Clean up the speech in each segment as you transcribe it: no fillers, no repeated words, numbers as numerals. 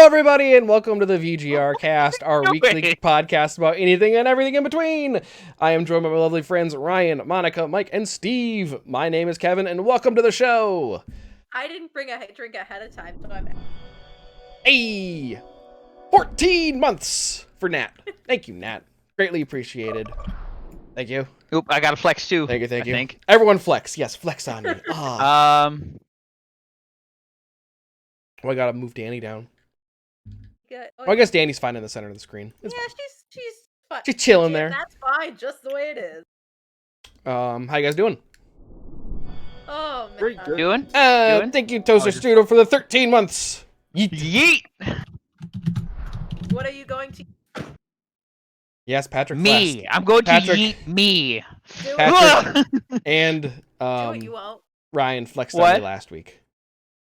Hello, everybody, and welcome to the VGRCast, our weekly podcast about anything and everything in between. I am joined by my lovely friends Ryan, Monica, Mike, and Steve. My name is Kevin, and welcome to the show. I didn't bring a drink ahead of time, so I'm... Hey! 14 months for Nat. Thank you, Nat. Greatly appreciated. Thank you. Oop, I got a flex too. Thank you, thank I you. think. Everyone flex. Yes, flex on me. Oh, I gotta move Danny down. Good. Well, I guess Danny's fine in the center of the screen. It's yeah, fine. she's fine. She's chilling there. That's fine, just the way it is. How you guys doing? Oh, man. Pretty good. Doing? Thank you, Toaster Strudel, for the 13 months. Yeet. Yeet! What are you going to... Yes, Patrick. Me. Flexed. I'm going Patrick. to yeet me. do? Patrick. And Do it, you won't. Ryan flexed on What? me last week.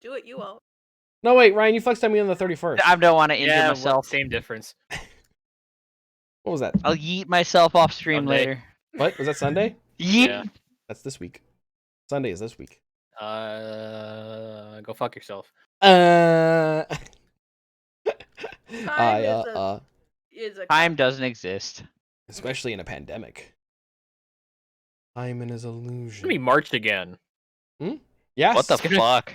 Do it, you won't. No, wait, Ryan, you flexed on me on the 31st. I don't want to injure Yeah, myself. same difference. What was that? I'll yeet myself off stream Sunday. later. What? Was that Sunday? Yeet! Yeah. That's this week. Sunday is this week. Go fuck yourself. I, Is a Time doesn't exist. especially in a pandemic. Time is It's gonna be illusion. March again. Yes. What the fuck?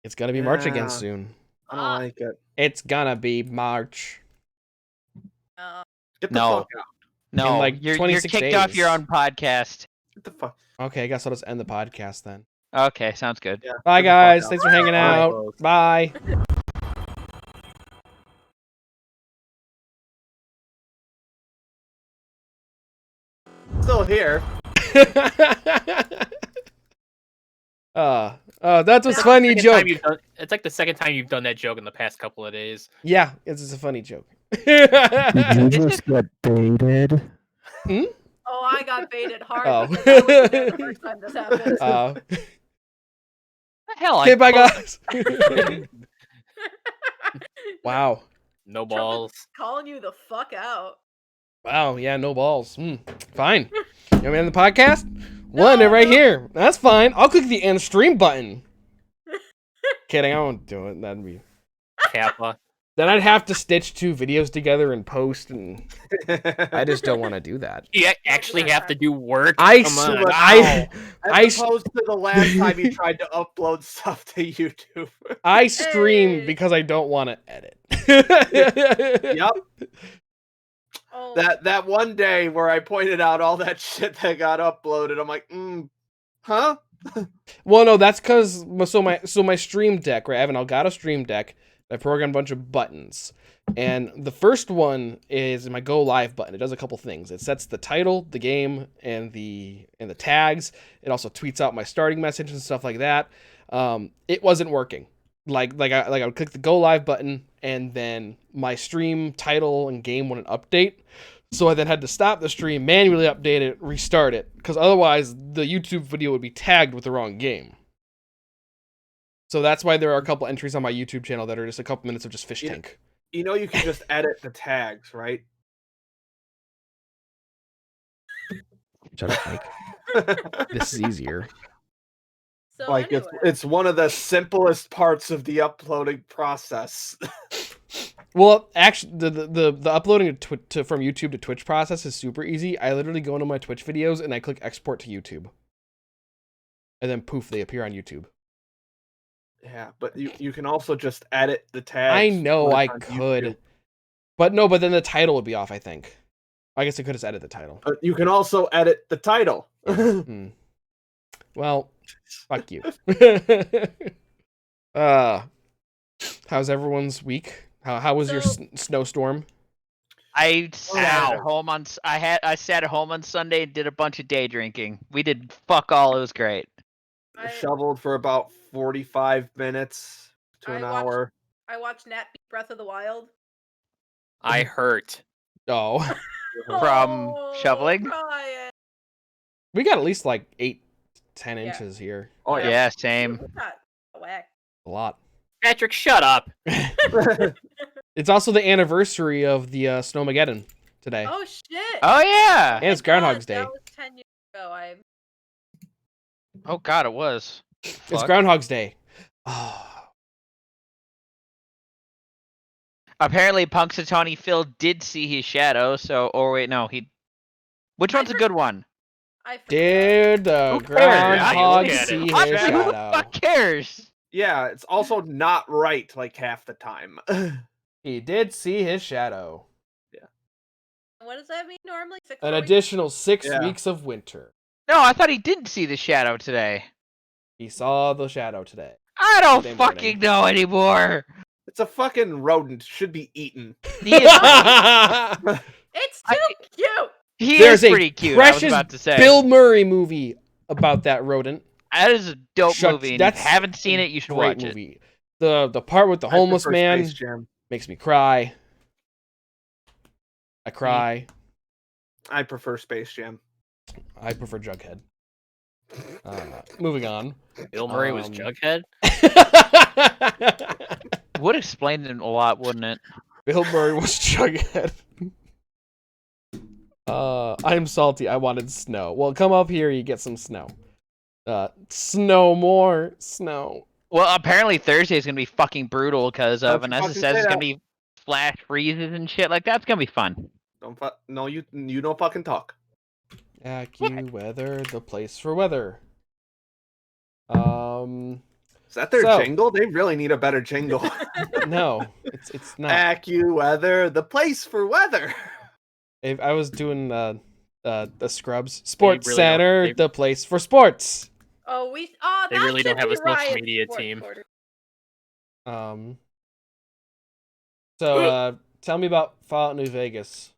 It's gonna be March again Yeah. soon. I don't like it. It's gonna be March. Get the No. fuck out. No, like you're 26 kicked off days. your own podcast. Get the fuck. Okay, I guess I'll just end the podcast then. Okay, sounds good. Yeah. Bye, get the fuck guys. out. Thanks for hanging out. Bye. Still here. That's a funny joke. It's like the second time you've done that joke in the past couple of days. Yeah, it's just a funny joke. Did you just get baited? Oh, I got baited hard. Oh. Because that was the first time this happened. The hell? Okay, bye, guys. Wow. No Trumpet's balls. calling you the fuck out. Wow, yeah, no balls. Fine. You want me to end the podcast? We'll end it right here. That's fine. I'll click the end stream button. Kidding, I won't do it. That'd be... Kappa. Then I'd have to stitch two videos together and post, and I just don't want to do that. You actually have to do work. I Come s- on. I- As opposed to the last time you tried to upload stuff to YouTube. I stream Hey. because I don't want to edit. Yep. Oh, That one day where I pointed out all that shit that got uploaded, I'm like, huh? Well, no, that's because my Stream Deck, right? I have an Elgato Stream Deck. I programmed a bunch of buttons, and the first one is my Go Live button. It does a couple things. It sets the title, the game, and the tags. It also tweets out my starting message and stuff like that. It wasn't working. I would click the Go Live button, and then my stream title and game wouldn't update. So I then had to stop the stream, manually update it, restart it, because otherwise the YouTube video would be tagged with the wrong game. So that's why there are a couple entries on my YouTube channel that are just a couple minutes of just fish Yeah. tank. You know you can just edit the tags, right? Shut up, Mike. This is easier. so Like anyway. it's one of the simplest parts of the uploading process. Well, actually, the uploading from YouTube to Twitch process is super easy. I literally go into my Twitch videos and I click export to YouTube, and then poof, they appear on YouTube. Yeah, but you can also just edit the tags. I know when I it's on could, YouTube. but then the title would be off. I think. I guess I could just edit the title. But you can also edit the title. Well, fuck you. How's everyone's week? How was your snowstorm? I sat Ow. at home on. I sat at home on Sunday and did a bunch of day drinking. We did fuck all. It was great. I shoveled for about 45 minutes to an hour. I watched Nat beat Breath of the Wild. I hurt. Oh, From shoveling? Ryan. we got at least like 8-10 Yeah. inches here. Oh yeah. Yeah, same. Got whacked. A lot. Patrick, shut up. It's also the anniversary of the Snowmageddon today. Oh shit! Oh yeah. And it's my God, Groundhog's Day. That was 10 years ago. Oh god, it was. It's Fuck. Groundhog's Day. Oh, Apparently, Punxsutawney Phil did see his shadow. So, or wait, no, he. Which one's a good one? I forgot. Did the Who cares? groundhog Look at see it. his Who the shadow? fuck cares? Yeah, it's also not right like half the time. He did see his shadow. What does that mean normally? 6 An more weeks? additional 6 Yeah. weeks of winter. No, I thought he didn't see the shadow today. He saw the shadow today. I don't Today fucking morning. know anymore. It's a fucking rodent. Should be eaten. He is. It's too cute. He There's is a pretty cute. I was precious about to say. Bill Murray movie about that rodent. That is a dope Shucks, movie. And if that's you haven't seen it, you should Great watch it. movie. The part with the I homeless prefer man Space Jam. makes me cry. I cry. I prefer Space Jam. I prefer Jughead. Moving on. Bill Murray was Um, Jughead. Would explain it a lot, wouldn't it? Bill Murray was Jughead. I'm salty. I wanted snow. Well, come up here. You get some snow. Snow more snow. Well, apparently Thursday is gonna be fucking brutal because Don't you Vanessa fucking says say it's gonna that. be flash freezes and shit like that's gonna be fun. No, you don't fucking talk. AccuWeather, the place for weather. Is that their So- jingle? They really need a better jingle. No, it's not. AccuWeather, the place for weather. If I was doing the Scrubs Sports really Center, don't- the place for sports. Oh, They that really don't should have be a social Riot's media sports team. quarter. So tell me about Fallout New Vegas.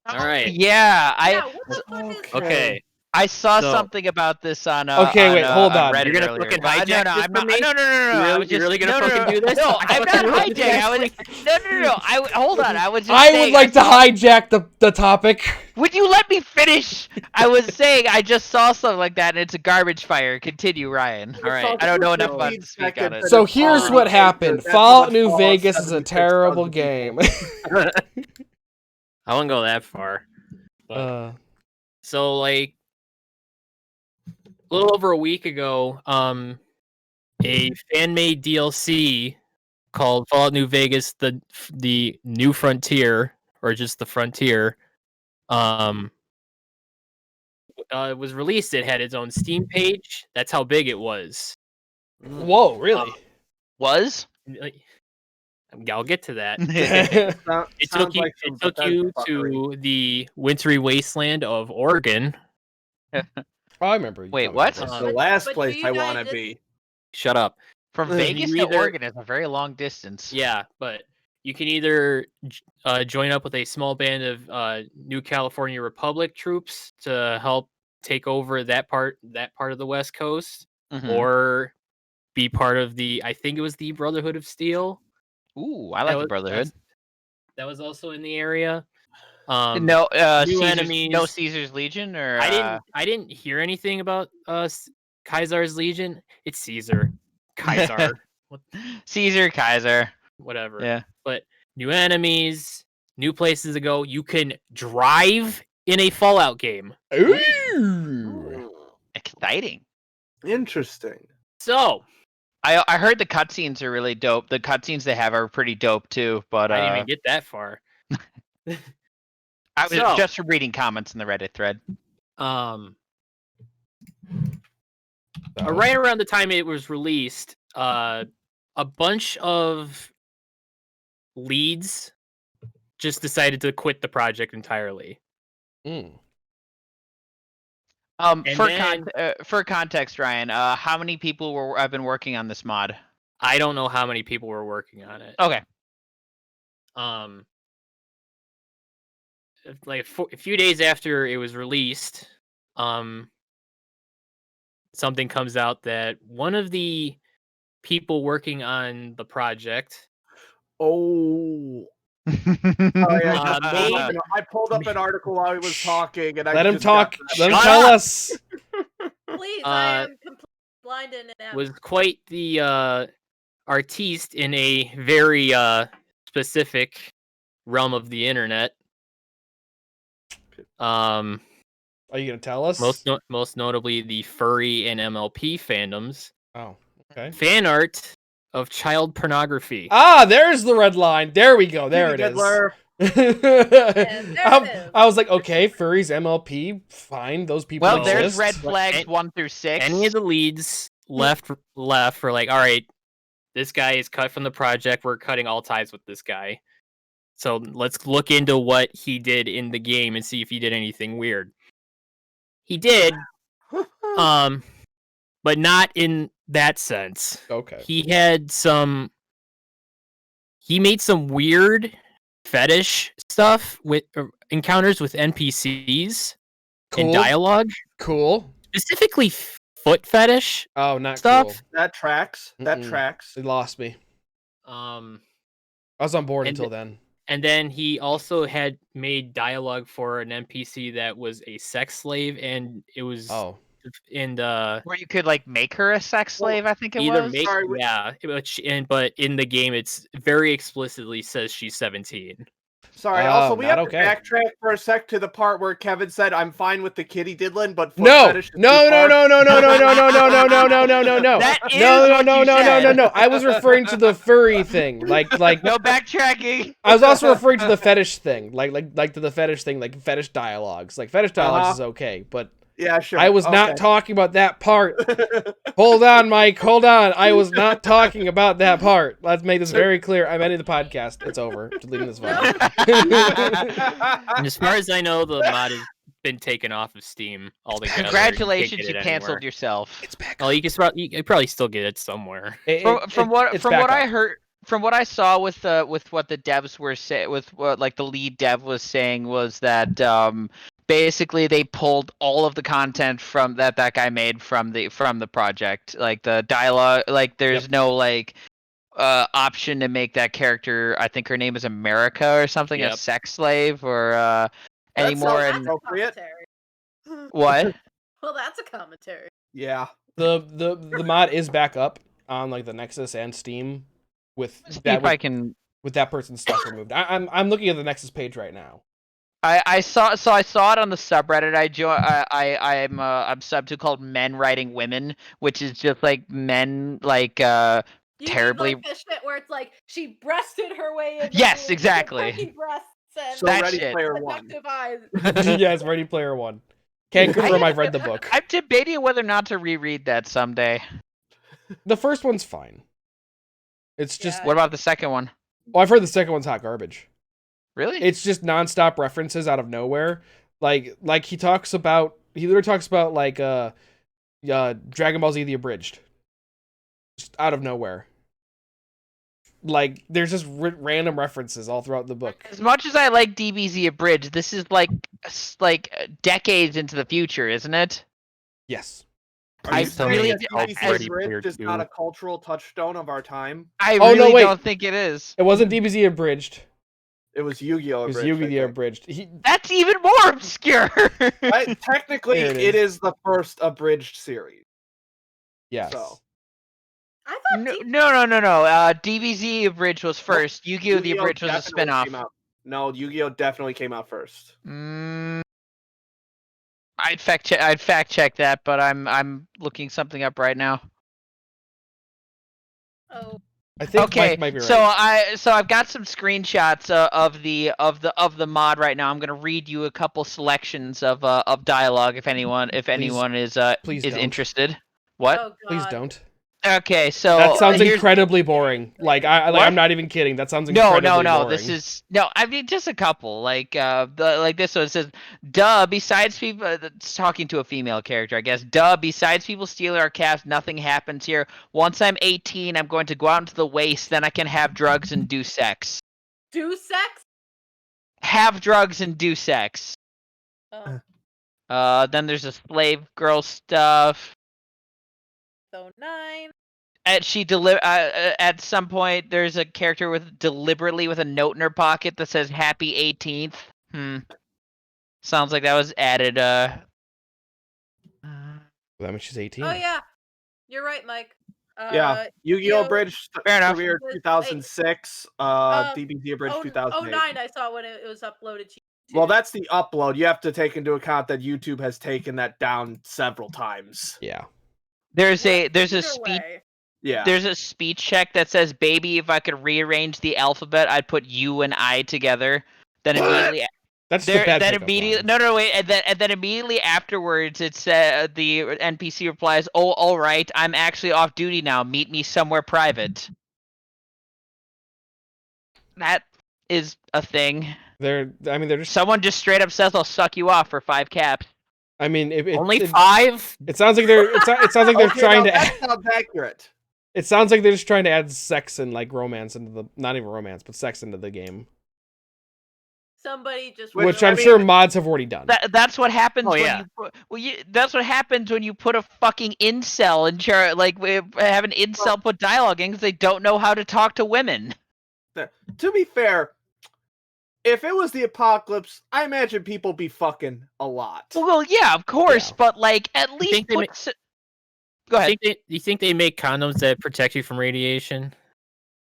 All right. Yeah, Yeah, what the fuck is Okay. I saw So- something about this on. Okay, wait, hold on. Reddit You're gonna earlier. fucking No, hijack no, this I'm not. from me? No, no, no, no. You I really- was you're just, really gonna no, no, fucking no, do this? No, I I'm not fucking want you hijacking. I was guys- no, no, no. Hold on. I was just. I saying, would like to hijack the topic. Would you let me finish? I was saying I just saw something like that, and it's a garbage fire. Continue, Ryan. All right. I don't know enough So- about it to speak on it. So here's already what dangerous. happened. That's how Fallout much New Fallout Vegas is a 76 terrible does to game. I wouldn't go that far. But, so like a little over a week ago, a fan-made DLC called Fallout New Vegas: the New Frontier, or just the Frontier, was released. It had its own Steam page. That's how big it was. Whoa, really? Was? I'll get to that. Sounds It took you, like some it took Bethesda you fuckery. to the wintry wasteland of Oregon. I remember. you Wait, telling me what? about It's this. the last but place do you I guys want to just- be. Shut up. From You Vegas to either- Oregon is a very long distance. Yeah, but you can either join up with a small band of New California Republic troops to help take over that part of the West Coast, Mhm. or be part of I think it was the Brotherhood of Steel. Ooh, I like the Brotherhood. That was also in the area. No, new Caesar's, enemies. no Caesar's Legion, or I didn't hear anything about Kaisar's Legion. It's Caesar. Kaisar. Caesar Kaiser. Whatever. Yeah. But new enemies, new places to go. You can drive in a Fallout game. Ooh. Exciting. Interesting. So I heard the cutscenes are really dope. The cutscenes they have are pretty dope too. But I didn't even get that far. I was so- just reading comments in the Reddit thread. Right around the time it was released, a bunch of leads just decided to quit the project entirely. Mm. And For context, Ryan, how many people have been working on this mod? I don't know how many people were working on it. Okay. Like a few days after it was released, something comes out that one of the people working on the project Oh. Oh, yeah, Uh, I pulled up an article while he was talking, and I Let him just got talk. that. Let him Shut tell up. us. Please, I am completely blind and was quite the artiste in a very specific realm of the internet. Are you gonna tell us? Most notably the furry and MLP fandoms. Oh, okay. Fan art of child pornography. Ah, there's the red line. There we go. There it is. Diddler. I was like, okay, furries, MLP, fine. Those people Well, No. there's exist. red flags 1 through 6. Any of the leads left were like, all right, this guy is cut from the project. We're cutting all ties with this guy. So let's look into what he did in the game and see if he did anything weird. He did, but not in that sense. Okay. He made some weird fetish stuff with encounters with NPCs and dialogue. Cool. Specifically foot fetish Oh, not stuff. cool. That tracks. That Mm-mm. tracks. They lost me. I was on board until then. And then he also had made dialogue for an NPC that was a sex slave, and it was Oh. Where you could like make her a sex slave, I think it either was. make but in the game it's very explicitly says she's 17. Sorry. Also, we not have okay. to backtrack for a sec to the part where Kevin said, "I'm fine with the kitty diddling, but foot No. fetish is too No. far." That is No. what you said. No. I was referring to the furry thing. Like No backtracking. I was also referring to the fetish thing. Like to the fetish thing, like fetish dialogues. Like fetish dialogues is okay, but Yeah, sure. I was not talking about that part. Hold on, Mike. Hold on. I was not talking about that part. Let's make this very clear. I'm ending the podcast. It's over. Deleting this file. And as far as I know, the mod has been taken off of Steam altogether. Congratulations, can't you get it canceled anywhere. yourself. It's back. Oh, you can probably still get it somewhere. From what it's back I up. heard, from what I saw with what the devs were saying, with what like the lead dev was saying, was that basically they pulled all of the content from that guy made from the project, like the dialogue. Like there's no like option to make that character. I think her name is America or something, a Yep. sex slave or That anymore. sounds And appropriate. what? Well, that's a commentary. Yeah. The mod is back up on like the Nexus and Steam with See that if I can. with that person's stuff removed. I'm looking at the Nexus page right now. I saw it on the subreddit I'm sub to called Men Writing Women, which is just like men like You terribly. mean, like, the shit where it's like she breasted her way in. Yes, exactly. Breasts and So That Ready shit. Player One. seductive eyes. Yes, Ready Player One. Can't confirm I've read the book. I'm debating whether or not to reread that someday. The first one's fine. It's just Yeah. What about the second one? well, I've heard the second one's hot garbage. Really? It's just nonstop references out of nowhere. Like he literally talks about like Dragon Ball Z the Abridged. Just out of nowhere. Like there's just random references all throughout the book. As much as I like DBZ Abridged, this is like decades into the future, isn't it? Yes. Are I you saying really that d- DBZ Pretty Bridge weird is not too. a cultural touchstone of our time? I Oh, no, really wait. don't think it is. It wasn't DBZ Abridged. It was Yu-Gi-Oh! It was Abridged, I Yu-Gi-Oh! think. Abridged. That's even more obscure. Technically, There it it is. is the first abridged series. Yes. So. I thought No, Deep- no. DBZ Abridged was first. Yu-Gi-Oh! The Yu-Gi-Oh! Abridged was a definitely spin-off. came out- No, Yu-Gi-Oh! Definitely came out first. I'd fact check that, but I'm looking something up right now. Oh, I think Okay, Mike might be right. so I've got some screenshots of the mod right now. I'm gonna read you a couple selections of dialogue if anyone is please is don't. interested. What? oh God. Please don't. Okay, so That sounds here's- incredibly boring. Like What? I'm not even kidding. That sounds No, incredibly no. boring. This is no. I mean, just a couple. Like this one says, "Duh." Besides people, it's talking to a female character, I guess. Duh. Besides people stealing our calves, nothing happens here. Once I'm 18, I'm going to go out into the waste. Then I can have drugs and do sex. Do sex? Have drugs and do sex. Oh, Then there's a slave girl stuff. so 9. At at some point, there's a character deliberately with a note in her pocket that says "Happy 18th." Sounds like that was added. That means she's 18. Oh yeah, you're right, Mike. Yeah, Yu-Gi-Oh! Abridged Fair enough. premiered Wait, 2006. DBZ Abridged 2008. 09 I saw when it was uploaded to YouTube. Well, that's the upload. You have to take into account that YouTube has taken that down several times. Yeah. There's a Either speed way. Yeah. There's a speech check that says, "Baby, if I could rearrange the alphabet, I'd put you and I together." Then immediately, That's the bad then pickup immediately, line. no, wait, and then immediately afterwards, it said the NPC replies, "Oh, all right, I'm actually off duty now. Meet me somewhere private." That is a thing. They're just. Someone just straight up says, "I'll suck you off for 5 caps." I mean, Only 5? It sounds like they're. It sounds like they're Okay, trying now to. that sounds accurate. It sounds like they're just trying to add sex and like romance into the, not even romance, but sex into the game, Somebody just. which I I'm mean- sure mods have already done. That's what happens Oh, when yeah. you put, that's what happens when you put a fucking incel in charge. Like have an incel put dialogue in because they don't know how to talk to women. To be fair, if it was the apocalypse, I imagine people be fucking a lot. Well, yeah, of course, Yeah. but like at least think they put. Go ahead. You think they make condoms that protect you from radiation?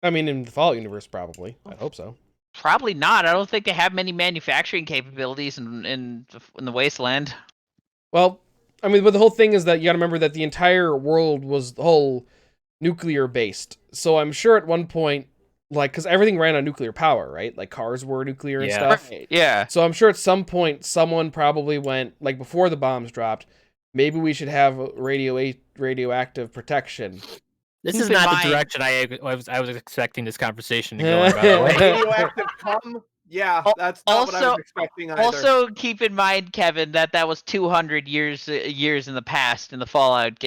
I mean, in the Fallout universe, probably. I hope so. Probably not. I don't think they have many manufacturing capabilities in the wasteland. Well, I mean, but the whole thing is that you got to remember that the entire world was the whole nuclear based. So I'm sure at one point, like, because everything ran on nuclear power, right? Like cars were nuclear and Yeah. stuff. Right, yeah. So I'm sure at some point someone probably went, like before the bombs dropped, maybe we should have radioactive protection. This Keep is in not mind- the direction I was expecting this conversation to go in, by the way. Radioactive cum? Yeah, that's not what I Also- was expecting either. Also, keep in mind, Kevin, that was 200 years in the past in the Fallout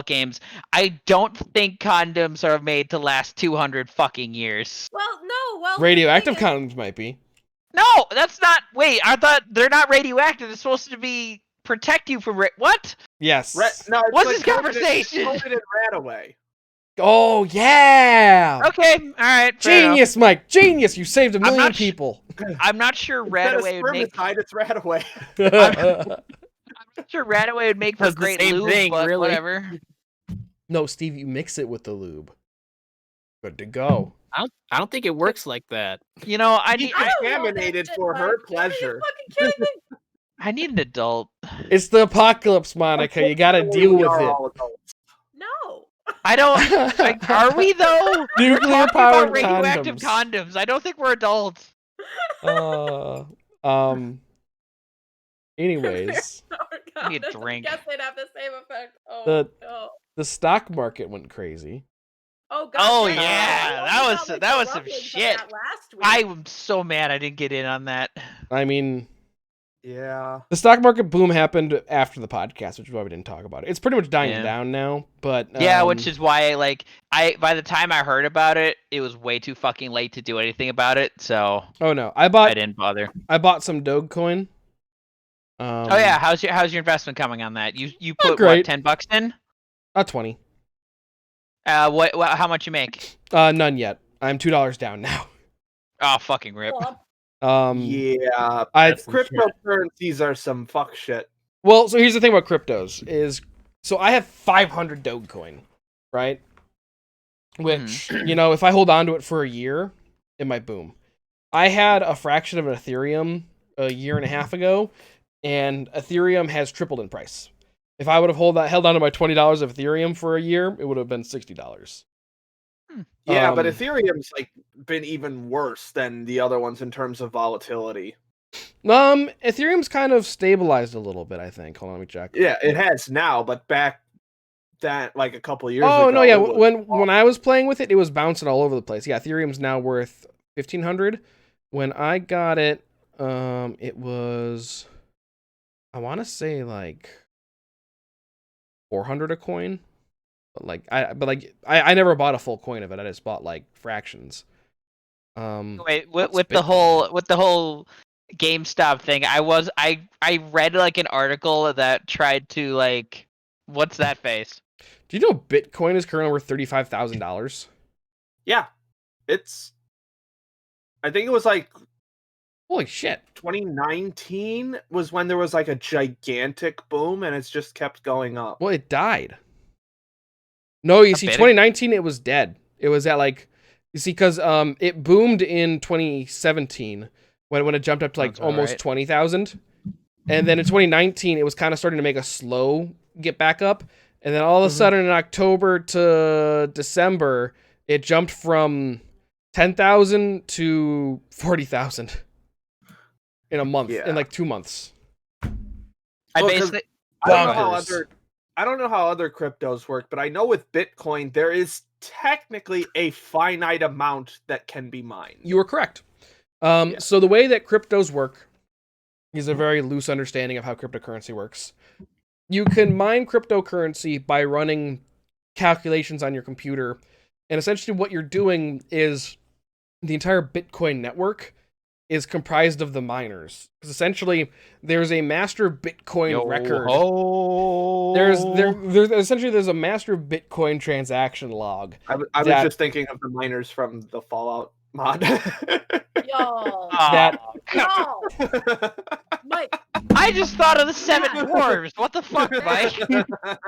games. I don't think condoms are made to last 200 fucking years. Well, no. Well, the Radioactive thing is- condoms might be. No, that's not. Wait, I thought they're not radioactive. They're supposed to be protect you from what? Yes. No, it's What's like this COVID conversation? COVID and Radaway. Oh, yeah. Okay, all right. fair enough. Genius, Mike. Genius. You saved a I'm million not sh- people. I'm not sure Instead of Radaway would make. spermicide, it's Radaway. Sure, Radaway would make for That's the great same lube, thing, but really. whatever. No, Steve, you mix it with the lube. Good to go. I don't think it works like that. You know, I He need. I don't want that contaminated shit, for Mike. her Are you pleasure. fucking kidding me? I need an adult. It's the apocalypse, Monica. You got to deal We with are it. all adults. No. I don't. Like, are we though? We're Nuclear talking powered about radioactive condoms. condoms. I don't think we're adults. Anyways, Oh, God. Need a drink. I guess they'd have the same effect. Oh, The- no. the stock market went crazy. Oh, God. Oh, damn. yeah, I that only was- got, like, that the was some rumblings of shit. that last week. I'm so mad I didn't get in on that. I mean, Yeah. the stock market boom happened after the podcast, which is why we didn't talk about it. It's pretty much dying Yeah. down now, but Yeah, which is why by the time I heard about it, it was way too fucking late to do anything about it. So oh no, I didn't bother. I bought some Dogecoin. Oh yeah, how's your investment coming on that? You put great. what, $10 in? 20. What how much you make? None yet. I'm $2 down now. Oh fucking rip. Well, Yeah. I Cryptocurrencies are some fuck shit. well, so here's the thing about cryptos is, so I have 500 Dogecoin, right? Which you know, if I hold on to it for a year, it might boom. I had a fraction of an Ethereum a year and a half ago, and Ethereum has tripled in price. If I would have held on to my $20 of Ethereum for a year, it would have been $60. Yeah, but Um, Ethereum's like been even worse than the other ones in terms of volatility. Ethereum's kind of stabilized a little bit, I think. Hold on, let me check. Yeah, it has now, but back that like a couple years Oh ago. no, yeah. it was When I was playing with it, it was bouncing all over the place. Yeah, Ethereum's now worth 1,500. When I got it, it was, I want to say like 400 a coin, but I never bought a full coin of it. I just bought like fractions. Wait, what's with the Bitcoin? whole GameStop thing, I read like an article that tried to like, what's that face? Do you know Bitcoin is currently worth $35,000? Yeah, it's. I think it was like Holy shit! 2019 was when there was like a gigantic boom, and it's just kept going up. Well, it died. No, you A see, bit. 2019 it was dead. It was at like, you see, because it boomed in 2017 when it jumped up to like Sounds about almost right. 20,000, and then in 2019 it was kind of starting to make a slow get back up, And then all of a sudden in October to December, it jumped from 10,000 to 40,000 in a month, in like 2 months. I Well, 'cause basically I don't know how Bonkers. I don't know how other cryptos work, but I know with Bitcoin there is technically a finite amount that can be mined. You were correct. So the way that cryptos work is a very loose understanding of how cryptocurrency works. You can mine cryptocurrency by running calculations on your computer. And essentially what you're doing is the entire Bitcoin network is comprised of the miners. Because essentially there's a master Bitcoin record. There's a master Bitcoin transaction log. I was just thinking of the miners from the Fallout mod. Yo. That Yo. Mike. I just thought of the Seven Yeah. Dwarves. What the fuck, Mike? Matt.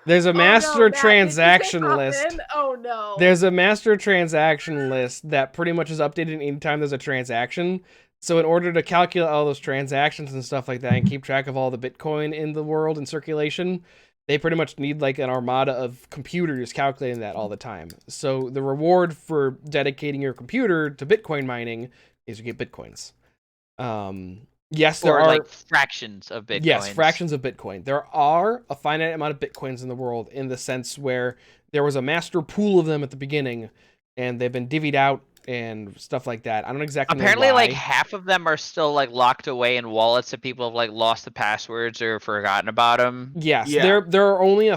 there's a master Matt, did you say transaction pop list. in? Oh no. There's a master transaction list that pretty much is updated anytime there's a transaction. So in order to calculate all those transactions and stuff like that and keep track of all the Bitcoin in the world in circulation, they pretty much need like an armada of computers calculating that all the time. So the reward for dedicating your computer to Bitcoin mining is you get Bitcoins. Yes, there Or are like fractions of Bitcoin. Yes, fractions of Bitcoin. There are a finite amount of Bitcoins in the world in the sense where there was a master pool of them at the beginning and they've been divvied out and stuff like that. I don't exactly Apparently, know why. like half of them are still like locked away in wallets that people have like lost the passwords or forgotten about them. Yes, Yeah. there are only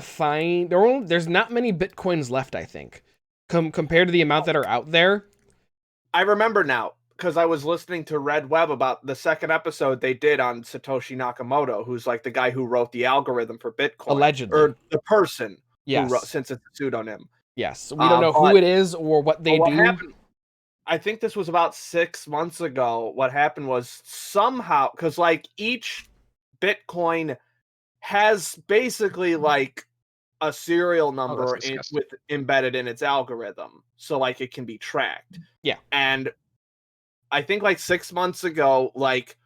there's not many Bitcoins left, I think, compared to the amount that are out there. I remember now because I was listening to Red Web about the second episode they did on Satoshi Nakamoto, who's like the guy who wrote the algorithm for Bitcoin, Allegedly. or the person who wrote, Yes. since it's a pseudonym. Yes. We don't know who but- it is or what they But do. what happened? I think this was about 6 months ago. What happened was somehow, because like each Bitcoin has basically like a serial number disgusting. embedded in its algorithm, so like it can be tracked. Yeah. And I think like 6 months ago, like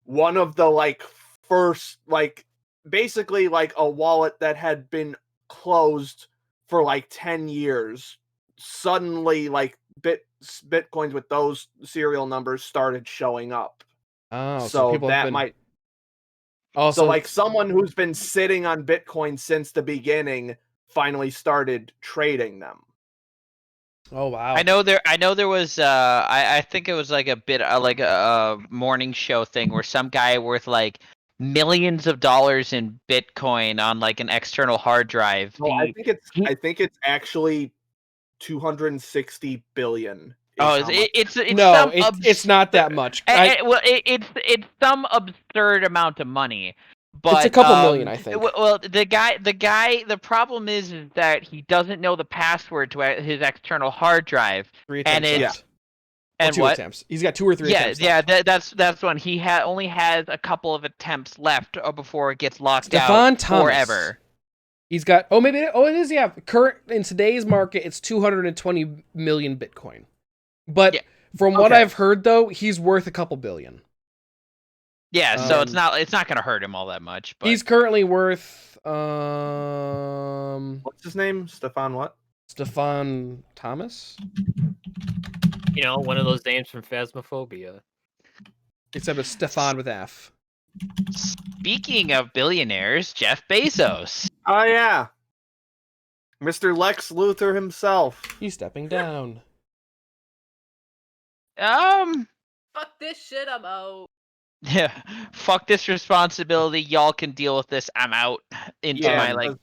one of the like first like basically like a wallet that had been closed for like 10 years, suddenly like Bitcoins with those serial numbers started showing up. Oh, so people that have been might also so like someone who's been sitting on Bitcoin since the beginning finally started trading them. Oh wow. I know there was I think it was like a bit like a morning show thing where some guy worth like millions of dollars in Bitcoin on like an external hard drive. No, I think it's actually 260 billion. It's not that much. It's some absurd amount of money. But it's a couple million, I think. Well, the problem is that he doesn't know the password to his external hard drive. 3 and attempts it's left. and Two what? attempts. He's got 2 or 3 attempts. That's one. He only has a couple of attempts left before it gets locked Stefan out Thomas. forever. He's got it is, yeah. Current in today's market, it's 220 million Bitcoin. But from what I've heard, though, he's worth a couple billion. Yeah, so it's not gonna hurt him all that much. But he's currently worth what's his name? Stefan what? Stefan Thomas? You know, one of those names from Phasmophobia. Except it's Stefan with F. Speaking of billionaires, Jeff Bezos. Oh yeah. Mr. Lex Luthor himself. He's stepping down. Fuck this shit, I'm out. Yeah, fuck this responsibility. Y'all can deal with this. I'm out into my like.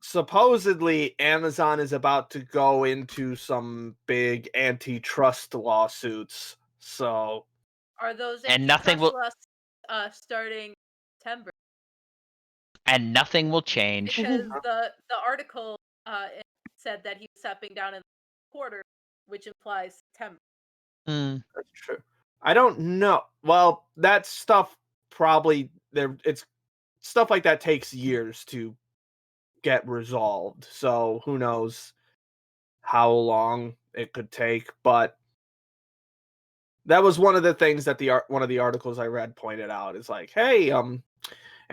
Supposedly, Amazon is about to go into some big antitrust lawsuits. So, are those and nothing will starting September? And nothing will change because the article said that he was stepping down in the quarter, which implies September. That's true. I don't know. Well, that stuff probably it's stuff like that takes years to get resolved. So who knows how long it could take, but that was one of the things that one of the articles I read pointed out is like, hey,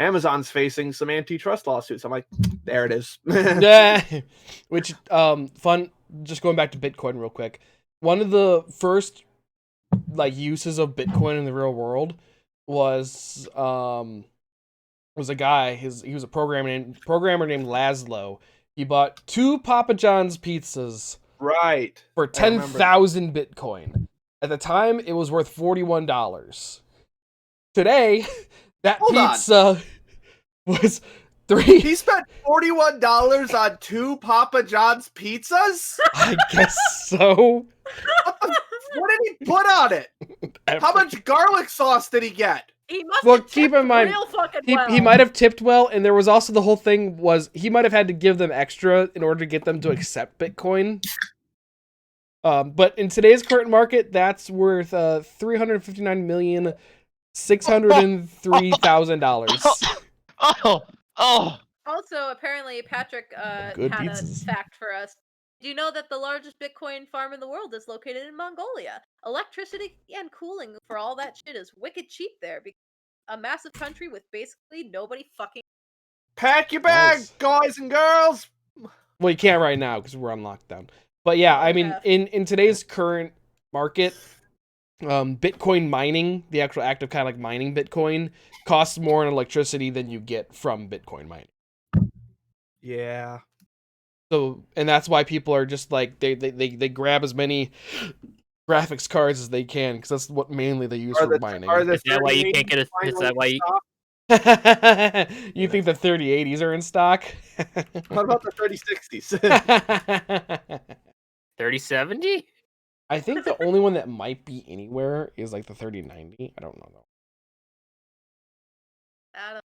Amazon's facing some antitrust lawsuits. I'm like, there it is. Yeah. Which fun. Just going back to Bitcoin real quick. One of the first like uses of Bitcoin in the real world was a guy. He was a programmer named Laszlo. He bought 2 Papa John's pizzas Right. for 10,000 Bitcoin. At the time, it was worth $41. Today, that Hold on. pizza was 3. He spent $41 on 2 Papa John's pizzas? I guess so. What did he put on it? How much garlic sauce did he get? He must Well, have keep tipped in mind, real fucking He well. might have tipped well, and there was also the whole thing was he might have had to give them extra in order to get them to accept Bitcoin. But in today's current market, that's worth $359,603,000. Oh, Also, apparently, Patrick Good had pizzas. a fact for us. Do you know that the largest Bitcoin farm in the world is located in Mongolia? Electricity and cooling for all that shit is wicked cheap there because a massive country with basically nobody fucking. Pack your bag, Nice. guys and girls. Well, you can't right now because we're on lockdown. But yeah, I mean, Yeah. in today's current market, Bitcoin mining, the actual act of kind of like mining Bitcoin, costs more in electricity than you get from Bitcoin mining. Yeah. So, and that's why people are just like they grab as many graphics cards as they can because that's what mainly they use for mining. Is that why you can't get a? Is that why you? You think the 3080s are in stock? What about the 3060s? 3070? I think the only one that might be anywhere is like the 3090. I don't know though. I don't-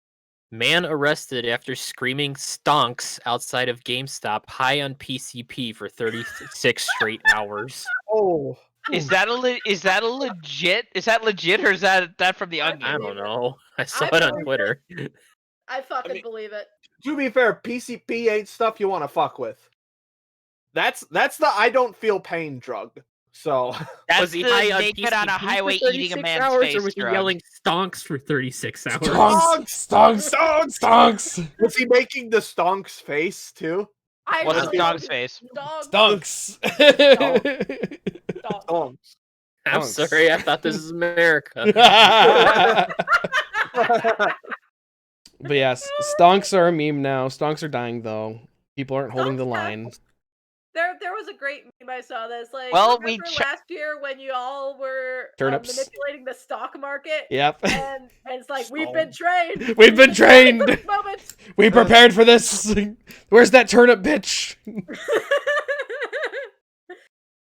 Man arrested after screaming "STONKS" outside of GameStop, high on PCP for 36 straight hours. Oh. is that legit? Is that legit, or is that from the I Onion? I don't know. I saw I it on believe Twitter. I fucking mean- believe it. To be fair, PCP ain't stuff you want to fuck with. That's the I don't feel pain drug. So That's Was he the high on naked on a PCP highway for eating a 36 man's hours, face or was he drug. yelling "STONKS" for 36 hours? Stonks. was he making the stonks face too? I What's the believe dog's it. face? Dog. Stonks. Dog. Stonks. I'm Stonks. sorry, I thought this is America. But yes, stonks are a meme now. Stonks are dying though. People aren't holding the line. There was a great meme I saw that's like, Well, remember last year when you all were Turnips. manipulating the stock market? Yep. And it's like, we've been trained. We've been trained. for this moment. We prepared for this. Where's that turnip bitch?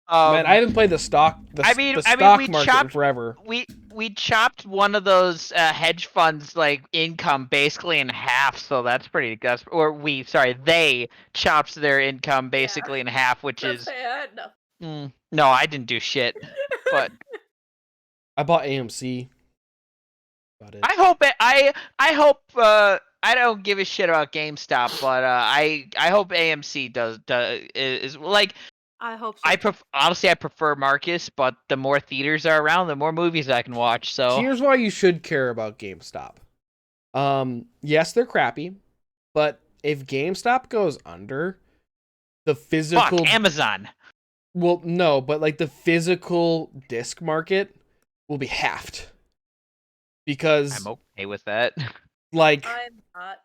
Man, I haven't played the stock market in forever. We chopped one of those hedge funds like income basically in half, so that's pretty. They chopped their income basically in half, which is no. No, I didn't do shit. But I bought AMC. About it. I hope I don't give a shit about GameStop, but I hope AMC is like. I hope so. Honestly, I prefer Marcus, but the more theaters are around, the more movies I can watch. So here's why you should care about GameStop. Yes, they're crappy, but if GameStop goes under, the physical fuck Amazon. Well, no, but like the physical disc market will be halved. Because I'm okay with that. Like I'm not.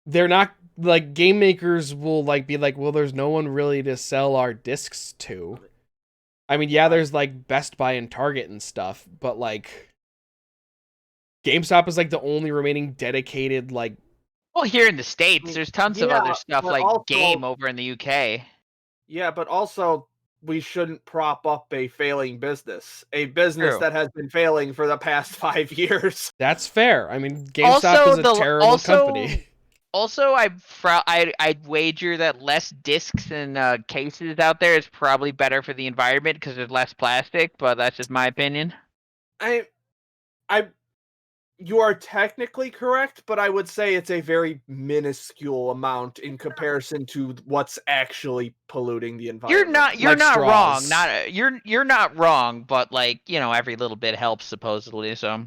They're not like game makers will like be like, well, there's no one really to sell our discs to. I mean, yeah, there's like Best Buy and Target and stuff, but like GameStop is like the only remaining dedicated like. Well, here in the States, there's tons of other stuff but like also- Game over in the UK. Yeah, but also we shouldn't prop up a failing business. A business True. that has been failing for the past 5 years. That's fair. I mean, GameStop is a terrible company. Also, I'd wager that less discs and cases out there is probably better for the environment because there's less plastic. But that's just my opinion. You are technically correct, but I would say it's a very minuscule amount in comparison to what's actually polluting the environment. You're Like not straws. wrong. You're not wrong, but like, every little bit helps supposedly. So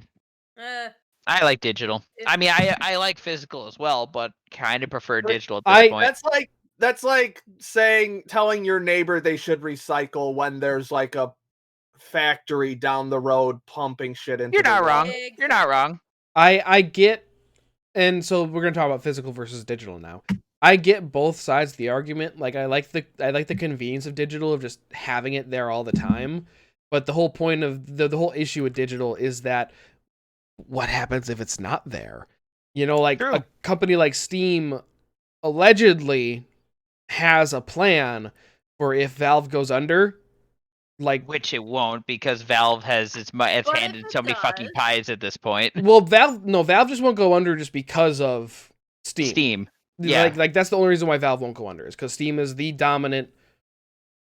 I like digital. I mean, I like physical as well, but kind of prefer digital at this point. That's like telling your neighbor they should recycle when there's like a factory down the road pumping shit into You're not the wrong. water. You're not wrong. I get, and so we're gonna talk about physical versus digital now. I get both sides of the argument. Like I like the convenience of digital, of just having it there all the time. But the whole point of the whole issue with digital is that what happens if it's not there? You know, like True. a company like Steam allegedly has a plan for if Valve goes under, like, Which it won't, because Valve has it's if handed it so many fucking does- pies at this point. well, Valve just won't go under just because of Steam. Yeah. Like that's the only reason why Valve won't go under, is because Steam is the dominant.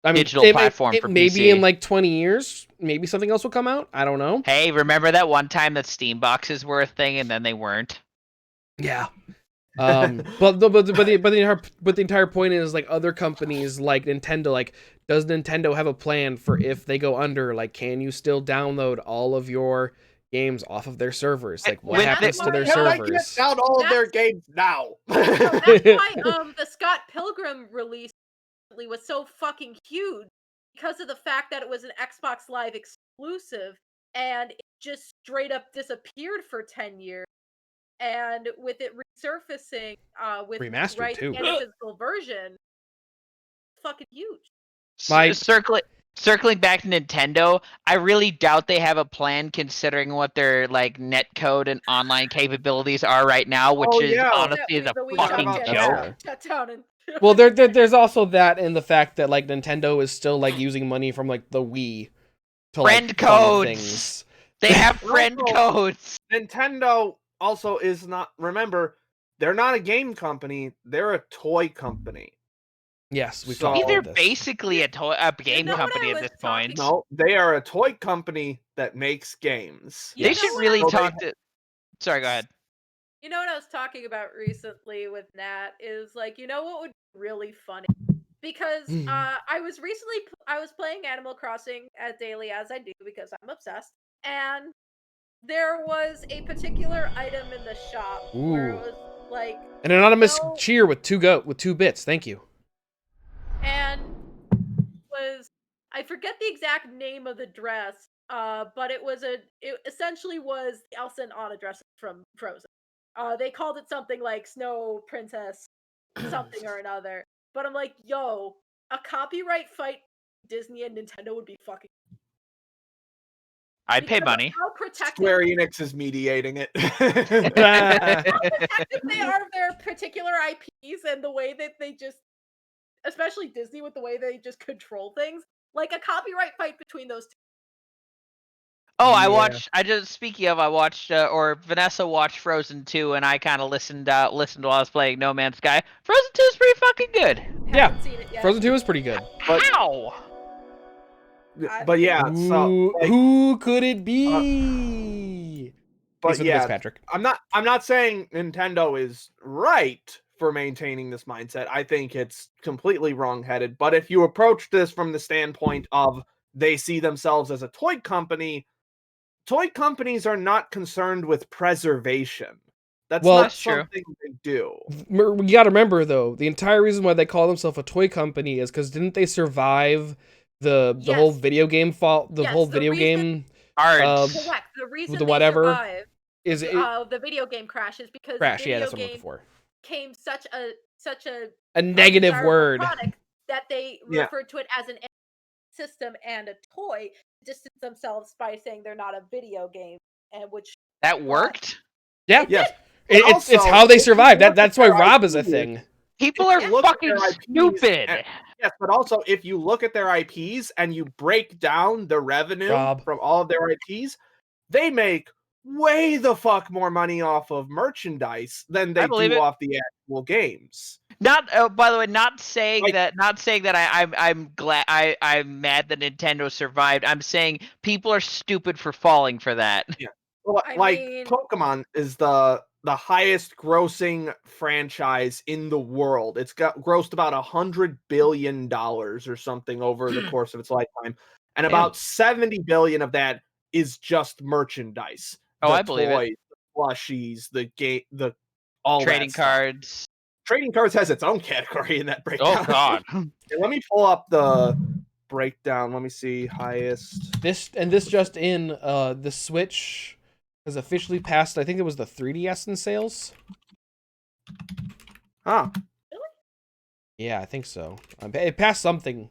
I mean, Digital platform for maybe PC. in like 20 years, maybe something else will come out. I don't know. Hey, remember that one time that Steam boxes were a thing and then they weren't? Yeah. But the entire point is, like, other companies like Nintendo, like, does Nintendo have a plan for if they go under? Like, can you still download all of your games off of their servers? Like, what With happens the- to their Hell, I servers? get down all of their games now. That's why the Scott Pilgrim release was so fucking huge, because of the fact that it was an Xbox Live exclusive and it just straight up disappeared for 10 years. And with it resurfacing with Remastered, right too. and a physical version, fucking huge. My- Circling back to Nintendo, I really doubt they have a plan, considering what their like netcode and online capabilities are right now, which Oh, is yeah. honestly is a The Wii fucking shut That's joke. fair. Shut down and Well, there's also that, and the fact that, like, Nintendo is still, like, using money from, like, the Wii to, like, Friend fund codes. things. They have friend Also- codes. Nintendo also is not. Remember, they're not a game company. They're a toy company. Yes, we've So- talked They're about this. basically a game know what company I at was this talking- point. No, they are a toy company that makes games. You They know should what really So they- talk to. Sorry, go ahead. You know what I was talking about recently with Nat is, like, you know what would be really funny? Because I was playing Animal Crossing as daily as I do, because I'm obsessed, and there was a particular item in the shop where it Ooh. was like, An anonymous no- cheer with two bits. Thank you. and was I forget the exact name of the dress, but it essentially was the Elsa and Anna dress from Frozen. They called it something like Snow Princess something or another. But I'm like, yo, a copyright fight Disney and Nintendo would be fucking. I'd pay because of money. How protective, Square Enix is mediating it. protective they are of their particular IPs and the way that they just, especially Disney, with the way they just control things. Like a copyright fight between those two. Oh, I Yeah. watched. Speaking of, I watched, or Vanessa watched Frozen 2, and I kind of listened while I was playing No Man's Sky. Frozen 2 is pretty fucking good. Haven't seen it yet. Frozen 2 is pretty good. But- How? But yeah, so like, Who could it be? but Thanks for the bits, yeah, Patrick. I'm not saying Nintendo is right for maintaining this mindset. I think it's completely wrong-headed. But if you approach this from the standpoint of they see themselves as a toy company, toy companies are not concerned with preservation. That's Well, not That's true. something they do. You gotta remember, though, the entire reason why they call themselves a toy company is because didn't they survive the whole Yes. video game fault? The Yes, whole the video reason- game Art. Correct. The reason the they whatever survived is it, the video game crash is because crash. the Yeah, video that's what I'm looking game for. came such a A negative undesirable word. product that they Yeah. referred to it as an system and a toy, distance themselves by saying they're not a video game, and which That worked. Yeah, Yes. it's Also, how they if you survive. look That's at why their Rob is a IPs, thing. People are you look at fucking their IPs stupid. Yes, but also if you look at their IPs and you break down the revenue Rob. from all of their IPs, they make way the fuck more money off of merchandise than they believe do it. off the actual games. Not. By the way, not saying Like- that. Not saying that. I'm glad. I'm mad that Nintendo survived. I'm saying people are stupid for falling for that. Well, I like mean- Pokemon is the highest grossing franchise in the world. It's got grossed about $100 billion or something over the course of its lifetime, and Damn. about 70 billion of that is just merchandise. Oh, The I believe it. toys, the plushies, the game, the all Trading that stuff. cards. Trading cards has its own category in that breakdown. Oh God. Okay, let me pull up the breakdown. Let me see highest. This just in, the Switch has officially passed. I think it was the 3DS in sales. Huh. Yeah, I think so. It passed something.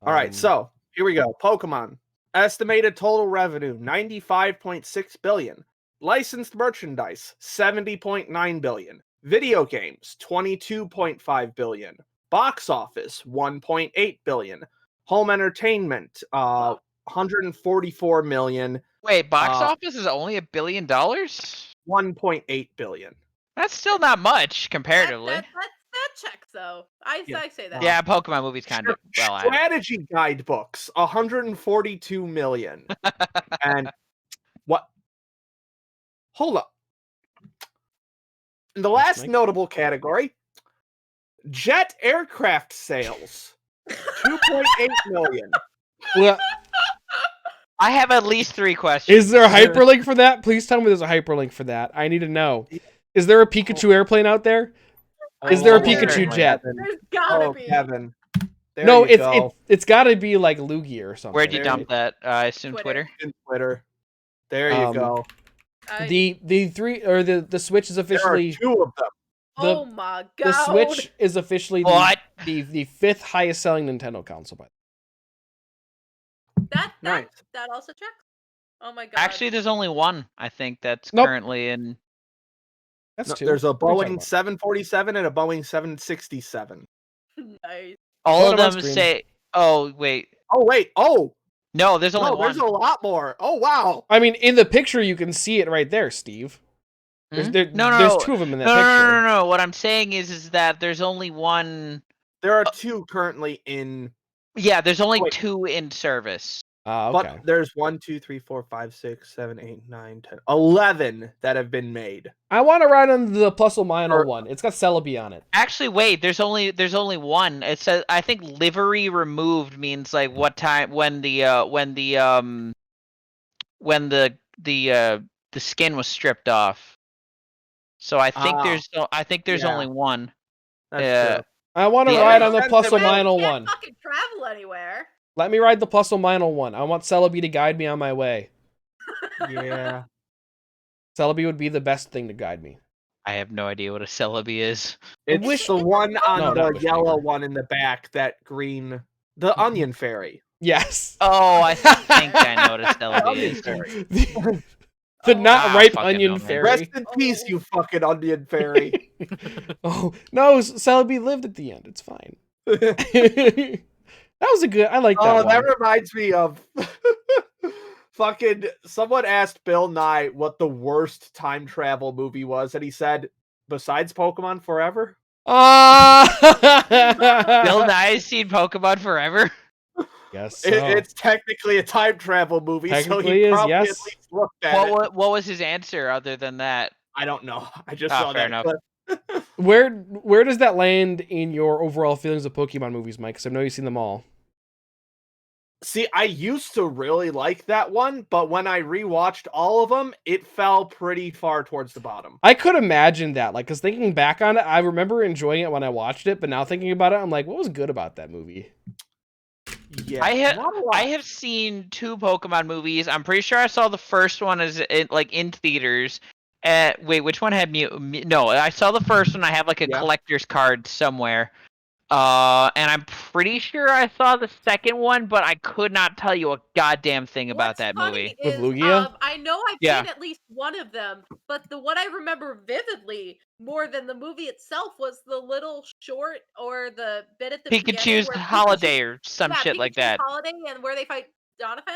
All right, so here we go. Pokemon estimated total revenue 95.6 billion. Licensed merchandise 70.9 billion. Video games 22.5 billion. Box office 1.8 billion. Home entertainment 144 million. Wait, box Uh, office is only $1 billion? 1.8 billion. That's still not much comparatively. That checks though. I say that. Yeah, Pokemon movies kind of well. Strategy guidebooks 142 million. And what? Hold up. In the last notable category, jet aircraft sales 2.8 million. Well, I have at least 3 questions. is there a hyperlink for that? Please tell me there's a hyperlink for that. I need to know. Is there a Pikachu airplane out there? Is there a Pikachu jet? There's gotta be. Kevin. There No, you go. it's got to be like Lugia or something. Where'd you dump that? I assume Twitter. In Twitter. There you go. The three or the Switch is There are officially 2 of them. Oh my god. the Switch is officially What? the 5th highest selling Nintendo console. By Nice. That also checks. Oh my god. Actually, there's only one. I think that's Nope. currently in. that's No, 2. there's a What are you talking Boeing about? 747 and a Boeing 767. Nice. All Put of them on them screen. say. Oh wait. Oh wait. Oh No, there's only no, one. there's a lot more. Oh wow. I mean, in the picture you can see it right there, Steve. Hmm? There's 2 of them in that no, picture. No. What I'm saying is that there's only one. There are 2 currently in. Yeah, there's only Wait. 2 in service. Okay. But there's 1, 2, 3, 4, 5, 6, 7, 8, 9, 10, 11 that have been made. I want to ride on the plus or minus Or- one. It's got Celebi on it. Actually, wait. There's only one. It says I think livery removed means like what time when the skin was stripped off. So I think there's yeah. only one. That's true. I want to Yeah. ride on the Makes plus sense or to me. minus Can't one. fucking travel anywhere. Let me ride the plus or minus one. I want Celebi to guide me on my way. Yeah. Celebi would be the best thing to guide me. I have no idea what a Celebi is. It's Wish- the one on No, not the Wish yellow Maker. one in the back, that green, the onion fairy. Yes. Oh, I think I know what a Celebi Onion is. fairy. The not I ripe fucking onion know, man. fairy. Rest in peace, you fucking onion fairy. Oh no, Celebi lived at the end. It's fine. That was a good. I like that Oh, one. that reminds me of fucking someone asked Bill Nye what the worst time travel movie was, and he said, besides Pokemon Forever. Bill Nye's seen Pokemon Forever. Yes. So. It's technically a time travel movie, so Technically he is, probably yes. at least looked at it. What was his answer other than that? I don't know. I just Ah, saw fair that enough. clip. Where does that land in your overall feelings of Pokemon movies, Mike? Because I know you've seen them all. See, I used to really like that one, but when I rewatched all of them, it fell pretty far towards the bottom. I could imagine that, like, because thinking back on it, I remember enjoying it when I watched it, but now thinking about it, I'm like, what was good about that movie? Yeah, not a lot. I have seen 2 Pokemon movies. I'm pretty sure I saw the first one in theaters. Wait, which one had Mew? No, I saw the first one. I have like a collector's card somewhere. And I'm pretty sure I saw the second one, but I could not tell you a goddamn thing about that movie. With Lugia? I know I've seen at least one of them, but the one I remember vividly more than the movie itself was the little short or the bit at the Pikachu's beginning where Holiday or some shit like Pikachu's that. Holiday and where they fight Donovan.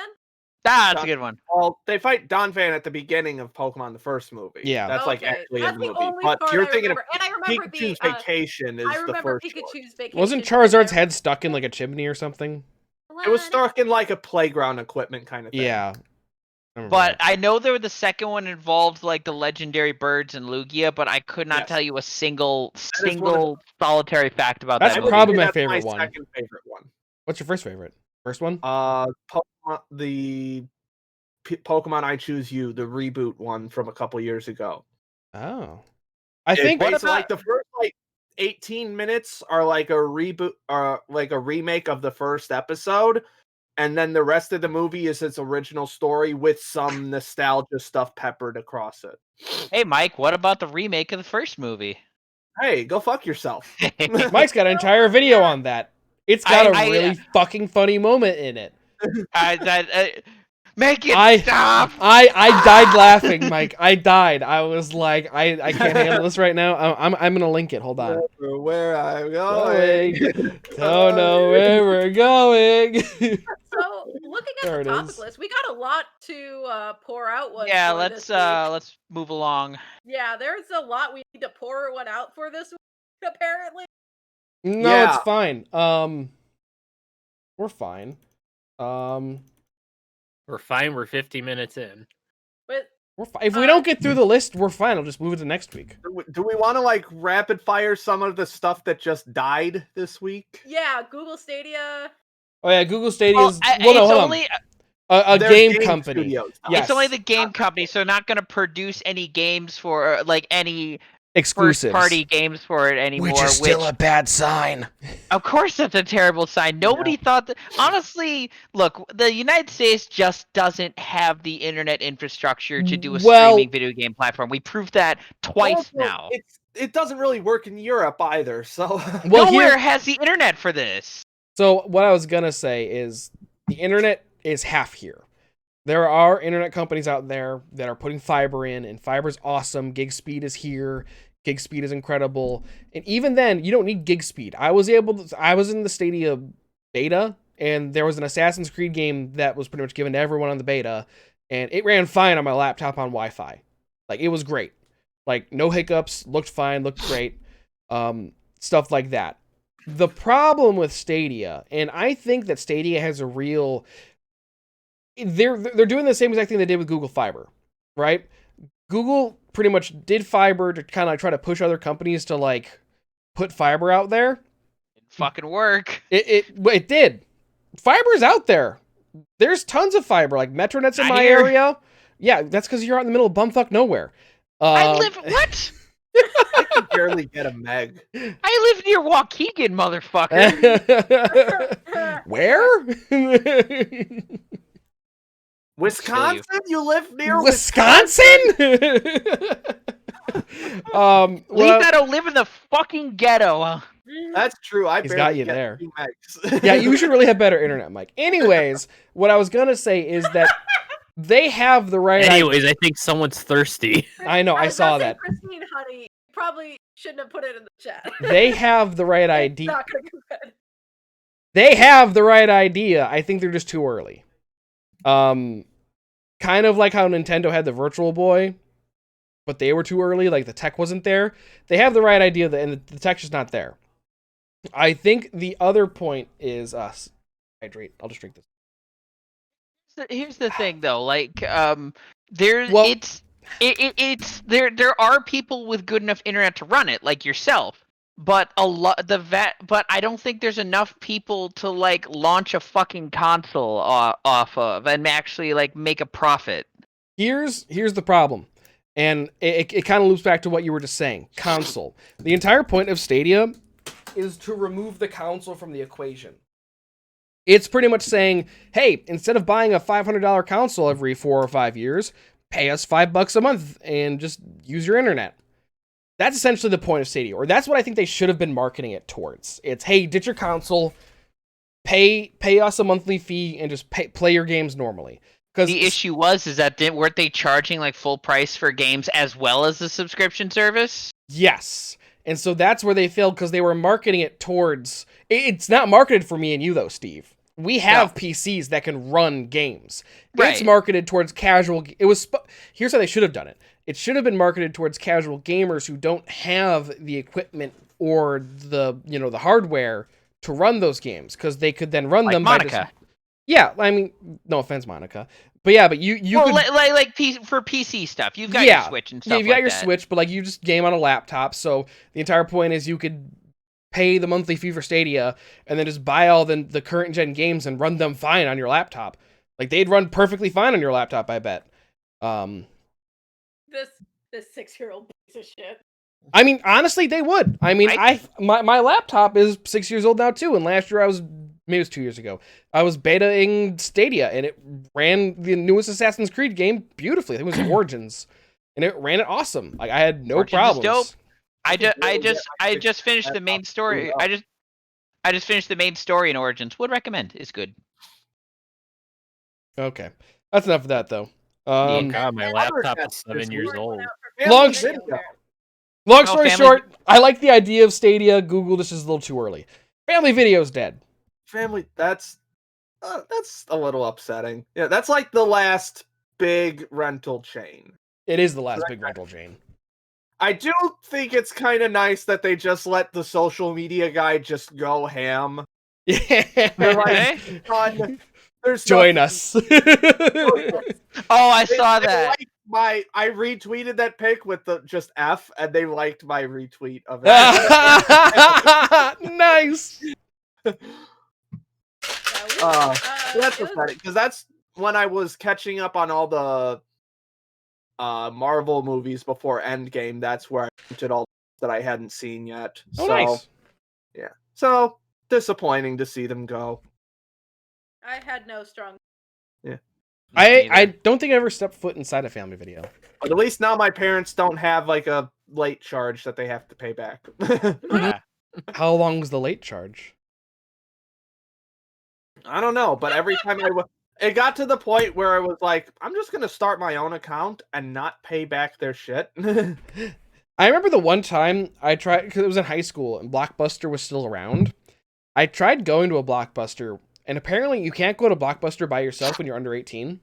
Ah, that's a good one. Well, they fight Donphan at the beginning of Pokemon, the first movie. Yeah. That's like Okay, actually that's in the the movie. only But part you're I thinking of remember. And I remember Pikachu's the Vacation is I the remember first Pikachu's short. Vacation. Wasn't Charizard's head stuck in like a chimney or something? It was stuck in like a playground equipment kind of thing. Yeah. I remember But that. I know the second one involved like the legendary birds and Lugia, but I could not tell you a single is one of the- solitary fact about That's that movie. probably my That's favorite one. second favorite one. What's your first favorite? First one? Pokemon, the Pokemon I Choose You, the reboot one from a couple years ago. Oh, I think basically like the first 18 minutes are like a reboot, like a remake of the first episode, and then the rest of the movie is its original story with some nostalgia stuff peppered across it. Hey, Mike, what about the remake of the first movie? Hey, go fuck yourself. Mike's got an entire video on that. It's got a really fucking funny moment in it. Make it stop! I died laughing, Mike. I died. I was like, I can't handle this right now. I'm gonna link it. Hold on. Where I'm going. Don't know where we're going. So, looking at the topic list, we got a lot to pour out. Yeah, let's move along. Yeah, there's a lot we need to pour one out for this week, apparently. No, it's fine. We're fine. We're fine. We're 50 minutes in. But we're fine. If we don't get through the list, we're fine. I'll just move it to next week. Do we want to like rapid fire some of the stuff that just died this week? Yeah, Google Stadia. Oh yeah, Google Stadia is a game company. Studios. Yes. It's only the game company, so they're not going to produce any games for like any exclusives, first-party games for it anymore. Which is still a bad sign. Of course, that's a terrible sign. Nobody thought that. Honestly, look, the United States just doesn't have the internet infrastructure to do a streaming video game platform. We proved that twice now. It doesn't really work in Europe either. So nowhere has the internet for this. So what I was gonna say is the internet is half here. There are internet companies out there that are putting fiber in, and fiber's awesome. Gig speed is here. Gig speed is incredible. And even then, you don't need gig speed. I was in the Stadia beta, and there was an Assassin's Creed game that was pretty much given to everyone on the beta, and it ran fine on my laptop on Wi-Fi. Like, it was great. Like, no hiccups, looked fine, looked great. Stuff like that. The problem with Stadia, and I think that Stadia has a real... They're doing the same exact thing they did with Google Fiber, right? Google pretty much did fiber to kind of like try to push other companies to like put fiber out there. It fucking work. It did. Fiber's out there. There's tons of fiber, like Metronet's in my area. Yeah, that's because you're out in the middle of bumfuck nowhere. I live what? I can barely get a meg. I live near Waukegan, motherfucker. Where? Wisconsin? You live near Wisconsin? At least I don't live in the fucking ghetto. That's true. He's got you there. 2 megs. Yeah, you should really have better internet, Mike. Anyways, what I was gonna say is that they have the right. Anyways, I think someone's thirsty. I know. I saw that. Christine Honey probably shouldn't have put it in the chat. They have the right idea. Not gonna go bad. They have the right idea. I think they're just too early. Kind of like how Nintendo had the Virtual Boy, but they were too early. Like the tech wasn't there. They have the right idea, and the tech's just not there. I think the other point is us. Hydrate. I'll just drink this. Here's the thing, though. Like, there are people with good enough internet to run it, like yourself. But but I don't think there's enough people to like launch a fucking console off of and actually like make a profit. Here's the problem, and it kind of loops back to what you were just saying. Console. The entire point of Stadia is to remove the console from the equation. It's pretty much saying, hey, instead of buying a $500 console every 4 or 5 years, pay us $5 a month and just use your internet. That's essentially the point of Stadia, or that's what I think they should have been marketing it towards. It's, hey, ditch your console, pay us a monthly fee, and just play your games normally. Because the issue is that weren't they charging like full price for games as well as the subscription service? Yes, and so that's where they failed because they were marketing it towards. It's not marketed for me and you though, Steve. We have PCs that can run games. Right. It's marketed towards casual. Here's how they should have done it. It should have been marketed towards casual gamers who don't have the equipment or the hardware to run those games, because they could then run like them. Monica. Yeah, I mean, no offense, Monica, but you could, for PC stuff. You've got your Switch and stuff. Yeah, you've got your Switch, but like you just game on a laptop. So the entire point is you could pay the monthly fee for Stadia and then just buy all the current gen games and run them fine on your laptop. Like they'd run perfectly fine on your laptop, I bet. This 6-year-old piece of shit. I mean, honestly, they would. I mean, my laptop is 6 years old now too, and last year maybe it was 2 years ago, I was betaing Stadia, and it ran the newest Assassin's Creed game beautifully. I think it was Origins, and it ran it awesome. Like I had no Origins is problems. dope. I just finished the main story. I just finished the main story in Origins. Would recommend. It's good. Okay, that's enough of that though. God, my And laptop other is 7 years Word old. went out for Long video video. here. Long Oh, story family- short, I like the idea of Stadia. Google, this is a little too early. Family Video's dead. Family, that's a little upsetting. Yeah, that's like the last big rental chain. It is the last big rental chain. I do think it's kind of nice that they just let the social media guy just go ham. They're like, "Son, there's Join nothing." us. Oh, I saw They that. liked I retweeted that pic with the just F, and they liked my retweet of it. Nice. Yeah, That's it was- pathetic because that's when I was catching up on all the Marvel movies before Endgame. That's where I rented all that I hadn't seen yet. Oh, So nice. yeah, so disappointing to see them go. I had no strong. I don't think I ever stepped foot inside a Family Video. But at least now my parents don't have like a late charge that they have to pay back. Yeah. How long was the late charge? I don't know, but every time it got to the point where I was like, I'm just gonna start my own account and not pay back their shit. I remember the one time I tried, because it was in high school and Blockbuster was still around. I tried going to a Blockbuster, and apparently you can't go to Blockbuster by yourself when you're under 18.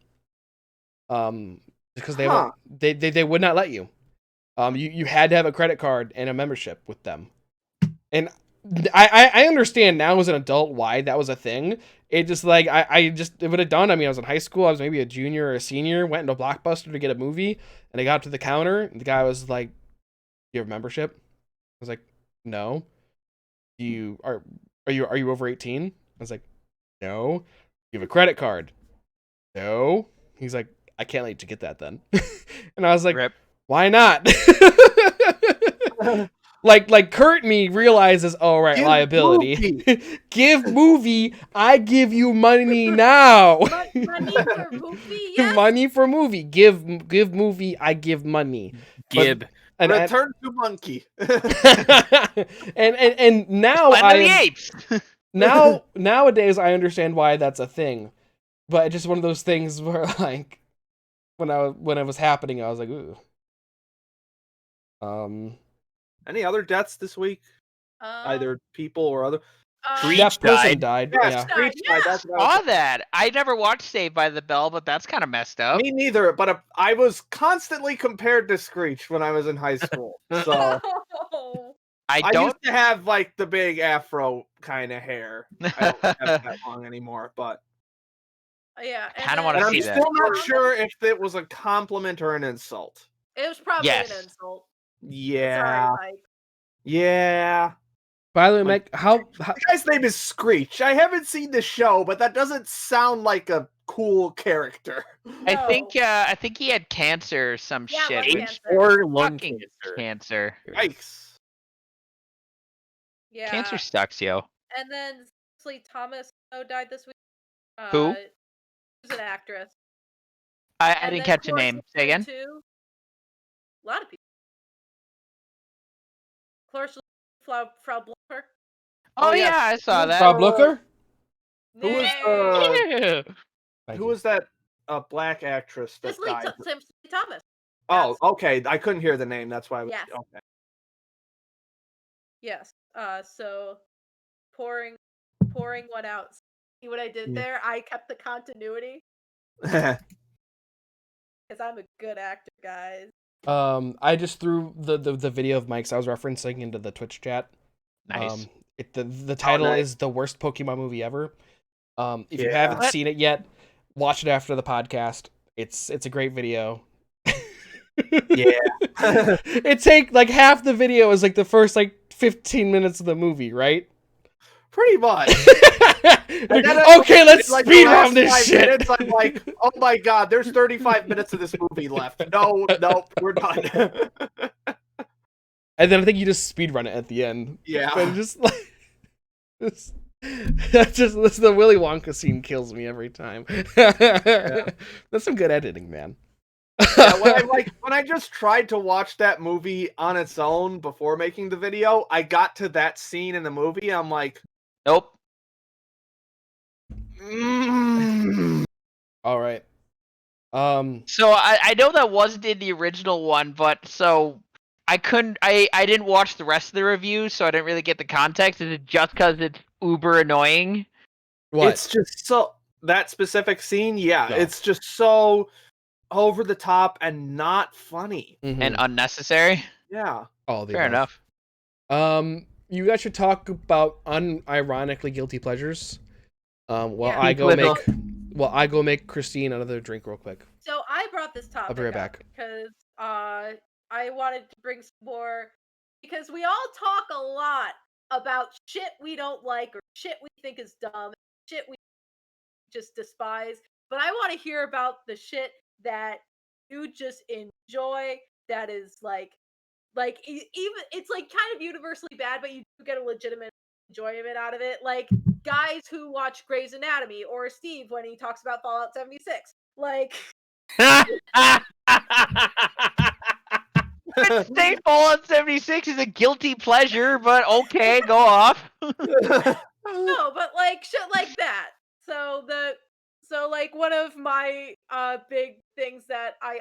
Because they Huh. won't, they would not let you. You had to have a credit card and a membership with them. And I understand now as an adult why that was a thing. It just like it would have done. I mean, I was in high school. I was maybe a junior or a senior. Went into Blockbuster to get a movie, and I got to the counter. And the guy was like, "You have a membership?" I was like, "No." Are you over 18? I was like, "No." "You have a credit card?" "No." He's like, "I can't let you get that then." And I was like, Rip. "Why not?" Like Kurt me realizes, oh right, Give liability. Give movie, I give you money now. Money for movie, yes. Money for movie. Give movie, I give money. Gib. And Return to monkey. and now Planet I of the am, Apes. nowadays I understand why that's a thing, but it's just one of those things where like when it was happening, I was like, ooh. Any other deaths this week? Either people or other. Screech That person died. died. Yeah, Yeah. Screech Yeah. died, that's what I was- Saw that. I never watched Saved by the Bell, but that's kind of messed up. Me neither, but I was constantly compared to Screech when I was in high school. So Oh. I I don't. used to have like the big afro kind of hair. I don't have that long anymore, but Yeah. Kinda wanna and then- I'm see that. still not sure if it was a compliment or an insult. It was probably Yes. an insult. Yeah, Sorry, Mike. yeah. By the way, Mike, how The guy's name is Screech. I haven't seen the show, but that doesn't sound like a cool character. I No. think he had cancer or some Yeah, shit. lung Which cancer. Or lung fucking cancer. cancer. Yikes. Yeah. Cancer sucks, yo. And then Cecily Thomas died this week. Who? She's an actress. I And didn't then catch a name. Say again. Too. A lot of people. Frau Blucher. Oh, Oh, yeah. yeah, I saw that. Frau Blucher? Who was Nay. Thank who you. was that black actress that Cecily died? Thomas. Oh, Yes. okay. I couldn't hear the name. That's why. Yes. Okay. Yes. So pouring one out. See what I did there? I kept the continuity because I'm a good actor, guys. I just threw the video of Mike's I was referencing into the Twitch chat. Nice. The title nice. is the worst Pokemon movie ever. If you Yeah. haven't What? seen it yet, watch it after the podcast. It's a great video. Yeah. It take like half the video is like the first like 15 minutes of the movie, right? Pretty much. And then Okay, let's like, speed the run last this 5 shit. minutes, I'm like, oh my god, there's 35 minutes of this movie left. No, nope, we're done. And then I think you just speed run it at the end. Yeah. But just like this the Willy Wonka scene kills me every time. That's some good editing, man. Yeah, when I just tried to watch that movie on its own before making the video, I got to that scene in the movie. I'm like, Nope. All right. So I know that wasn't in the original one, but so I didn't watch the rest of the review, so I didn't really get the context. Is it just because it's uber annoying? What? it's just so that specific scene, yeah, No. it's just so over the top and not funny. Mhm. And unnecessary? Yeah. all the Fair above. enough. You guys should talk about unironically guilty pleasures. While Yeah. I go make Christine another drink real quick. So I brought this topic I'll be right up back. because I wanted to bring some more, because we all talk a lot about shit we don't like or shit we think is dumb, shit we just despise. But I want to hear about the shit that you just enjoy, that is even it's like kind of universally bad, but you do get a legitimate enjoyment out of it. Like guys who watch Grey's Anatomy, or Steve when he talks about Fallout 76. Like Say Fallout 76 is a guilty pleasure, but okay, go off. no, but like shit like that. So like one of my big things that I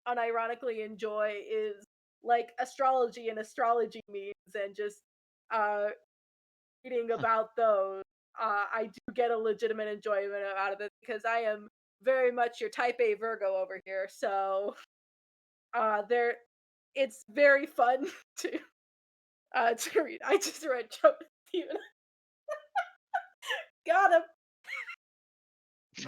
unironically enjoy is like astrology and astrology memes, and just uh reading about those. I do get a legitimate enjoyment out of it because I am very much your type A Virgo over here. So there it's very fun to read. I just read Steven. Got him.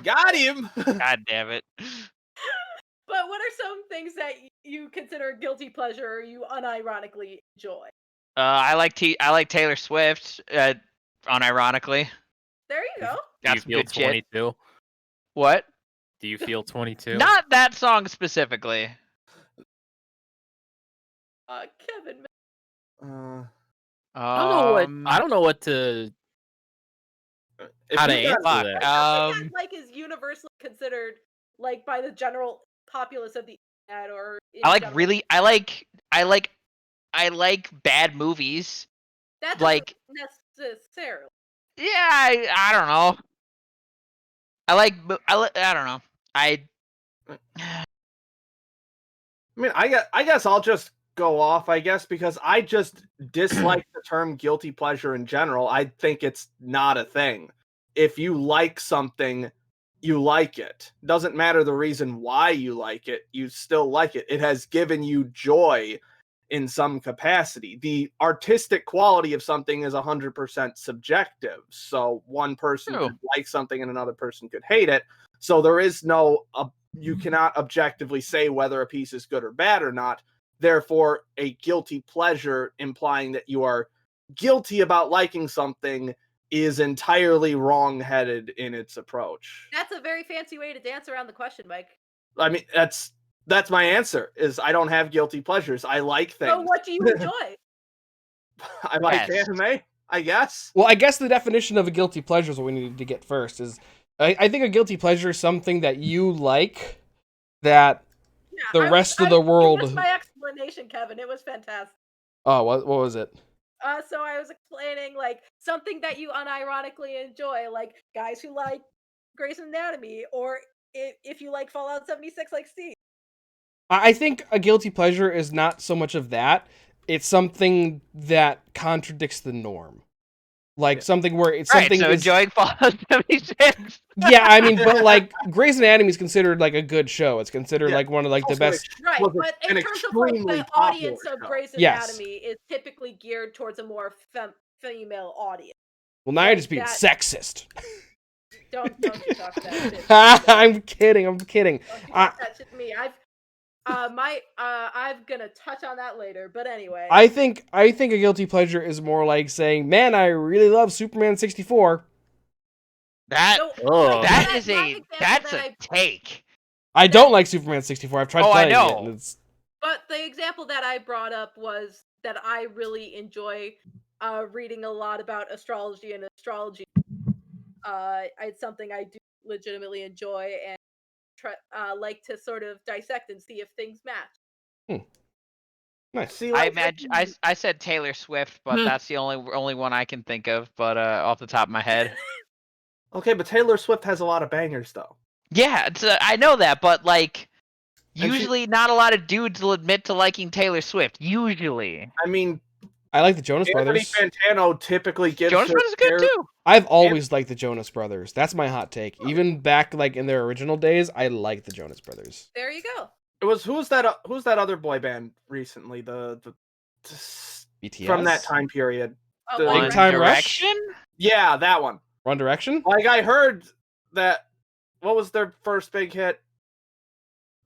Got him. God damn it. But what are some things that you consider guilty pleasure or you unironically enjoy? I like Taylor Swift, unironically. There you go. Do Got you some feel good shit. 22? What? Do you feel 22? Not that song specifically. Kevin. I don't know what to If how to you answer got- that. Something that like is universally considered like by the general populace of the internet or in general. I like bad movies. That doesn't like- necessarily. Yeah, I don't know. I don't know. I mean, I guess I'll just go off, I guess, because I just dislike the term guilty pleasure in general. I think it's not a thing. If you like something, you like it. Doesn't matter the reason why you like it, you still like it. It has given you joy in some capacity. The artistic quality of something is 100% subjective. So one person True. could like something and another person could hate it. So there is no you cannot objectively say whether a piece is good or bad or not. Therefore, a guilty pleasure implying that you are guilty about liking something is entirely wrong-headed in its approach. That's a very fancy way to dance around the question, Mike. I mean, that's my answer, is I don't have guilty pleasures. I like things. So what do you enjoy? I like Yes. anime, I guess. Well, I guess the definition of a guilty pleasure is what we need to get first. Is I think a guilty pleasure is something that you like that Yeah, the rest of the world. It was my explanation, Kevin. It was fantastic. Oh, what was it? So I was explaining like something that you unironically enjoy, like guys who like Grey's Anatomy, or if you like Fallout 76, like Steve. I think a guilty pleasure is not so much of that. It's something that contradicts the norm. Like something where it's something so is, enjoying Fallout 76. yeah, I mean, but like Grey's Anatomy is considered like a good show. It's considered like one of like the Also, best. Right, was but an in terms of like extremely the audience popular of show. Grey's Yes. Anatomy is typically geared towards a more female audience. Well, now you're like just being that- sexist. Don't you talk that shit. I'm kidding. Don't you talk that shit to me. I'm gonna touch on that later, but anyway. I think a guilty pleasure is more like saying, "Man, I really love Superman 64." That No, Oh. like, that is my a example that's that a I take. I don't like Superman 64. I've tried Oh, I playing it. know. And it's But the example that I brought up was that I really enjoy reading a lot about astrology and astrology. It's something I do legitimately enjoy and like to sort of dissect and see if things match. nice. See, I like, imagine I said Taylor Swift, but Hmm. that's the only one I can think of. But off the top of my head, okay, but Taylor Swift has a lot of bangers, though. yeah, I know that, but like And she- usually not a lot of dudes will admit to liking Taylor Swift. Usually, I mean, I like the Jonas Anthony Brothers. Fantano typically gives Jonas her Brothers is good hair- too. I've always liked the Jonas Brothers. That's my hot take. Even back like in their original days, I liked the Jonas Brothers. There you go. It was who's that other boy band recently? The BTS from that time period. Oh, The- One Big Time Direction. Rush, Yeah, that one. One Direction. Like I heard that. What was their first big hit?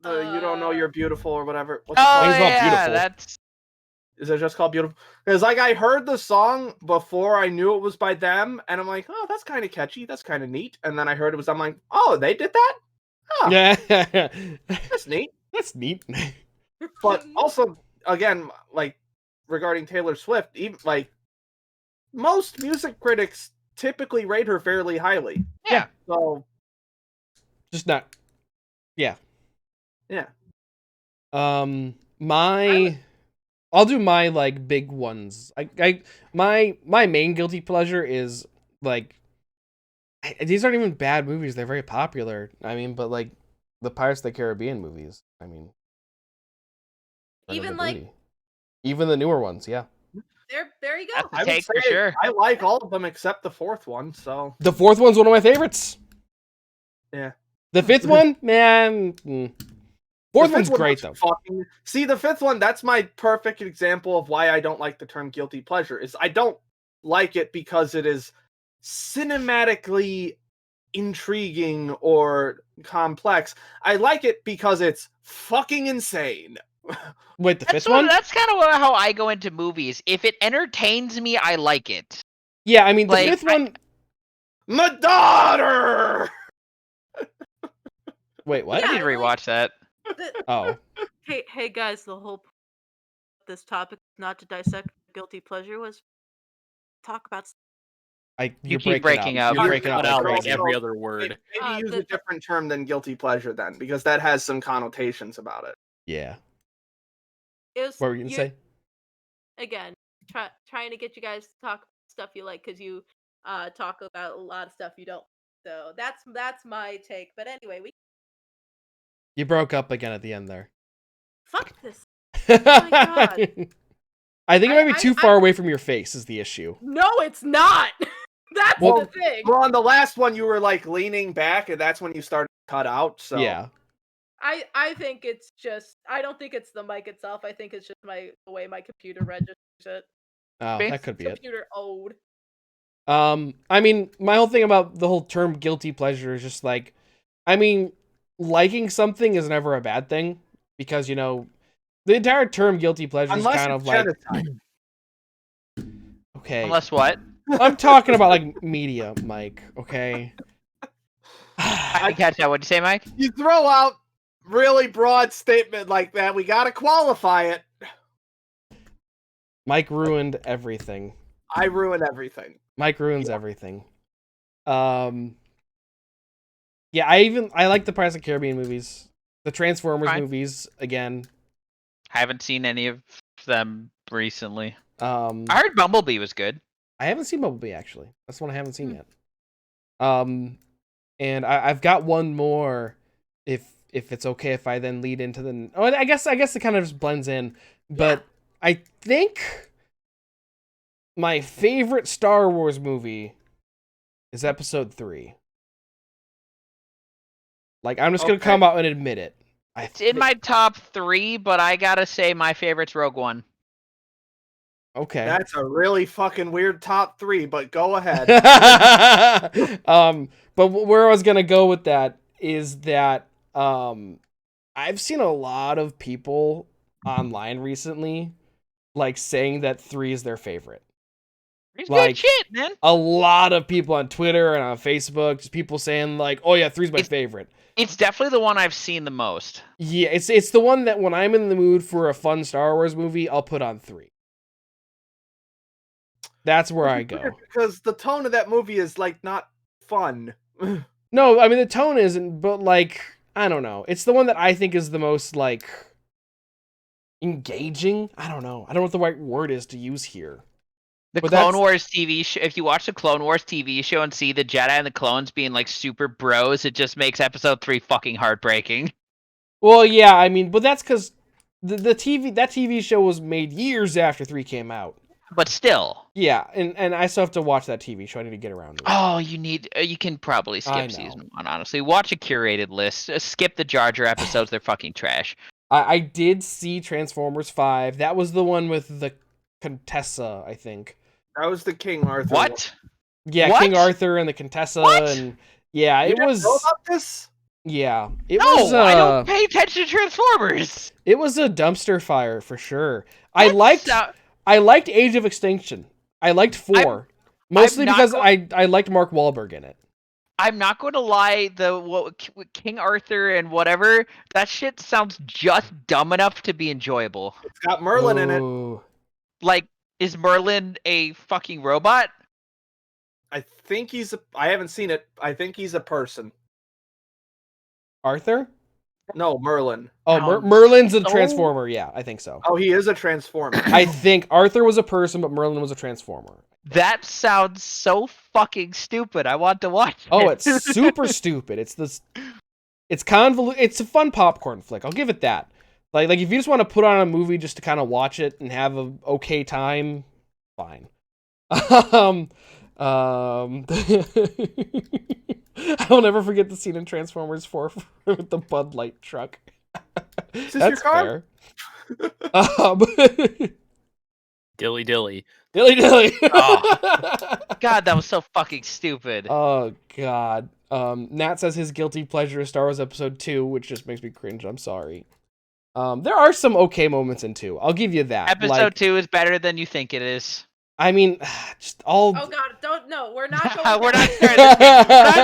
The You Don't Know You're Beautiful or whatever. What's it Oh called? It's called yeah, Beautiful. that's Is it just called Beautiful? Because like I heard the song before I knew it was by them, and I'm like, oh, that's kind of catchy. That's kind of neat. And then I heard it was. I'm like, oh, they did that. Oh, Yeah, that's neat. that's neat. But also, again, like regarding Taylor Swift, even like most music critics typically rate her fairly highly. yeah. So Just not. Yeah. yeah, I'll do my like big ones. My main guilty pleasure is like these aren't even bad movies. They're very popular. I mean, but like the Pirates of the Caribbean movies. I mean, Return of Even the like Booty. Even the newer ones, yeah. there you go. That's a I would take say for sure. I like all of them except the fourth one. So The fourth one's one of my favorites. yeah, The fifth one, man. Fourth The one's fifth one great was though. fucking- See, the fifth one, that's my perfect example of why I don't like the term guilty pleasure. Is I don't like it because it is cinematically intriguing or complex. I like it because it's fucking insane. Wait, the fifth That's one? That's kind of how I go into movies. If it entertains me, I like it. Yeah, I mean the Like, fifth one. My daughter. Wait, what? I need to like- rewatch that. Oh, Hey guys, the whole point of this topic is not to dissect guilty pleasure, was talk about you're keep breaking up. You're You breaking Cut up out like like crazy. every other word. Maybe use the- a different term than guilty pleasure then, because that has some connotations about it. Yeah. it was What were you gonna say? again trying to get you guys to talk stuff you like, because you talk about a lot of stuff you don't. So that's my take. But anyway, we You broke up again at the end there. fuck this. my God. I think it might be I- too I- far away from your face is the issue. No, it's not. That's Well, the thing. Well, on the last one, you were like leaning back, and that's when you started to cut out. So Yeah. I think it's just, I don't think it's the mic itself. I think it's just the way my computer registers it. Oh, that could be it. Computer old. I mean, my whole thing about the whole term guilty pleasure is just like, I mean, liking something is never a bad thing because, you know, the entire term guilty pleasure unless is kind it's of like, genocide. okay, Unless what? I'm talking about like media, Mike, okay? I didn't catch that. What'd you say, Mike? You throw out really broad statement like that, we gotta qualify it. Mike ruined everything. I ruin everything. Mike ruins everything. Yeah, I like the Pirates of the Caribbean movies. The Transformers Fine. movies, again. I haven't seen any of them recently. I I heard Bumblebee was good. haven't seen Bumblebee actually. That's one I haven't seen yet. And I've got one more if it's okay if I then lead into the I guess it kind of just blends in. But I think my favorite Star Wars movie is Episode 3. Like, I'm just gonna Okay. come out and admit it. It's in my top 3, but I gotta say my favorite's Rogue One. Okay. That's a really fucking weird top 3, but go ahead. But where I was gonna go with that is that I've seen a lot of people online recently like saying that 3 is their favorite. It's Like, good shit, man. a lot of people on Twitter and on Facebook, just people saying like, "Oh yeah, 3's my favorite." It's definitely the one I've seen the most. Yeah, it's the one that when I'm in the mood for a fun Star Wars movie, I'll put on 3. That's where I go. Because the tone of that movie is like not fun. No, I mean the tone isn't, but like I don't know. It's the one that I think is the most like engaging. I don't know. I don't know what the right word is to use here. The But Clone that's- Wars TV show, if you watch the Clone Wars TV show and see the Jedi and the clones being like super bros, it just makes episode 3 fucking heartbreaking. Well, yeah, I mean, but that's because the TV show was made years after 3 came out. But still. Yeah, and I still have to watch that TV show. I need to get around to it. Oh, you can probably I skip know. season 1, honestly. Watch a curated list. Skip the Jar Jar episodes, they're fucking trash. I did see Transformers 5. That was the one with the Contessa, I think. That was the King Arthur. What? Yeah, What? King Arthur and the Contessa, What? and yeah, You it didn't was. know about this? Yeah, it No, was. I don't pay attention to Transformers. It was a dumpster fire for sure. That I liked Age of Extinction. I liked 4, mostly not because go- I liked Mark Wahlberg in it. I'm not going to lie, King Arthur and whatever, that shit sounds just dumb enough to be enjoyable. It's got Merlin in it. Ooh. Like, is Merlin a fucking robot? I think I haven't seen it. I think he's a person. Arthur? No, Merlin. Oh, Sounds Merlin's a so- Transformer. Yeah, I think so. Oh, he is a transformer. I think Arthur was a person, but Merlin was a Transformer. That sounds so fucking stupid. I want to watch it. Oh, it's super stupid. It's convoluted. It's a fun popcorn flick. I'll give it that. Like if you just want to put on a movie just to kind of watch it and have a okay time, fine. I'll never forget the scene in Transformers 4 with the Bud Light truck. Is this That's your car? fair. Dilly dilly. Dilly dilly. God, that was so fucking stupid. Oh god. Nat says his guilty pleasure is Star Wars Episode 2, which just makes me cringe. I'm sorry. There are some okay moments in 2. I'll give you that. Episode 2 is better than you think it is. I mean, just all. Oh god, don't no, we're not going. We're not there.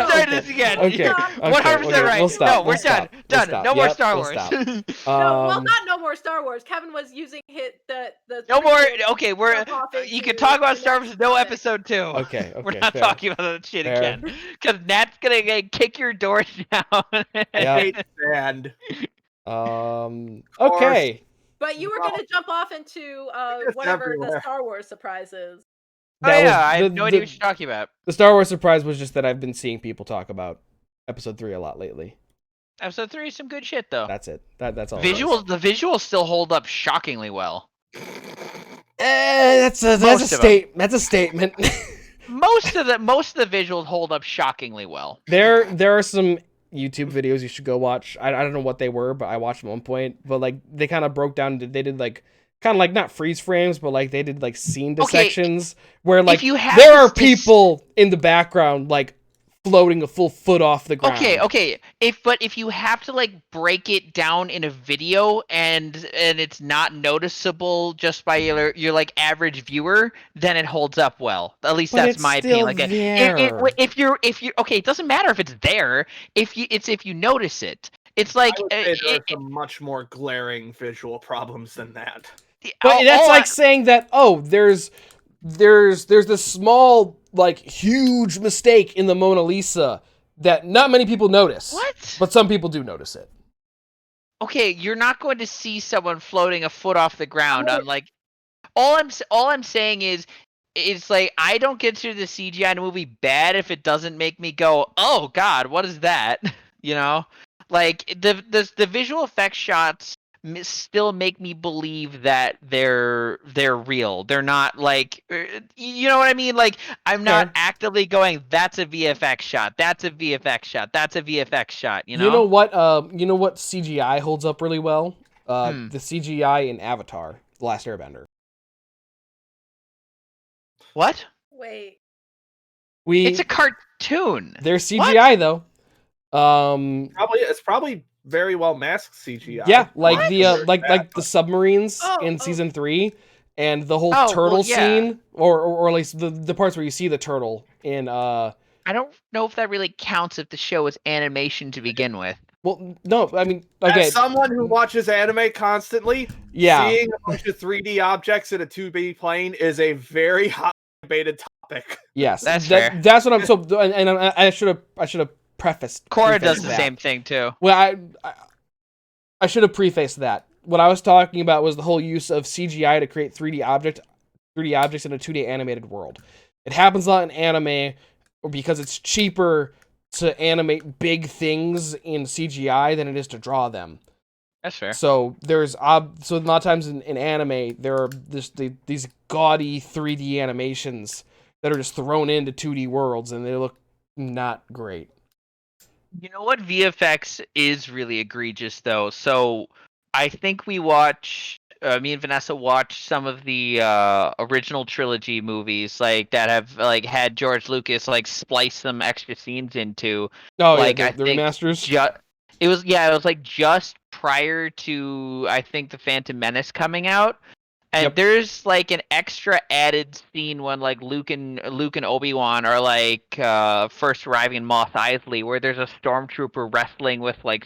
starting this again. We're not starting this again. Okay. 100% right. We'll stop. No, we're We'll stop. done. We'll Done. stop. No more Yep, Star we'll Wars. stop. No, well, Um, not no more Star Wars. Kevin was using the No more. prequel Okay, we're. jump off You into can talk about the Star next Wars. No planet. episode 2. Okay. We're not fair. talking about that shit Fair. again. Because Nat's gonna kick your door down. Yeah. Hate sand. Okay. But you were Well, gonna jump off into it's whatever the everywhere. Star Wars surprise is. Oh That yeah, was- I have the- no idea the- what you're talking about. The Star Wars surprise was just that I've been seeing people talk about Episode 3 a lot lately. Episode 3 is some good shit though. That's it. That's all. it was. Visuals, the visuals still hold up shockingly well. That's a Most of 'em. That's a statement. Most of the visuals hold up shockingly well. There are some YouTube videos you should go watch. I don't know what they were, but I watched them at one point. But like they kind of broke down. They did like kind of like not freeze frames, but like they did like scene dissections where like you have there are this- people in the background like floating a full foot off the ground. Okay. If you have to like break it down in a video and it's not noticeable just by your like average viewer, then it holds up well. At least But that's it's my still opinion. Like there. if you're okay, it doesnesn't matter if it's there. If you notice it, it's like I would say there are some much more glaring visual problems than that. But that's like saying that there's this small like huge mistake in the Mona Lisa that not many people notice. What? But some people do notice it. Okay, you're not going to see someone floating a foot off the ground. I'm like, all I'm saying is, it's like I don't consider the CGI in a movie bad if it doesn't make me go, oh God, what is that? You know, like the visual effects shots still make me believe that they're real. They're not like, you know what I mean? Like I'm not Fair. actively going, that's a VFX shot. That's a VFX shot. That's a VFX shot. You know? You know what? CGI holds up really well. Hmm. The CGI in Avatar: The Last Airbender. What? Wait. It's a cartoon. There's CGI though. It's probably very well masked CGI. Yeah, like What? the like the submarines Oh, in oh. season 3. And the whole Oh, well, turtle yeah. scene, or at least the parts where you see the turtle in I don't know if that really counts if the show is animation to begin with. well, no, I mean, okay, As someone who watches anime constantly, yeah, seeing a bunch of 3D objects in a 2D plane is a very hot debated topic. yes, That's fair. That's what I'm. So, and I should have prefaced. Korra does prefaced the that. same thing too. Well, I should have prefaced that. What I was talking about was the whole use of CGI to create 3D objects in a 2D animated world. It happens a lot in anime, or because it's cheaper to animate big things in CGI than it is to draw them. That's fair. So there's so a lot of times in anime there are these gaudy 3D animations that are just thrown into 2D worlds and they look not great. You know what VFX is really egregious though? So I think we watched me and Vanessa watched some of the original trilogy movies like that have like had George Lucas like splice some extra scenes into. Oh like yeah, I the think remasters. it was like just prior to I think the Phantom Menace coming out. And Yep. there's like an extra added scene when like Luke and Obi-Wan are like first arriving in Mos Eisley, where there's a stormtrooper wrestling with like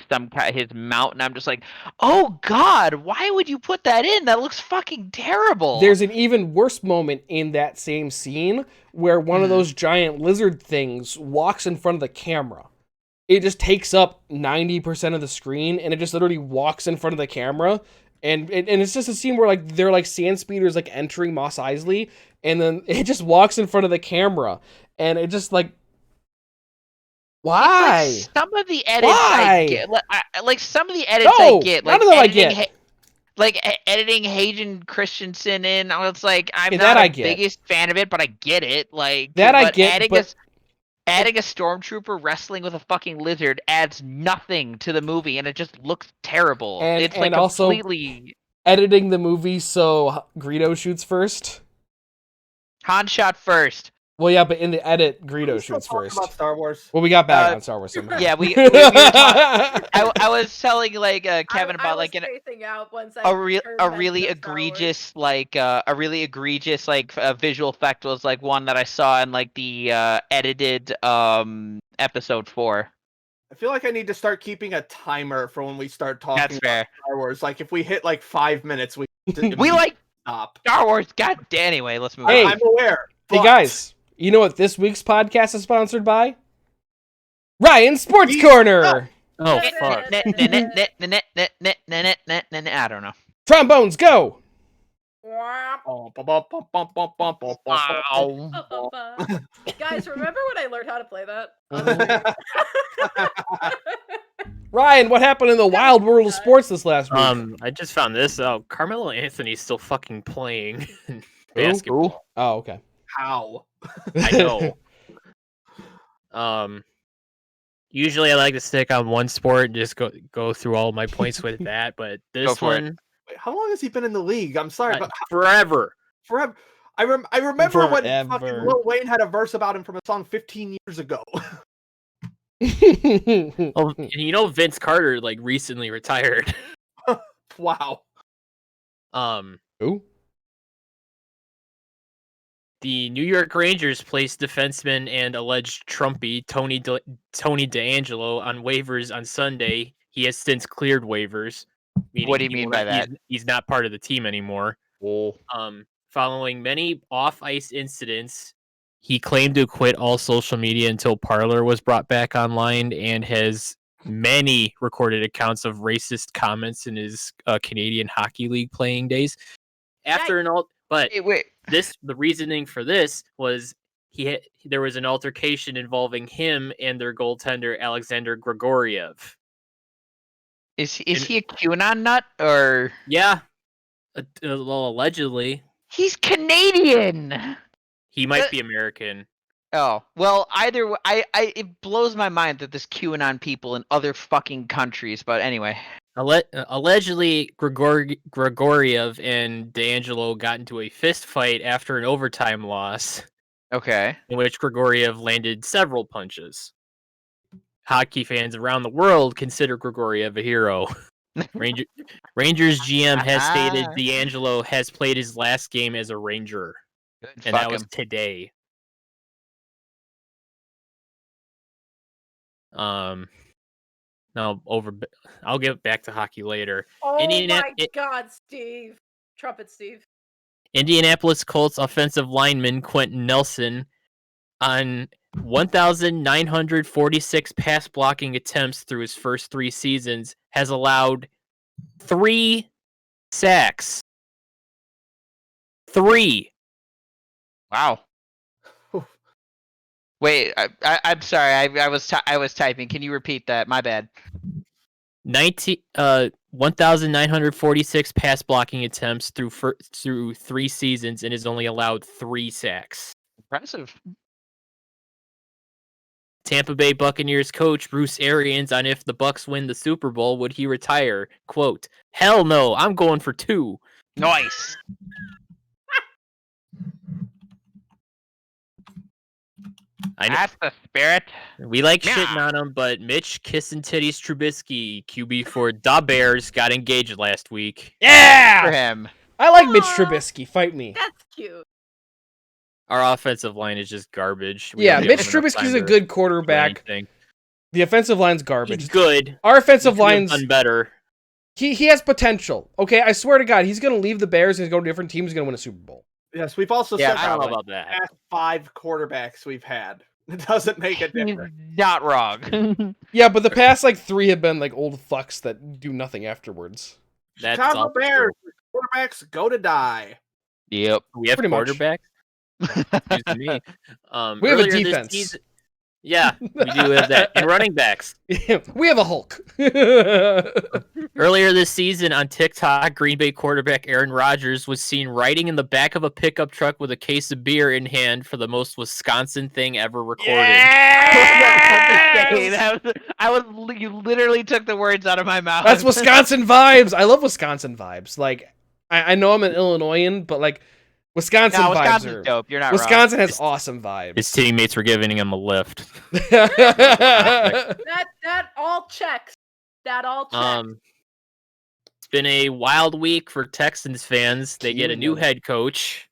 his mount, and I'm just like, oh god, why would you put that in? That looks fucking terrible. There's an even worse moment in that same scene where one of those giant lizard things walks in front of the camera. It just takes up 90% of the screen, and it just literally walks in front of the camera. And it's just a scene where like they're like sand speeders like entering Mos Eisley, and then it just walks in front of the camera, and it just like, why? Like, some of the edits Why? I get, like some of the edits No, I get, none like of them I editing get. editing Hayden Christensen in. It's like I'm Okay, not that I a get. biggest fan of it, but I get it. Like That I but get, adding a stormtrooper wrestling with a fucking lizard adds nothing to the movie, and it just looks terrible. And- It's and like also- completely editing the movie so Greedo shoots first. Han shot first. Well, yeah, but in the edit, Are Greedo we still shoots talking first. about Star Wars? Well, we got back Uh, on Star Wars somehow. Yeah, we were talking. I was telling like Kevin I about was like spacing out once I a heard really mention of Star Wars. egregious visual effect was like one that I saw in like the edited episode 4. I feel like I need to start keeping a timer for when we start talking That's about fair. Star Wars. Like if we hit like 5 minutes, we We like stop. Star Wars. God damn. Anyway, let's move Hey. on. I'm aware. Hey but guys, you know what this week's podcast is sponsored by? Ryan Sports Ye- Corner. Oh fuck. I don't know. Trombones, go. Wah, Wow. Guys, remember when I learned how to play that? Ryan, what happened in the wild world of sports this last week? I just found this out. Carmelo Anthony's still fucking playing basketball. Oh, okay. How? I know. Usually I like to stick on one sport and just go through all my points with that, but Go this for it. one Wait, how long has he been in the league? I'm sorry, but forever. forever. I remember when Forever. fucking Lil Wayne had a verse about him from a song 15 years ago. Oh, and you know Vince Carter like recently retired. Wow. Who? The New York Rangers placed defenseman and alleged Trumpy Tony D'Angelo on waivers on Sunday. He has since cleared waivers. What do you he mean will by not- that? He's not part of the team anymore. Following many off-ice incidents, he claimed to quit all social media until Parler was brought back online, and has many recorded accounts of racist comments in his Canadian Hockey League playing days. But Wait. the reasoning for this was there was an altercation involving him and their goaltender Alexander Grigoriev. Is he a QAnon nut or? Yeah, well, allegedly He's Canadian. he might be American. Oh well, either way, it blows my mind that there's QAnon people in other fucking countries. But anyway, Allegedly, Grigoriev and D'Angelo got into a fist fight after an overtime loss, okay. in which Grigoriev landed several punches. Hockey fans around the world consider Grigoriev a hero. Rangers GM has stated D'Angelo has played his last game as a Ranger, Good, and fuck that was him. today. Now I'll get back to hockey later. Oh my God, Steve! Trumpet, Steve. Indianapolis Colts offensive lineman Quentin Nelson, on 1,946 pass blocking attempts through his first 3 seasons, has allowed 3 sacks. 3. Wow. Wait, I'm sorry. I was typing. Can you repeat that? My bad. 1,946 pass blocking attempts through 3 seasons and has only allowed 3 sacks. Impressive. Tampa Bay Buccaneers coach Bruce Arians on if the Bucs win the Super Bowl, would he retire? Quote, "Hell no, I'm going for 2." Nice. That's the spirit. We like Yeah. shitting on him, but Mitch Kissin' Titties Trubisky, QB for Da Bears, got engaged last week. For Yeah! him. I like Mitch Aw. Trubisky. Fight me. That's cute. Our offensive line is just garbage. We Yeah, don't give Mitch him enough Trubisky's time a to good do quarterback. anything. The offensive line's garbage. He's good. Our offensive He could have line's done better. he has potential. Okay, I swear to God, he's gonna leave the Bears and he's going to a different team. He's gonna win a Super Bowl. Yes, we've also Yeah, said I don't know that about that. past 5 quarterbacks we've had. It doesn't make a difference. Not wrong. Yeah, but the past like 3 have been like old fucks that do nothing afterwards. That's Chicago also Bears true. quarterbacks go to die. Yep. We have Pretty much. quarterbacks. Excuse me. We have a Earlier this defense. season- yeah, we do have that. And running backs. We have a Hulk. Earlier this season on TikTok, Green Bay quarterback Aaron Rodgers was seen riding in the back of a pickup truck with a case of beer in hand for the most Wisconsin thing ever recorded. Yes! You literally took the words out of my mouth. That's Wisconsin vibes. I love Wisconsin vibes. Like, I know I'm an Illinoisan, but like, Wisconsin No, vibes Wisconsin's are. dope. You're not Wisconsin has awesome vibes. His teammates were giving him a lift. That all checks. That all checks. It's been a wild week for Texans fans. They get a new head coach.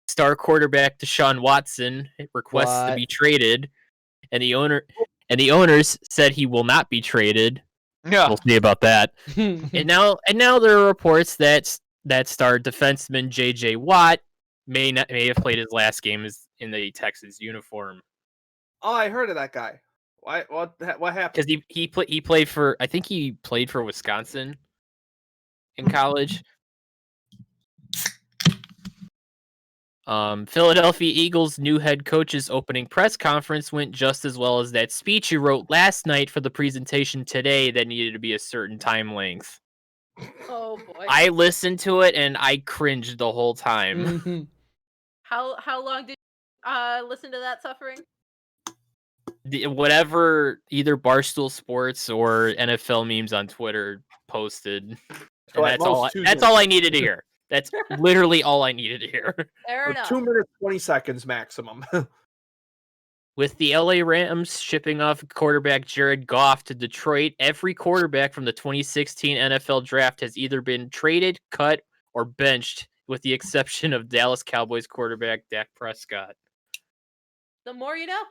Star quarterback Deshaun Watson requests to What? be traded, and the owners said he will not be traded. wrong. No. We'll see about that. And now there are reports that star defenseman J.J. Watt may have played his last game in the Texans uniform Oh, I heard of that guy. What happened? because he played for, I think he played for Wisconsin in college. Philadelphia Eagles' new head coach's opening press conference went just as well as that speech he wrote last night for the presentation today that needed to be a certain time length. Oh boy. I listened to it and I cringed the whole time. Mhm. How long did you listen to that suffering? Whatever either Barstool Sports or NFL memes on Twitter posted. So And at most 2 that's all I needed to hear. That's literally all I needed to hear. Fair Or enough. 2 minutes 20 seconds maximum. With the LA Rams shipping off quarterback Jared Goff to Detroit, every quarterback from the 2016 NFL draft has either been traded, cut, or benched, with the exception of Dallas Cowboys quarterback Dak Prescott. The more you know.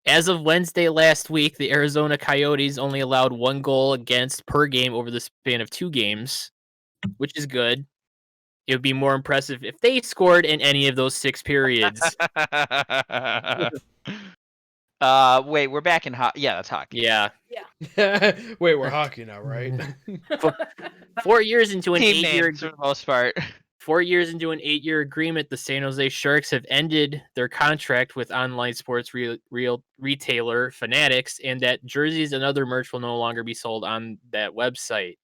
As of Wednesday last week, the Arizona Coyotes only allowed 1 goal against per game over the span of 2 games, which is good. It would be more impressive if they scored in any of those 6 periods. Wait, we're back in hockey. Yeah, that's hockey. Yeah. Wait, we're hockey now, right? 4 years into an Team 8-year names for the most part. 4 years into an 8-year agreement, the San Jose Sharks have ended their contract with online sports retailer Fanatics, and that jerseys and other merch will no longer be sold on that website.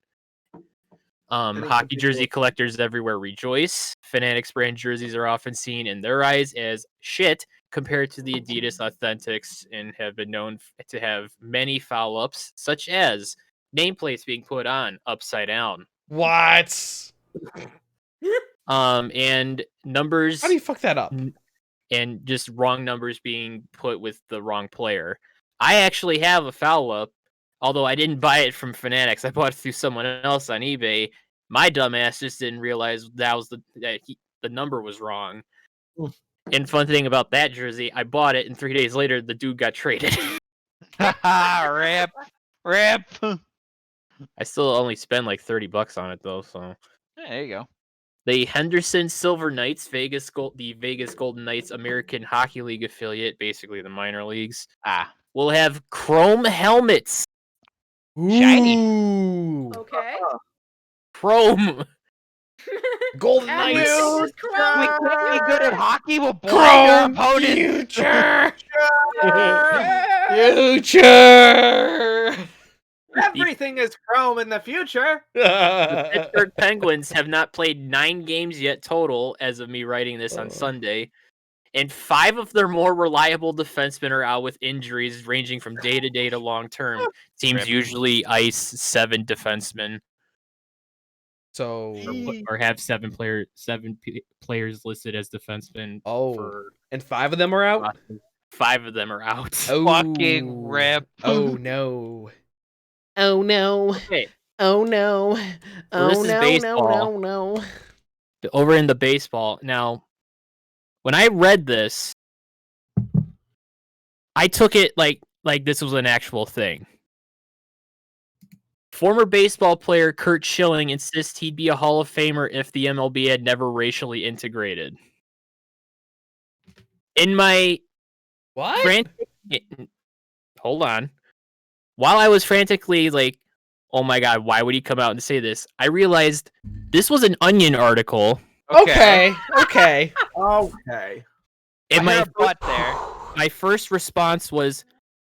Hockey jersey collectors everywhere rejoice. Fanatics brand jerseys are often seen in their eyes as shit compared to the Adidas Authentics and have been known to have many foul-ups, such as nameplates being put on upside down. What? And numbers How do you fuck that up? and just wrong numbers being put with the wrong player. I actually have a foul up although I didn't buy it from Fanatics, I bought it through someone else on eBay. My dumbass just didn't realize the number was wrong. And fun thing about that jersey, I bought it, and 3 days later, the dude got traded. Rip. I still only spend like $30 on it though. So Yeah, there you go. the Henderson Silver Knights, the Vegas Golden Knights American Hockey League affiliate, basically the minor leagues, will have chrome helmets. Shiny. Ooh. Okay. Chrome. Golden Everything Knights. is chrome. We can't be good at hockey. We'll blind our Chrome opponents. future. Yeah. Future. Everything is chrome in the future. The Pittsburgh Penguins have not played 9 games yet total as of me writing this on Oh. Sunday. And 5 of their more reliable defensemen are out with injuries ranging from day to day to long term. Teams Rip. usually ice 7 defensemen So, or have 7 players listed as defensemen. oh, and 5 of them are out. 5 of them are out. Oh, Fucking rip. Oh no. Oh no. Okay, Oh no. So this is baseball. no. over in the baseball. Now, when I read this, I took it like this was an actual thing. Former baseball player Curt Schilling insists he'd be a Hall of Famer if the MLB had never racially integrated. In my What? hold on. While I was frantically like, oh my god, why would he come out and say this? I realized this was an Onion article. Okay. Okay. And I heard a butt there. my first response was,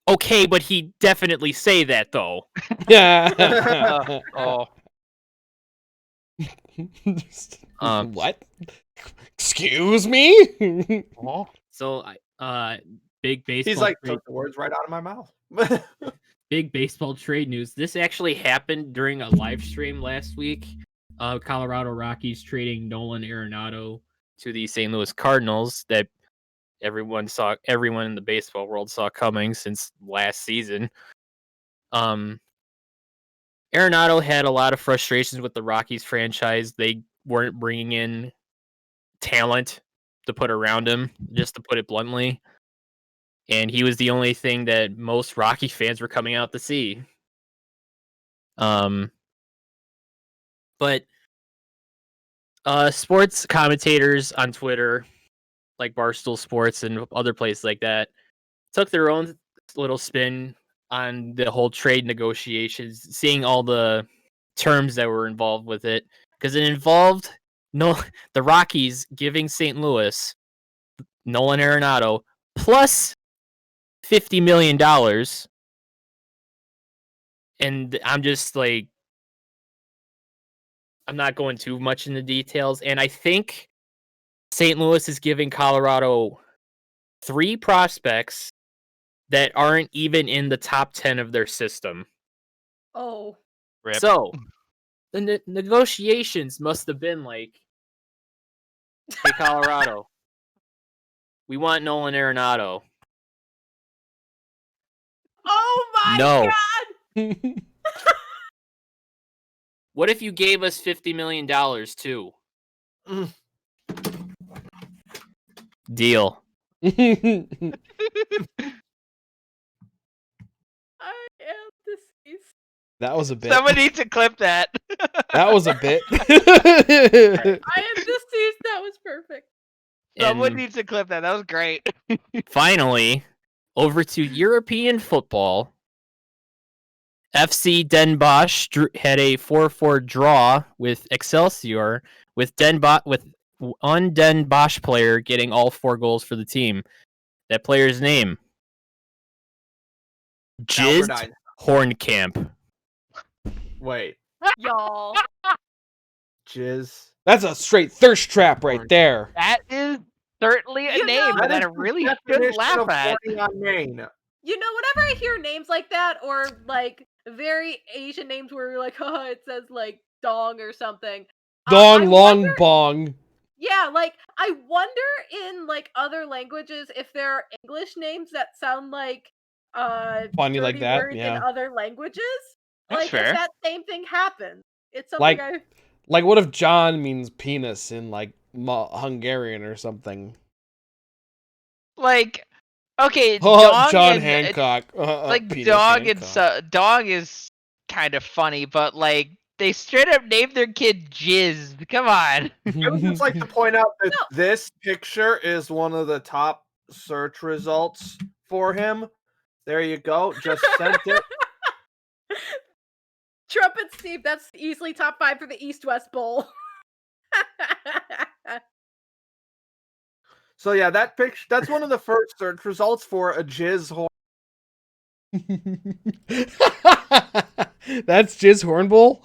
okay, but he definitely say that though. Yeah. Oh. What? Excuse me? So big baseball. He's like, trade, took the words right out of my mouth. big baseball trade news. This actually happened during a live stream last week. Colorado Rockies trading Nolan Arenado to the St. Louis Cardinals that everyone in the baseball world saw coming since last season. Arenado had a lot of frustrations with the Rockies franchise. They weren't bringing in talent to put around him, just to put it bluntly. And he was the only thing that most Rocky fans were coming out to see. But sports commentators on Twitter, like Barstool Sports and other places like that, took their own little spin on the whole trade negotiations, seeing all the terms that were involved with it, because it involved the Rockies giving St. Louis Nolan Arenado plus $50 million. And I'm just like, I'm not going too much into details. And I think St. Louis is giving Colorado 3 prospects that aren't even in the top 10 of their system. Oh. Rip. So the negotiations must have been like, hey, Colorado, we want Nolan Arenado. Oh my No. god! What if you gave us $50 million too? Deal. I am deceased. That was a bit. Someone needs to clip that. That was a bit. I am deceased. That was perfect. Someone And needs to clip that. That was great. finally, over to European football. FC Den Bosch had a 4-4 draw with Excelsior, with one Den Bosch player getting all 4 goals for the team. That player's name, Jizz Albert Hornkamp. Wait, Y'all. jizz. That's a straight thirst trap right there. That is certainly a You know, name That that I is the really should definition laugh of at. horny on Maine. You know, whenever I hear names like that, or like very Asian names where you're like, oh, it says like dong or something. Dong I long wonder- bong. Yeah, like I wonder in like other languages if there are English names that sound like Funny like dirty that, words yeah. in other languages. That's Like fair. if that same thing happens, it's something Like- I. Like, what if John means penis in, like, Hungarian or something? Like, okay, Oh, dong John and Hancock. like Penis dog and Hancock. dog is kind of funny, but like they straight up named their kid Jizz. Come on. I would just like to point out that No. this picture is one of the top search results for him. There you go. Just sent it. Trumpet Steve, that's easily top 5 for the East-West Bowl. So yeah, that picture, that's one of the first search results for a jizz horn. That's Jizz Hornbull?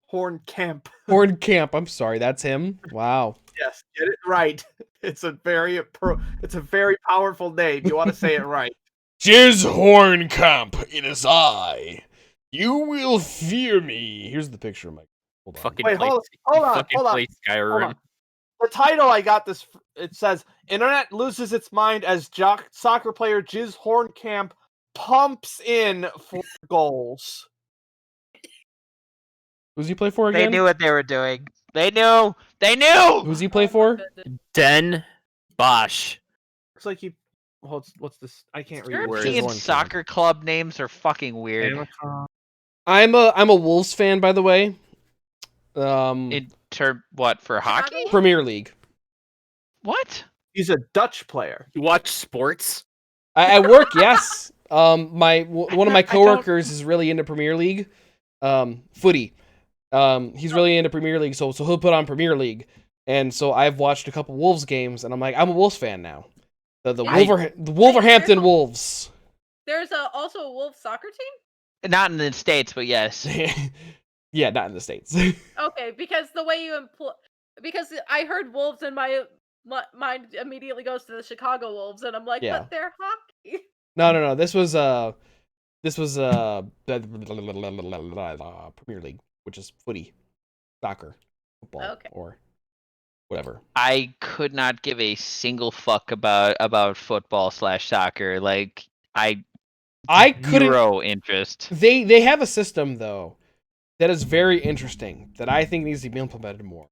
Horn Camp. Horn Camp, I'm sorry, that's him? Wow. Yes, get it right. It's a very powerful name. You want to say it right. Jizz Horn Camp in his eye. You will fear me. Here's the picture, Mike. Hold on. Fucking Wait, play, hold on, fucking hold on, play Hold Skyrim. on. The title I got this. It says Internet loses its mind as soccer player Jizz Hornkamp pumps in 4 goals. Who's he play for They again? knew what they were doing. They knew. They knew. Who's he play for? Den Bosch. Looks like he. What's this? I can't read Sure. words. Jizz European Horn soccer club names are fucking weird. I'm a Wolves fan, by the way. In term what for hockey? Chicago? Premier League. What? He's a Dutch player. You watch sports? I work, yes. One of my coworkers is really into Premier League, footy. He's really into Premier League, so he'll put on Premier League, and so I've watched a couple Wolves games, and I'm like, I'm a Wolves fan now. The Wolverhampton Wolves. There's also a Wolves soccer team? Not in the States, but yes. Yeah, not in the States. Okay, because the way you because I heard Wolves and my mind immediately goes to the Chicago Wolves, and I'm like, Yeah. but they're hockey. No. This was Premier League, which is footy, soccer, football, Okay. or whatever. I could not give a single fuck about football / soccer. Like I couldn't. zero interest. They have a system though that is very interesting that I think needs to be implemented more.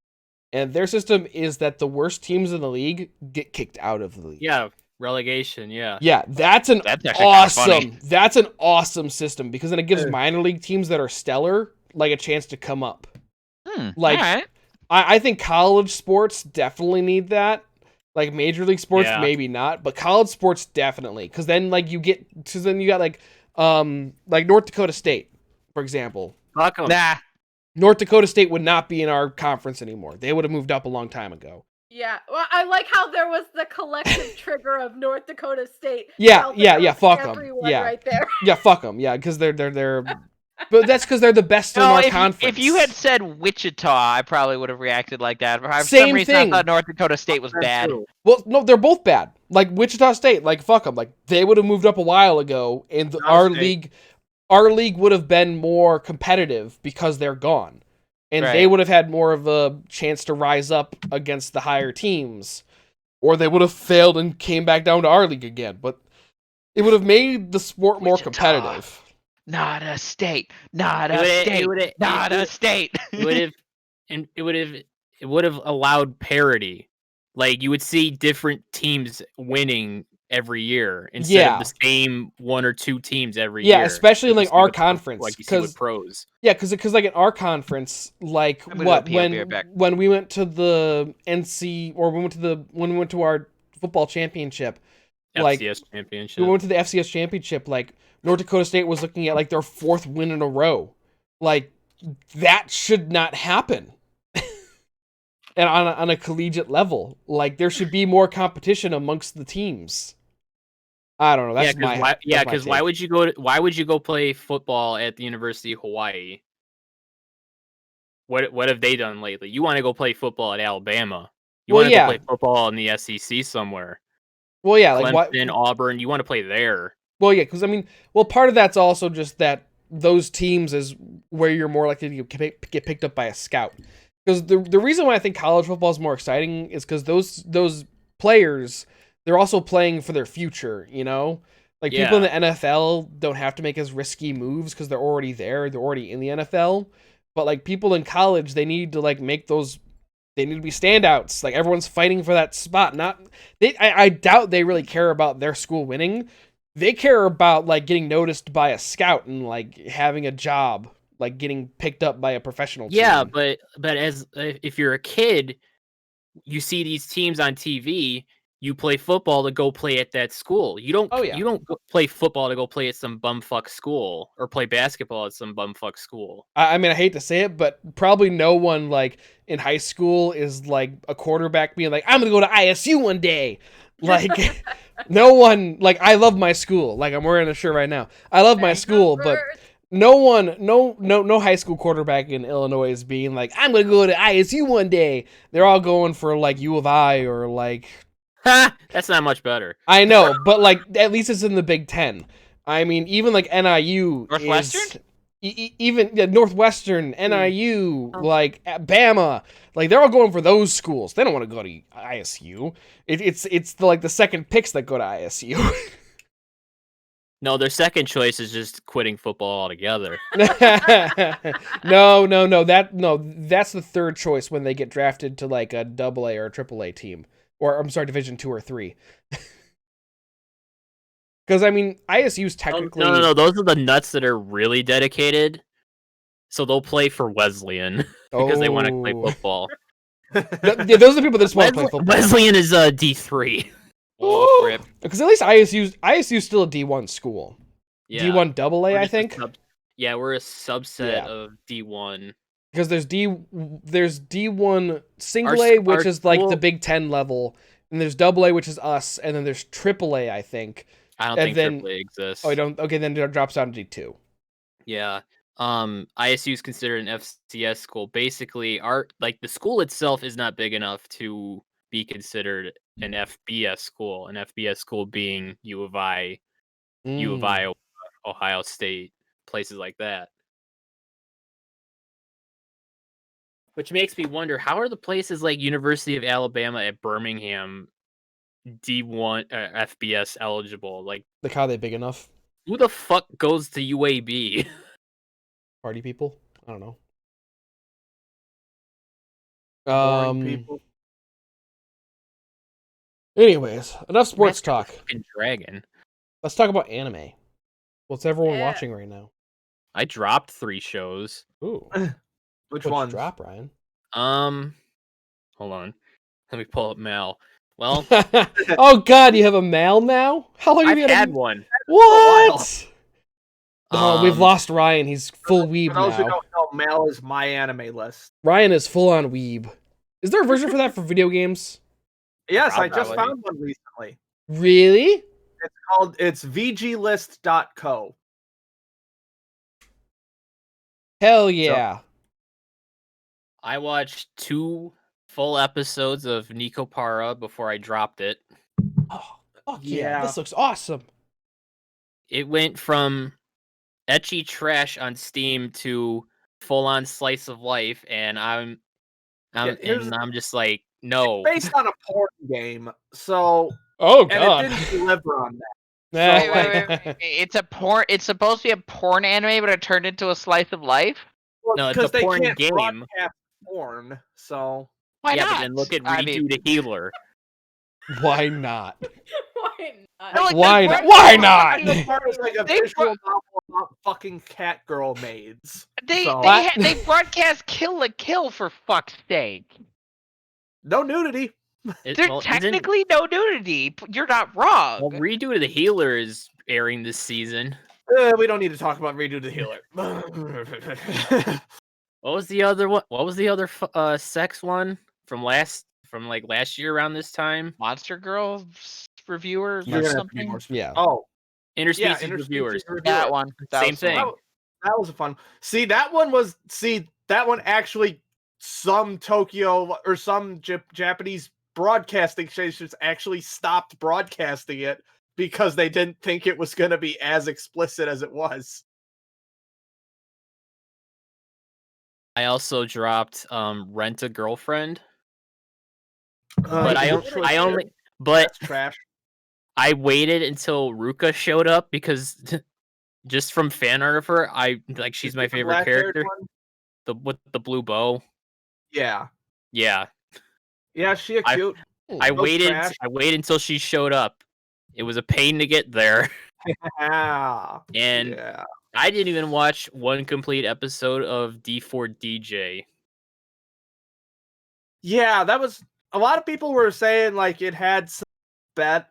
And their system is that the worst teams in the league get kicked out of the league. Yeah, relegation. Yeah. Yeah, that's an That's actually kinda funny. awesome. That's an awesome system because then it gives minor league teams that are stellar like a chance to come up. Like, alright. I think college sports definitely need that. Like major league sports, Yeah. maybe not, but college sports definitely. Because then you got like North Dakota State, for example. Fuck 'em. Nah. North Dakota State would not be in our conference anymore. They would have moved up a long time ago. Yeah, well, I like how there was the collective trigger of North Dakota State. Yeah, South yeah, Dakota, fuck 'em. everyone Yeah. right there. Yeah, fuck them. Yeah, because they're but that's because they're the best in No, our if conference. you had said Wichita, I probably would have reacted like that. For Same some reason, thing. I thought North Dakota State was That's bad. true. Well, no, they're both bad. Like Wichita State, like fuck them. Like they would have moved up a while ago, and State. our league would have been more competitive because they're gone, and they Right. would have had more of a chance to rise up against the higher teams, or they would have failed and came back down to our league again. But it would have made the sport more Wichita. competitive. Not a state. Not It a would've- state. it would've- Not it a would've- state. It would have allowed parity. Like you would see different teams winning every year instead Yeah. of the same 1 or 2 teams every Yeah, year. especially in Like you like see our with conference, like you see with 'cause- pros. Yeah, because like in our conference, like I'm gonna what go pee, I'll be right back. when we went to the NC or when we went to our football championship, like FCS championship. we went to the FCS championship, like North Dakota State was looking at like their 4th win in a row. Like that should not happen. And on a collegiate level, like there should be more competition amongst the teams. I don't know. That's my why, that's my because why take. would you go play football at the University of Hawaii? What have they done lately? You want to go play football at Alabama? You Well, want to yeah. go play football in the SEC somewhere? Well, yeah, like what? Clemson, Auburn. You want to play there? Well, yeah, because I mean, part of that's also just that those teams is where you're more likely to get picked up by a scout. Because the reason why I think college football is more exciting is because those players, they're also playing for their future. You know, Like people in Yeah. the NFL don't have to make as risky moves because they're already there. They're already in the NFL. But like people in college, they need to like make those. They need to be standouts. Like everyone's fighting for that spot. I doubt they really care about their school winning. They care about like getting noticed by a scout and like having a job, like getting picked up by a professional Yeah, team. but as if you're a kid, you see these teams on TV. You play football to go play at that school. Oh, yeah. You don't play football to go play at some bumfuck school or play basketball at some bumfuck school. I mean, I hate to say it, but probably no one like in high school is like a quarterback being like, I'm gonna go to ISU one day. Like, no one. Like, I love my school. Like, I'm wearing a shirt right now. I love my And school, but numbers. no high school quarterback in Illinois is being like, I'm gonna go to ISU one day. They're all going for like U of I or like. Ha! That's not much better. I know, but like at least it's in the Big Ten. I mean, even like NIU Northwestern? is even Northwestern, NIU, Oh. like Bama, like they're all going for those schools. They don't want to go to ISU. It's like the second picks that go to ISU. No, their second choice is just quitting football altogether. No. That's the third choice when they get drafted to like a AA or a AAA team, or I'm sorry, Division 2 or 3. Because I mean, ISU's technically No. Those are the nuts that are really dedicated. So they'll play for Wesleyan because they want to play Oh. football. Yeah, those are the people that just want to play football. Wesleyan is D3. Oh, rip. Because at least ISU's still a D1 school. Yeah. D1 AA, We're I just a think. Yeah, we're a subset Yeah. of D1. Because there's D1 single Our A, s- which our is like the school- Big Ten level, and there's AA, which is us, and then there's AAA, I think. I don't And think then- AAA exists. Oh, I don't. Okay, then it drops down to D2. Yeah. ISU is considered an FCS school. Basically, the school itself is not big enough to be considered an FBS school. An FBS school being U of I, Ohio State, places like that. Which makes me wonder, how are the places like University of Alabama at Birmingham D1 FBS eligible? Like, Like, how are they big enough? who the fuck goes to UAB? Party people? I don't know. Boring people. Anyways, enough sports Master talk. Fucking Dragon. Let's talk about anime. What's everyone Yeah. watching right now? I dropped 3 shows. Ooh, Which what'd you ones? drop, Ryan? Hold on. Let me pull up Mal. Well, Oh God, you have a Mal now? How long have I've you had a... one. What? Oh, we've Um, lost Ryan. He's full weeb For those who now. don't know, Mel is my anime list. Ryan is full on weeb. Is there a version for that for video games? Yes, I just Probably. found one recently. Really? It's VGList.co. Hell yeah. I watched 2 full episodes of Nico Para before I dropped it. Oh, fuck yeah. Yeah. This looks awesome. It went from etchy trash on Steam to full on slice of life, and I'm here's- just like, no. Based on a porn game, so Oh and God. it didn't deliver on that. Wait. It's a porn. It's supposed to be a porn anime, but it turned into a slice of life. Well, No, it's because a they porn can't game. broadcast porn. So Why Yeah, not? but then look at I Redo mean, the Healer. Why not? Why not? No, like, Why they not? brought- Why not? Nico Para is like a They visual novel about fucking cat girl maids. They So- they broadcast Kill la Kill for fuck's sake. No nudity. There's Well, technically no nudity. You're not wrong. well, Redo the Healer is airing this season. We don't need to talk about Redo the Healer. What was the other one? What was the other sex one from last year around this time? Monster Girl reviewer You're or gonna have to be something. more Yeah. Oh, Interspecies yeah, reviewers. That one. That Same was the thing. one. That was a fun. That one actually, some Tokyo or some Japanese broadcasting stations actually stopped broadcasting it because they didn't think it was going to be as explicit as it was. I also dropped Rent a Girlfriend, Uh, but I which was only shit. but That's trash. I waited until Ruka showed up because just from fan art of her, she's my The favorite black-haired character. one? With the blue bow. Yeah. Yeah. Yeah, she a I- cute. I No waited trash. until she showed up. It was a pain to get there. Yeah. And Yeah. I didn't even watch one complete episode of D4DJ. Yeah, that was a lot of people were saying like it had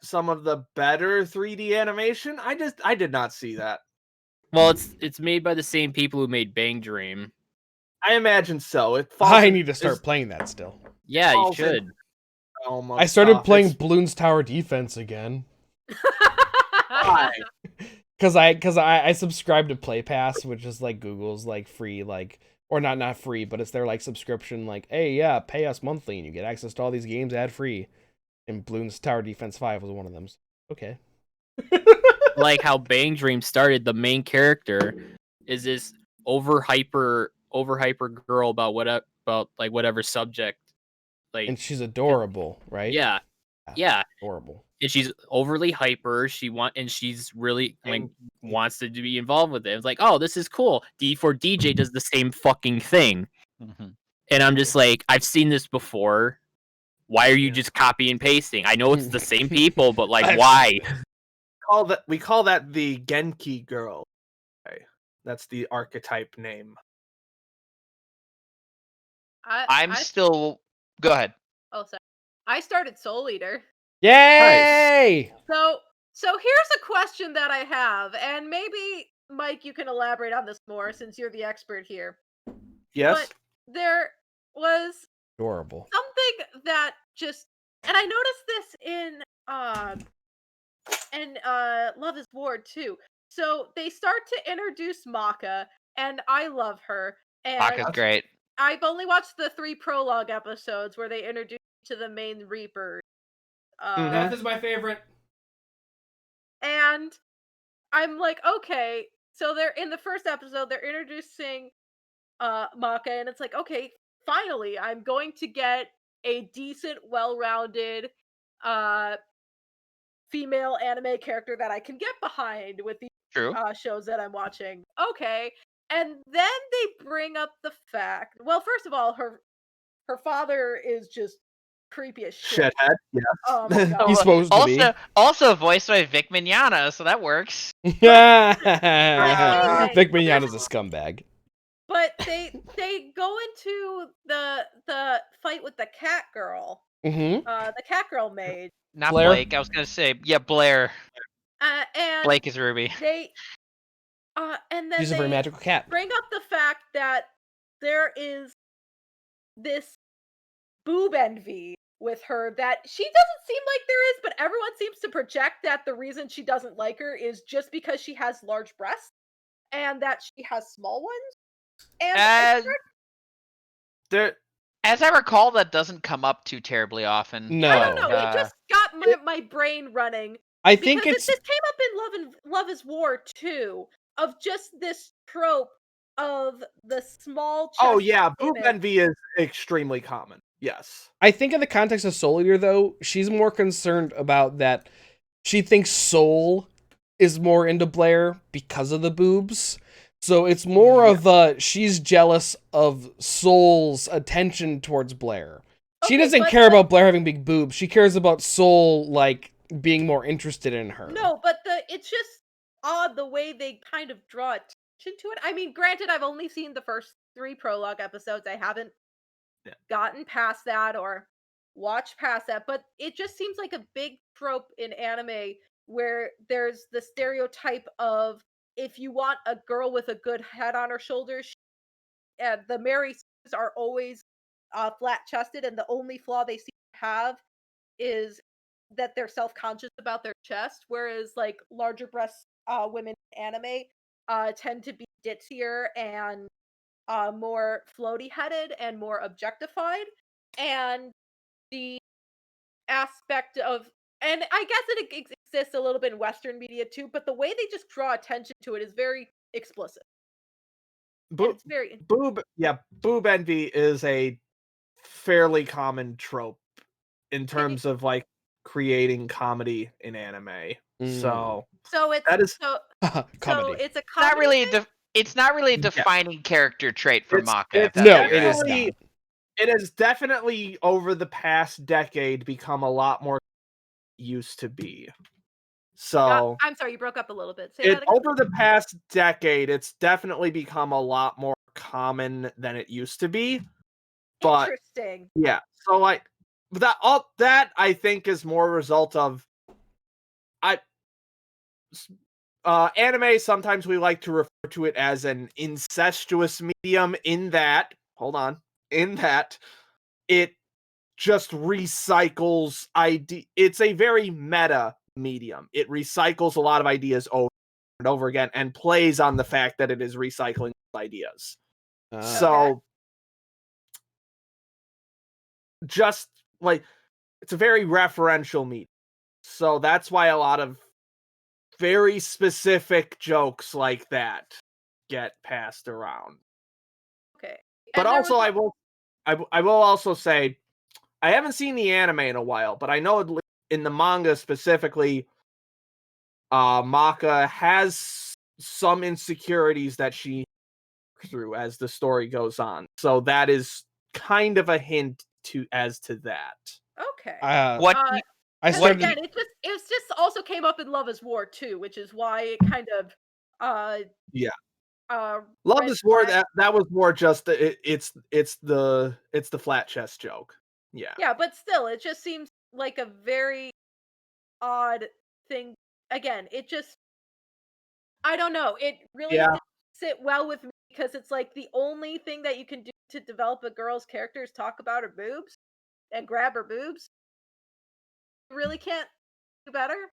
some of the better 3D animation. I did not see that. Well, it's made by the same people who made Bang Dream. I imagine so. I need to start playing that still. Yeah, you falls in- should. I started playing Bloons Tower Defense again. Cause I subscribe to Play Pass, which is like Google's like free or not free, but it's their like subscription. Like, hey, yeah, pay us monthly and you get access to all these games ad free. And Bloons Tower Defense 5 was one of them. So, okay. Like how Bang Dream started, the main character is this over hyper girl about whatever subject. Like, and she's adorable, right? Yeah. Yeah. Adorable. And she's overly hyper. She's really wants to be involved with it. It's like, oh, this is cool. D4DJ does the same fucking thing. Mm-hmm. And I'm just like, I've seen this before. Why are you just copy and pasting? I know it's the same people, but like, why? We call that the Genki girl. Okay. That's the archetype name. I'm still. Go ahead. Oh, sorry. I started Soul Eater. Yay! Nice. So here's a question that I have, and maybe Mike, you can elaborate on this more since you're the expert here. Yes. But there was adorable something that just, and I noticed this in Love is War too. So they start to introduce Maka, and I love her. And Maka's great. I've only watched the 3 prologue episodes where they introduce to the main Reaper. Death is my favorite. And I'm like, okay, so they're in the first episode, they're introducing Maka, and it's like, okay, finally, I'm going to get a decent, well-rounded female anime character that I can get behind with these shows that I'm watching. Okay. And then they bring up the fact, well, first of all, her father is just creepy as shit. Shithead, yes. Oh my god. He's supposed to be. Also voiced by Vic Mignogna, so that works. Yeah. Anyway, Vic Mignogna's a scumbag. But they go into the fight with the cat girl. Mm-hmm. The cat girl maid. Not Blair? Blake. I was gonna say, yeah, Blair. And Blake is Ruby. And then She's a very magical cat. Bring up the fact that there is this boob envy with her that she doesn't seem like there is, but everyone seems to project that the reason she doesn't like her is just because she has large breasts and that she has small ones. And as I recall, that doesn't come up too terribly often. No. I don't know. It just got my brain running. I think it's this came up in Love is War too, of just this trope of the small. Oh yeah, boob envy is extremely common. Yes. I think in the context of Soul Eater, though, she's more concerned about that. She thinks Soul is more into Blair because of the boobs. So it's more of she's jealous of Soul's attention towards Blair. She doesn't care about Blair having big boobs. She cares about Soul like being more interested in her. No, but it's just odd the way they kind of draw attention to it. I mean, granted, I've only seen the first 3 prologue episodes. I haven't gotten past that or watched past that, but it just seems like a big trope in anime where there's the stereotype of if you want a girl with a good head on her shoulders, the Mary are always flat-chested, and the only flaw they seem to have is that they're self-conscious about their chest, whereas like larger breast women in anime tend to be ditzier and more floaty-headed and more objectified. And the aspect of, and I guess it exists a little bit in Western media too, but the way they just draw attention to it is very explicit. It's very boob envy is a fairly common trope in terms of like creating comedy in anime. So So it's that is so Comedy. it's a Not comedy really. thing? It's not really a Yeah. defining character trait for Maka. If it's that's No, what you're it is asking. definitely- not. It has definitely over the past decade become a lot more used to be. So I'm sorry, you broke up a little bit. Say that again. over the past decade, it's definitely become a lot more common than it used to be. But Interesting. yeah, so like that I think is more a result of anime. Sometimes we like to refer to it as an incestuous medium in that it just recycles it's a very meta medium. It recycles a lot of ideas over and over again and plays on the fact that it is recycling ideas. So just like it's a very referential medium. So that's why a lot of very specific jokes like that get passed around. Okay. But And there also, was I will also say, I haven't seen the anime in a while, but I know in the manga specifically, Maka has some insecurities that she through as the story goes on. So that is kind of a hint as to that. okay. What? Uh, I 'cause started. again, it just also came up in Love is War too, which is why it kind of Yeah. Love Love is War. That was more just it's the flat chest joke. Yeah. Yeah, but still, it just seems like a very odd thing. Again, it just I don't know. It really Yeah. didn't sit well with me because it's like the only thing that you can do to develop a girl's character is talk about her boobs and grab her boobs. You really can't do better.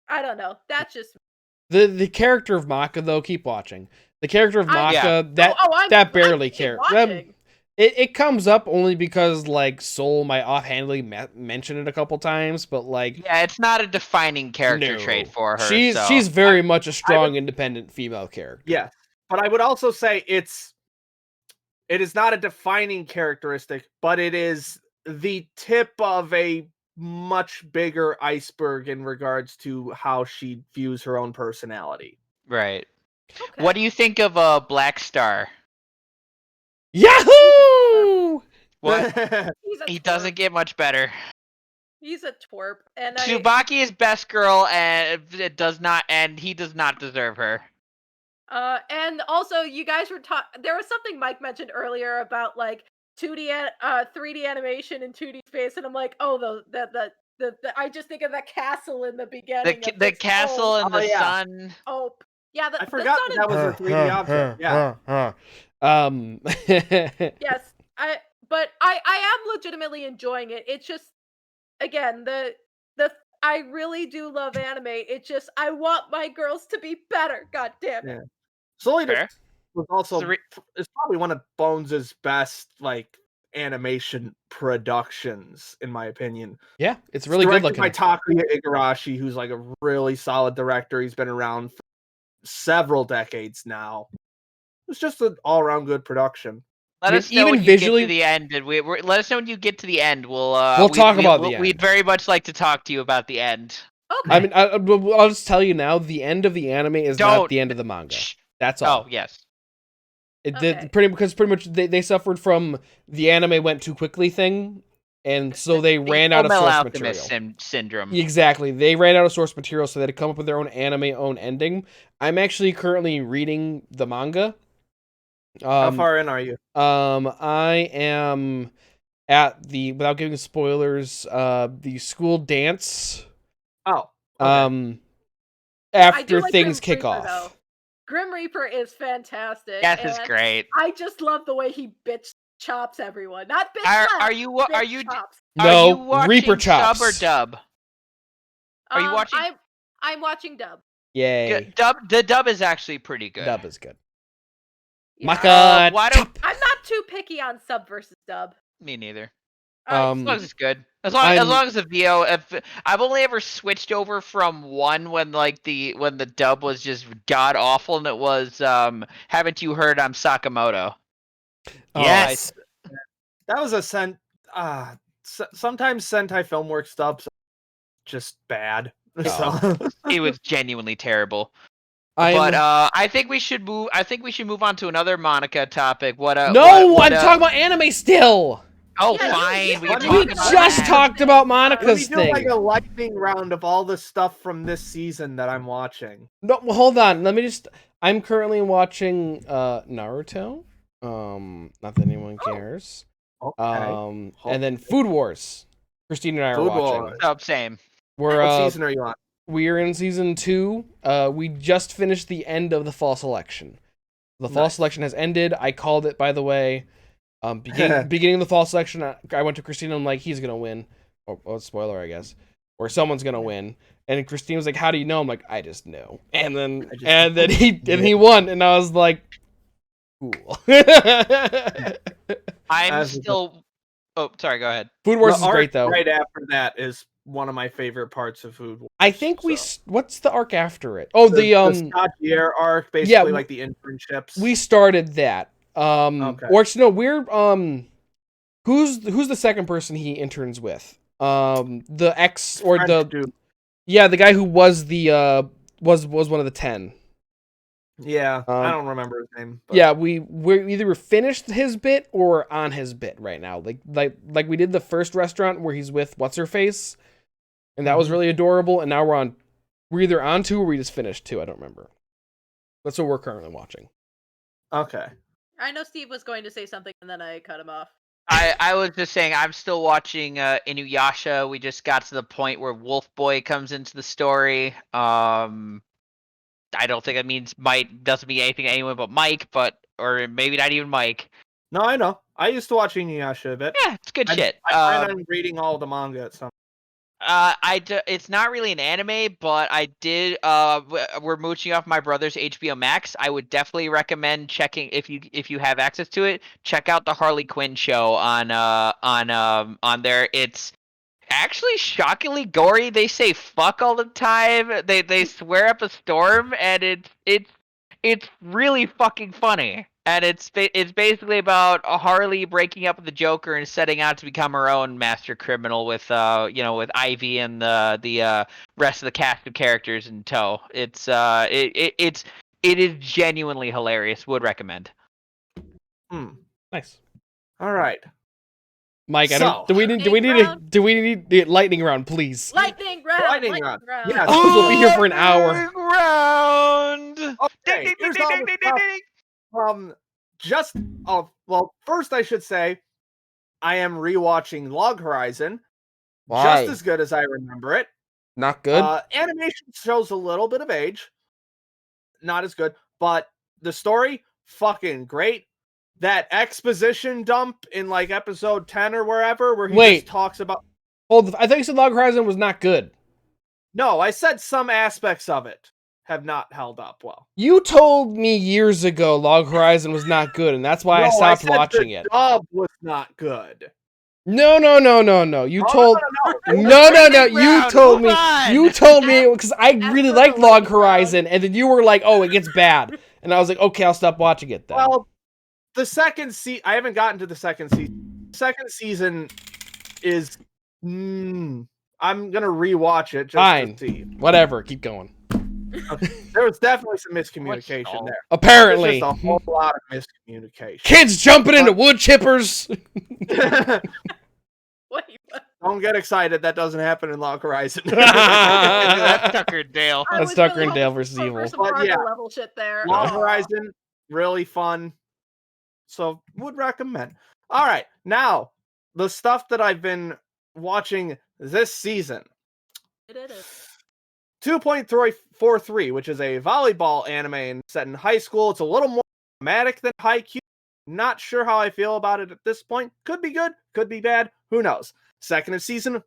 I don't know. That's just The character of Maka though, keep watching. The character of Maka that barely cares. It comes up only because like Soul might offhandedly mention it a couple times, but like Yeah, it's not a defining character trait for her. She's very much a strong, independent female character. Yeah, but I would also say it is not a defining characteristic, but it is the tip of a much bigger iceberg in regards to how she views her own personality. Right. Okay. What do you think of Black Star? Yahoo! What? He doesn't get much better. He's a twerp, and Tsubaki is best girl, and it does not, and he does not deserve her. And also you guys were there was something Mike mentioned earlier about like 3D animation in 2D space, and I'm like, oh, the I just think of the castle in the beginning. The castle and the sun. Oh, yeah, I forgot that was a 3D object. Yeah. Yes, but I am legitimately enjoying it. It's just again the I really do love anime. It's just I want my girls to be better. God damn it. Yeah. Soul Eater was also is probably one of Bones' best like animation productions, in my opinion. Yeah, it's really good looking. By Takuya Igarashi, who's like a really solid director. He's been around for several decades now. It's just an all-around good production. Let us know when you get to the end, and let us know when you get to the end. We'll talk about the end. We'd very much like to talk to you about the end. Okay. I mean, I'll just tell you now: the end of the anime is not the end of the manga. That's all. Oh yes. Pretty much they suffered from the anime went too quickly thing, and so they ran out of source material. Syndrome. Exactly, they ran out of source material, so they had to come up with their own own ending. I'm actually currently reading the manga. How far in are you? I am at without giving spoilers, the school dance. Oh. Okay. After things kick off. Though. Grim Reaper is fantastic. Yes, it's great. I just love the way he bitch chops everyone. Not bitch chops. No, Reaper chops. Sub or dub? Are you watching? I'm watching dub. Yay. The dub is actually pretty good. Dub is good. Yeah. Maka chop. I'm not too picky on sub versus dub. Me neither. As long as it's good. As long as the VO. I've only ever switched over from one when the dub was just god awful, and it was haven't you heard I'm Sakamoto? Yes. That was sometimes Sentai Filmworks stuff's just bad. Oh. So It was genuinely terrible. I'm But I think we should move. I think we should move on to another Monica topic. no, I'm talking about anime still. Oh, Yeah, fine. We we can We talk about just that. talked about let Monica's me do like thing. a lightning round of all the stuff from this season that I'm watching. No, well, hold on. Let me just. I'm currently watching Naruto. Not that anyone cares. Okay. And then Food Wars. Christine and I are Food watching. Wars. Oh, same. We're What season are you on? we're in season 2. We just finished the end of the fall selection. The fall Nice. selection has ended. I called it, by the way. Beginning of the fall selection, I went to Christina. I'm like, he's gonna win. Oh, spoiler, I guess. Or someone's gonna win. And Christine was like, "How do you know?" I'm like, "I just know." And then he won, and I was like, "Cool." I'm As- still. Oh, sorry. Go ahead. Food Wars The is great arc though. Right after that is one of my favorite parts of Food Wars. I think we. so. What's the arc after it? Oh, the Stagiaire arc, basically yeah, like the internships. we started that. Okay. Or actually, no, we're who's the second person he interns with? The ex or French the dude. yeah, the guy who was the was one of the 10. Yeah, I don't remember his name. But... Yeah, we're either finished his bit or on his bit right now. Like we did the first restaurant where he's with what's her face, and that was really adorable. And now we're either on 2 or we just finished 2. I don't remember. That's what we're currently watching. Okay. I know Steve was going to say something and then I cut him off. I was just saying I'm still watching Inuyasha. We just got to the point where Wolf Boy comes into the story. I don't think that means Mike doesn't mean anything to anyone but Mike, or maybe not even Mike. No, I know. I used to watch Inuyasha a bit. Yeah, it's good shit. I plan on reading all the manga at some. It's not really an anime, but I did. We're mooching off my brother's HBO Max. I would definitely recommend checking if you have access to it. Check out the Harley Quinn show on there. It's actually shockingly gory. They say fuck all the time. They swear up a storm, and it's really fucking funny. And it's basically about a Harley breaking up with the Joker and setting out to become her own master criminal with with Ivy and the rest of the cast of characters in tow. It is genuinely hilarious. Would recommend. Nice. All right. Mike, So, do we need the lightning round, please? Lightning round! Lightning round. Yes. We'll be here for an hour. Round. Okay. Here's all the stuff. Well, first I should say, I am rewatching Log Horizon. Why? Just as good as I remember it. Not good. Animation shows a little bit of age. Not as good, but the story, fucking great. That exposition dump in like episode 10 or wherever, where he just talks about. Hold, I thought you said Log Horizon was not good. No, I said some aspects of it have not held up well. You told me years ago Log Horizon was not good, and that's why I stopped watching it. The dub was not good. No. You told no. You told me. You told me because I really liked Log Horizon, and then you were like, "Oh, it gets bad," and I was like, "Okay, I'll stop watching it then." Well, the second season, I haven't gotten to the second season. Second season is, I'm gonna rewatch it just Fine. to see. Whatever, keep going. Okay. There was definitely some miscommunication there. Apparently, There's just a whole lot of miscommunication. kids jumping into wood chippers. Wait, Don't get excited. That doesn't happen in Log Horizon. That's Tucker and Dale. I That's was Tucker really and Dale hoping versus for Evil. some But Fargo yeah. level shit there. Log Aw. Horizon, really fun. So would recommend. All right, now the stuff that I've been watching this season. It is. 2.43, which is a volleyball anime set in high school. It's a little more dramatic than Haikyuu. Not sure how I feel about it at this point. Could be good, could be bad. Who knows? Second season of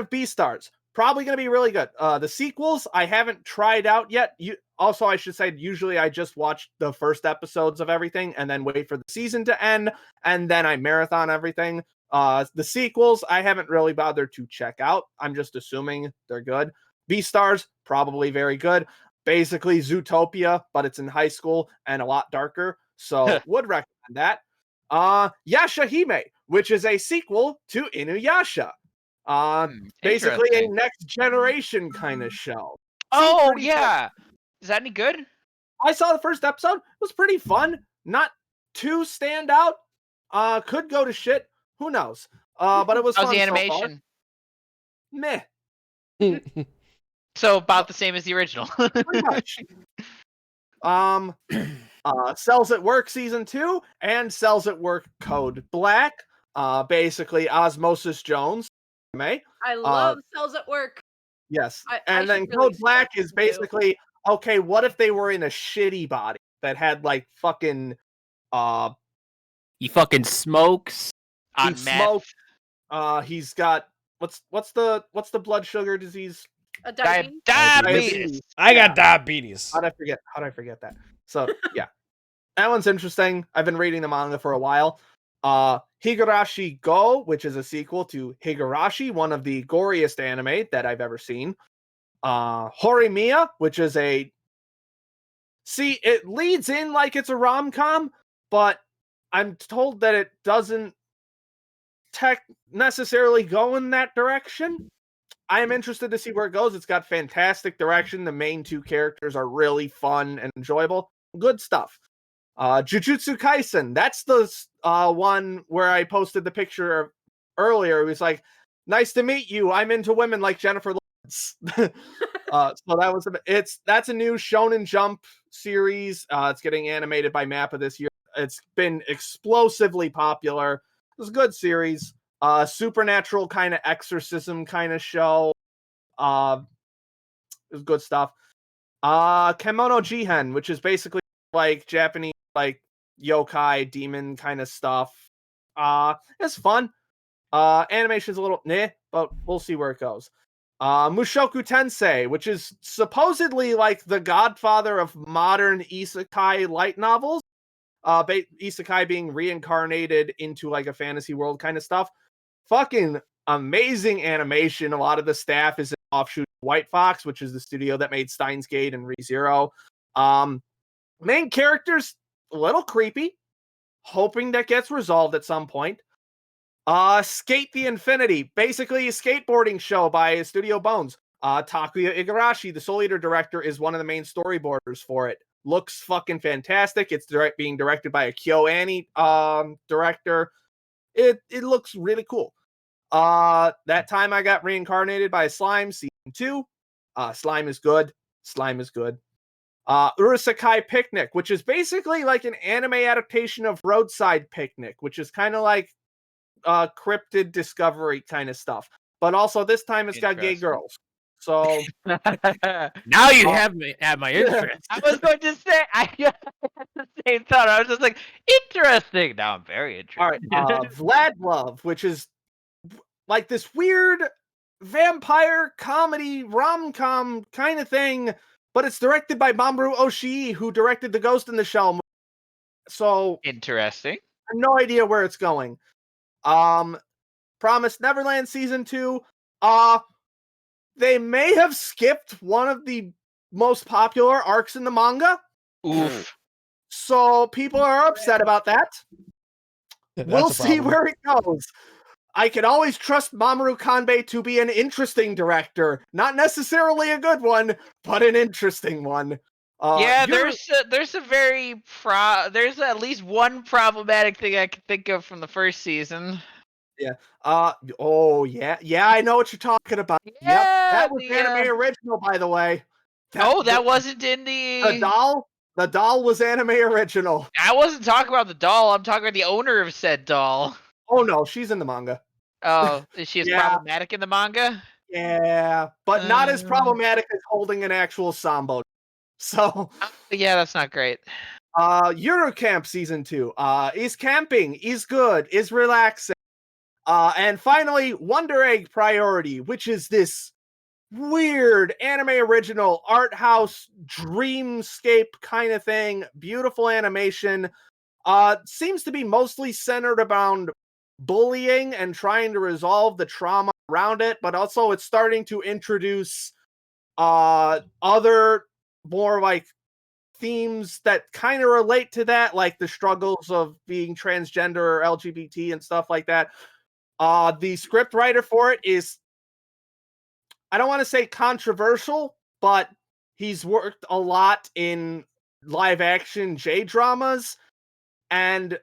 Beastars. Probably going to be really good. The sequels I haven't tried out yet. Also, I should say, usually I just watch the first episodes of everything and then wait for the season to end, and then I marathon everything. The sequels I haven't really bothered to check out. I'm just assuming they're good. Beastars, probably very good. Basically Zootopia, but it's in high school and a lot darker. So would recommend that. Yashahime, which is a sequel to Inuyasha. Basically a Interesting. next generation kind of show. Oh pretty yeah. Is that any good? I saw the first episode. It was pretty fun. Not too standout. Could go to shit. Who knows? But it was How's fun the so far. animation? Meh. So about the same as the original. Pretty much. Cells at Work Season 2 and Cells at Work Code Black. Basically Osmosis Jones. I love Cells at Work. Yes. I And then should really Code Black start is season 2. basically, okay, what if they were in a shitty body that had like fucking He fucking smokes. On he meth. smoked. He's got what's the blood sugar disease? Diabetes? Diabetes. I got diabetes. How'd I forget that? So yeah. That one's interesting. I've been reading the manga for a while. Higurashi Go, which is a sequel to Higurashi, one of the goriest anime that I've ever seen. Horimiya, which is it leads in like it's a rom-com, but I'm told that it doesn't necessarily go in that direction. I am interested to see where it goes. It's got fantastic direction. The main two characters are really fun and enjoyable. Good stuff. Jujutsu Kaisen. That's the one where I posted the picture earlier. It was like, nice to meet you. I'm into women like Jennifer Lawrence. So that's a new Shonen Jump series. It's getting animated by Mappa this year. It's been explosively popular. It was a good series. Supernatural kind of exorcism kind of show. It was good stuff. Kemono Jihen, which is basically like Japanese like yokai demon kind of stuff. It's fun. Animation's a little but we'll see where it goes. Mushoku Tensei, which is supposedly like the godfather of modern isekai light novels. Isekai being reincarnated into like a fantasy world kind of stuff. Fucking amazing animation. A lot of the staff is an offshoot of White Fox, which is the studio that made Steins Gate and ReZero. Main characters, a little creepy. Hoping that gets resolved at some point. Skate the Infinity, basically a skateboarding show by Studio Bones. Takuya Igarashi, the Soul Eater director, is one of the main storyboarders for it. Looks fucking fantastic. It's being directed by a KyoAni director. It looks really cool. That time I got reincarnated by a slime, season 2. Slime is good. Urusakai Picnic, which is basically like an anime adaptation of Roadside Picnic, which is kind of like cryptid discovery kind of stuff. But also this time it's got gay girls. So Now you have me at my interest. I was going to say, I had the same thought. I was just like, interesting. Now I'm very interested. all right, Vlad Love, which is like this weird vampire comedy rom-com kind of thing, but it's directed by Mamoru Oshii, who directed The Ghost in the Shell. So Interesting. I have no idea where it's going. Promised Neverland season 2. They may have skipped one of the most popular arcs in the manga. Oof. So people are upset about that. We'll a see problem. where it goes. I can always trust Mamoru Kanbei to be an interesting director. Not necessarily a good one, but an interesting one. Yeah, there's at least one problematic thing I can think of from the first season. Yeah. Yeah, I know what you're talking about. Yep. That was anime original, by the way. That wasn't in the doll. The doll was anime original. I wasn't talking about the doll. I'm talking about the owner of said doll. Oh no, she's in the manga. Oh, is she as problematic in the manga? Yeah, but not as problematic as holding an actual sambo. So yeah, that's not great. Eurocamp season 2 is camping, is good, is relaxing. And finally, Wonder Egg Priority, which is this weird anime original art house dreamscape kind of thing. Beautiful animation. Seems to be mostly centered around bullying and trying to resolve the trauma around it, but also it's starting to introduce other more like themes that kind of relate to that, like the struggles of being transgender or LGBT and stuff like that. The script writer for it is, I don't want to say controversial, but he's worked a lot in live action J-dramas, and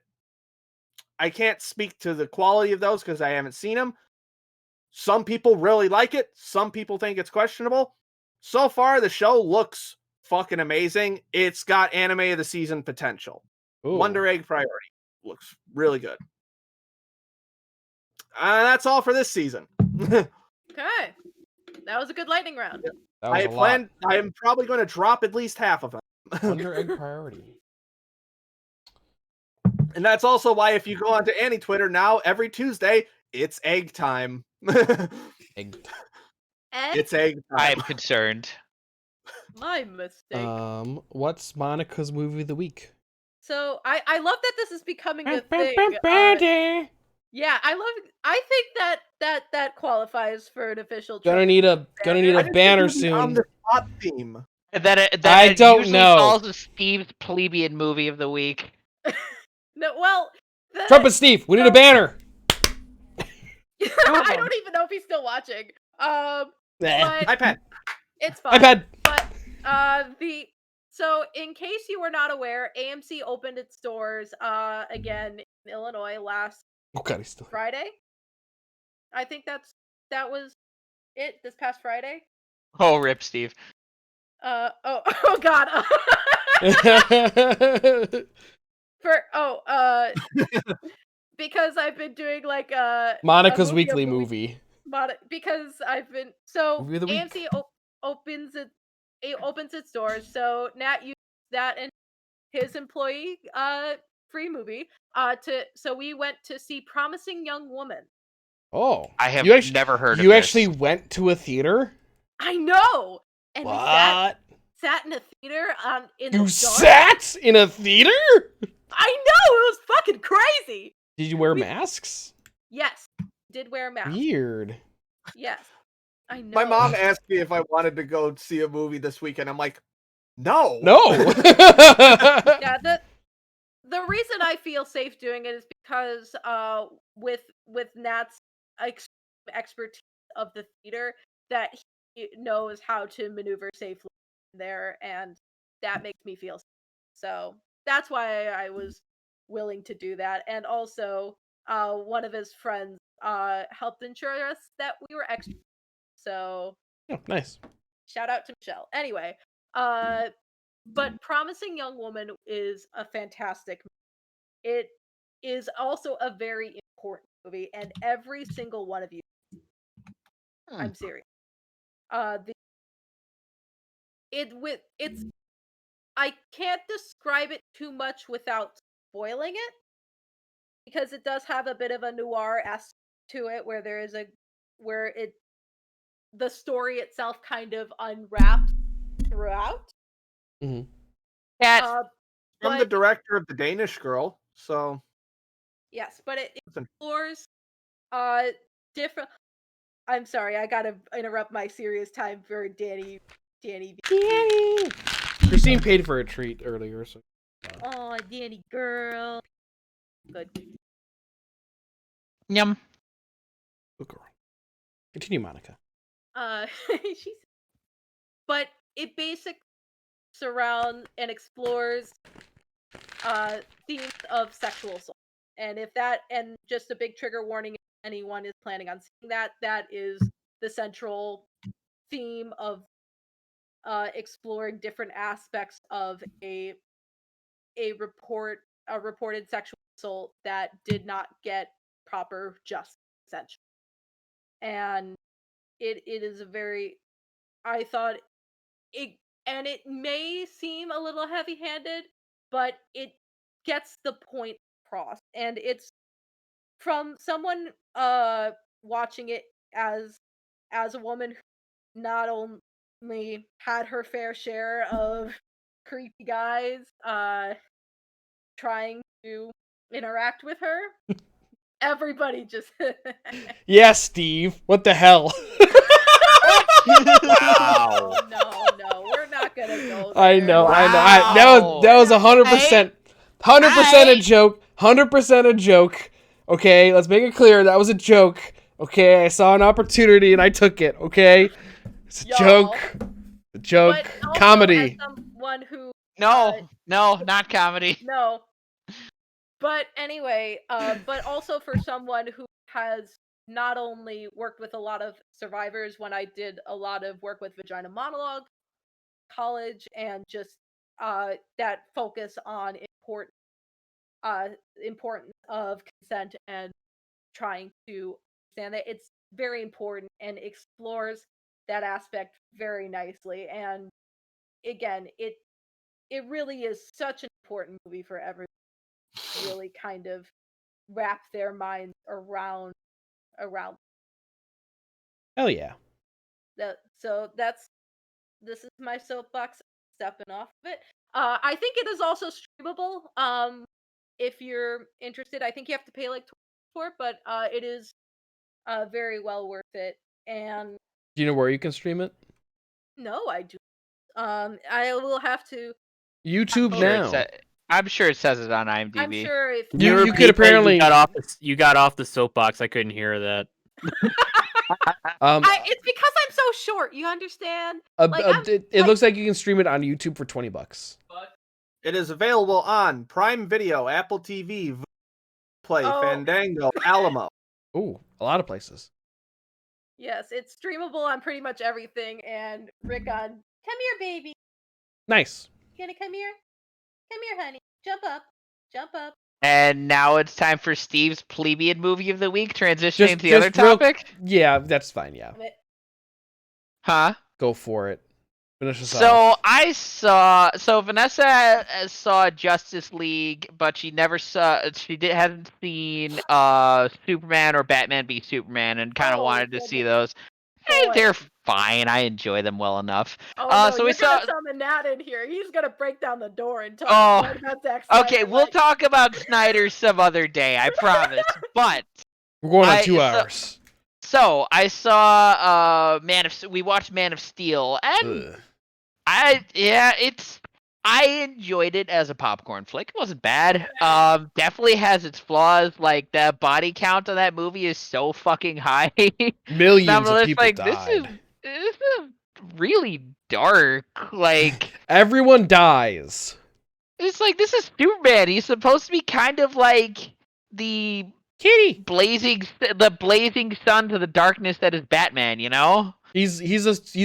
I can't speak to the quality of those because I haven't seen them. Some people really like it. Some people think it's questionable. So far, the show looks fucking amazing. It's got anime of the season potential. Ooh. Wonder Egg Priority looks really good. That's all for this season. Okay. That was a good lightning round. That was a lot. I am probably going to drop at least half of them. Wonder Egg Priority. And that's also why if you go onto Annie Twitter now, every Tuesday, it's egg time. Egg. It's egg time. I'm concerned. My mistake. What's Monica's movie of the week? So I love that this is becoming a thing. Yeah, I think that qualifies for an official. Gonna need a banner soon. On the spot theme. That don't usually know. falls as Steve's plebeian movie of the week. No, well, Trumpet Steve, we need a banner. I don't even know if he's still watching. But iPad. it's fine. iPad. But so in case you were not aware, AMC opened its doors again in Illinois last Oh God, he's still. Friday. I think that was it this past Friday. Oh, rip, Steve. Oh God. Because I've been doing like Monica's a weekly movie. Because I've been so Movie of the week. AMC opens its doors, so Nat used that and his employee free movie so we went to see Promising Young Woman. I have never heard of this. You actually went to a theater? I know. And we What? sat in a theater in the You dark. sat in a theater? I know, it was fucking crazy. Did you wear masks? Yes, did wear a mask. Weird. Yes, I know. My mom asked me if I wanted to go see a movie this weekend. I'm like, no. No. Yeah, the reason I feel safe doing it is because with Nat's expertise of the theater, that he knows how to maneuver safely there, and that makes me feel safe. So that's why I was willing to do that. And also one of his friends helped ensure us that we were extra. So Oh, nice. shout out to Michelle. Anyway, but Promising Young Woman is a fantastic movie. It is also a very important movie, and every single one of you, I'm serious. It's I can't describe it too much without spoiling it, because it does have a bit of a noir aspect to it, where the story itself kind of unwraps throughout. Mm-hmm. I'm the director of The Danish Girl, so yes, but it explores different. I'm sorry, I gotta interrupt my serious time for Danny. Christine paid for a treat earlier, so. Oh, Danny girl. Good. Yum. Good girl. Continue, Monica. But it basically surrounds and explores themes of sexual assault. And and just a big trigger warning, if anyone is planning on seeing that is the central theme of exploring different aspects of a reported sexual assault that did not get proper justice, essentially. And it is a very, I thought it may seem a little heavy-handed, but it gets the point across. And it's from someone watching it as a woman who not only had her fair share of creepy guys trying to interact with her. Everybody just Yeah, Steve. What the hell? wow. No, we're not gonna go I there. know. Wow. That was 100%, 100% a Aight. joke. 100% a joke. Okay, let's make it clear that was a joke. Okay, I saw an opportunity and I took it. Okay, it's a Y'all. joke. A joke. But also, Comedy. as someone who No, not comedy. no. But anyway, but also for someone who has not only worked with a lot of survivors when I did a lot of work with Vagina Monologue, college, and just that focus on importance of consent and trying to understand that it's very important and explores that aspect very nicely. And again, it really is such an important movie for everyone to really kind of wrap their minds around Hell yeah. that. So this is my soapbox stepping off of it. I think it is also streamable. If you're interested, I think you have to pay like $20 for it, but it is very well worth it. And Do you know where you can stream it? no, I do. I will have to. YouTube Sure, now. I'm sure it says it on I'm IMDb. sure if You repeat could that apparently- you got off the soapbox. I couldn't hear that. it's because I'm so short. You understand? Like, I'm- it looks like you can stream it on YouTube for $20. It is available on Prime Video, Apple TV, Play, Oh. Fandango, Alamo. Ooh, a lot of places. Yes, it's streamable on pretty much everything. And Rick on, come here, baby. Nice. You gonna come here? Come here, honey. Jump up. Jump up. And now it's time for Steve's plebeian movie of the week, transitioning to the other real- topic. Yeah, that's fine. Yeah, Huh? go for it. Finish us So off. Vanessa saw Justice League, but she hadn't seen Superman or Batman v Superman, and kind of Oh, wanted to see goodness. those. And Boy. they're fine. I enjoy them well enough. Oh no, so we you're gonna saw- summon Nat in here. He's gonna break down the door and talk Oh, about Zack Okay, Snyder, we'll like- talk about Snyder some other day, I promise. But We're going on I- 2 so- hours. so I saw we watched Man of Steel, and Ugh. I enjoyed it as a popcorn flick. It wasn't bad. Definitely has its flaws. Like the body count on that movie is so fucking high. Millions of Nonetheless, people like died. this is really dark. Like Everyone dies. it's like this is Superman. He's supposed to be kind of like the Kitty. blazing sun to the darkness that is Batman. You know. He's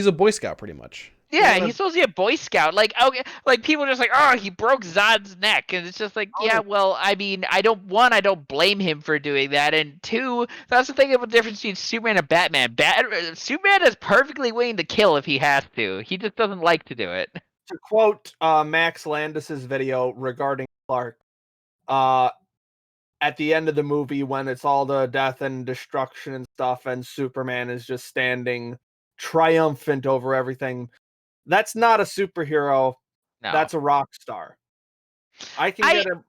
a Boy Scout pretty much. Yeah, Yeah, he's supposed to be a Boy Scout. Like, okay, like people are just like, oh, he broke Zod's neck, and it's just like, yeah, well, I mean, I don't blame him for doing that, and two, that's the thing about the difference between Superman and Batman. Superman is perfectly willing to kill if he has to. He just doesn't like to do it. To quote Max Landis's video regarding Clark, at the end of the movie when it's all the death and destruction and stuff, and Superman is just standing triumphant over everything. That's not a superhero. No, That's a rock star. I can get a.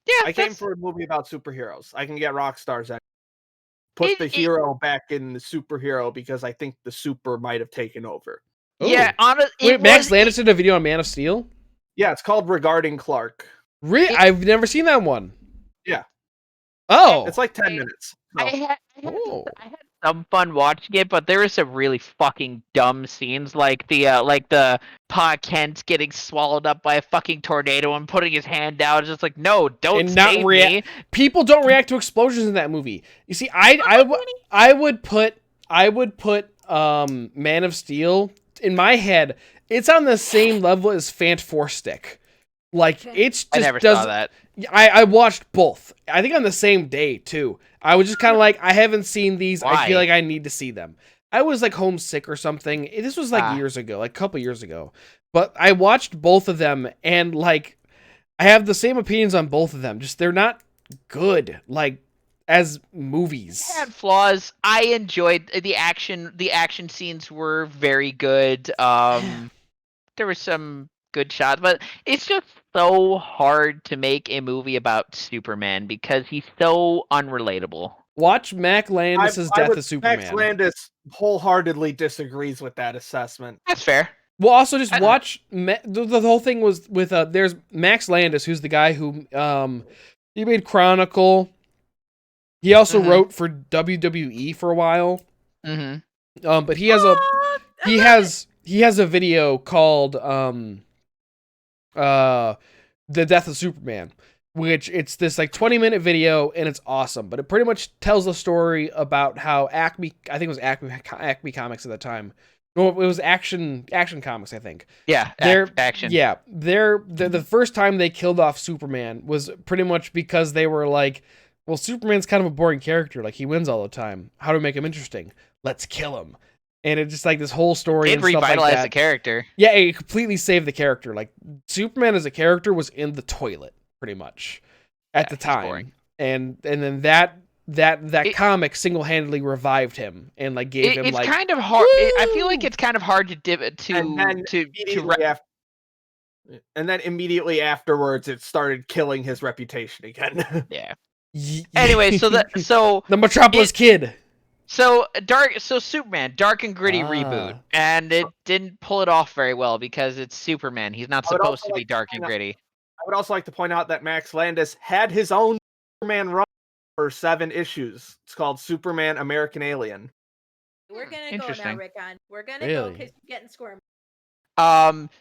yeah, I came for a movie about superheroes. I can get rock stars in. Put the It- hero back in the superhero because I think the super might have taken over. yeah. Wait, Max Landis did a video on Man of Steel? Yeah, it's called Regarding Clark. Really? I've never seen that one. Yeah. Oh. It's like 10 minutes. So. I Oh. had some fun watching it, but there were some really fucking dumb scenes, like the Pa Kent getting swallowed up by a fucking tornado and putting his hand out. It's just like, no, don't And not save rea- me. People don't react to explosions in that movie. You see, I would put Man of Steel in my head. It's on the same level as Fant Four Stick. Like it's just I never doesn't. saw that. I watched both. I think on the same day too. I was just kind of like, I haven't seen these. I Why? feel like I need to see them. I was like homesick or something. This was like Ah. years ago, like a couple years ago. But I watched both of them, and like, I have the same opinions on both of them. Just they're not good, like as movies. Had flaws. I enjoyed the action. The action scenes were very good. There were some good shots, but it's just so hard to make a movie about Superman because he's so unrelatable. Watch Mac Landis' Death of Superman. Max Landis wholeheartedly disagrees with that assessment. That's fair. Well, also just I- watch the whole thing was with there's Max Landis, who's the guy who he made Chronicle. He also Mhm. wrote for WWE for a while. Mm-hmm. But he has a he has a video called The Death of Superman, which it's this like 20-minute video and it's awesome, but it pretty much tells the story about how Acme, I think it was Acme Comics at the time. No, it was Action Comics, I think. Yeah, They're action. Yeah, the first time they killed off Superman was pretty much because they were like, well, Superman's kind of a boring character, like he wins all the time. How do we make him interesting? Let's kill him. And it's just like this whole story It and stuff like revitalized that. the character. Yeah, it completely saved the character. Like Superman as a character was in the toilet pretty much at the he's time, boring. and then that comic single-handedly revived him and like gave him It's like kind of hard. I feel like woo! it's kind of hard to And then immediately afterwards, it started killing his reputation again. yeah. Anyway, so the Metropolis Kid. So Superman, dark and gritty reboot, and it didn't pull it off very well because it's Superman. He's not I would supposed also to be like to dark point and out- gritty. I would also like to point out that Max Landis had his own Superman run for 7 issues. It's called Superman American Alien. We're gonna go now, Interesting. Rickon. We're gonna go Really? because you're getting squirmy.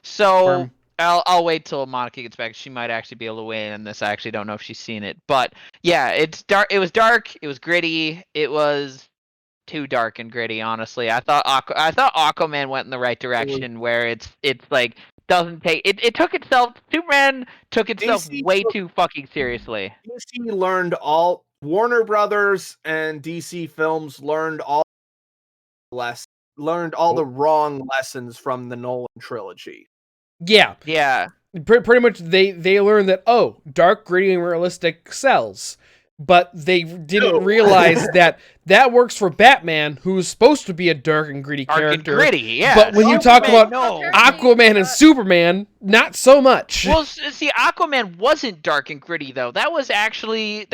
So Firm. I'll wait till Monica gets back. She might actually be able to weigh in on this. I actually don't know if she's seen it, but yeah, it's dark. It was dark. It was gritty. It was too dark and gritty. Honestly, I thought Aquaman went in the right direction, where it's like doesn't take it. Superman took itself DC way too fucking seriously. DC learned all Warner Brothers and DC Films learned all the wrong lessons from the Nolan trilogy. Yeah, Yeah. pretty much they learned that dark, gritty, and realistic sells. But they didn't realize that works for Batman, who's supposed to be a dark and gritty Dark character. and gritty, yeah. But when you talk about no. Aquaman and Superman, not so much. Well, see, Aquaman wasn't dark and gritty though. That was actually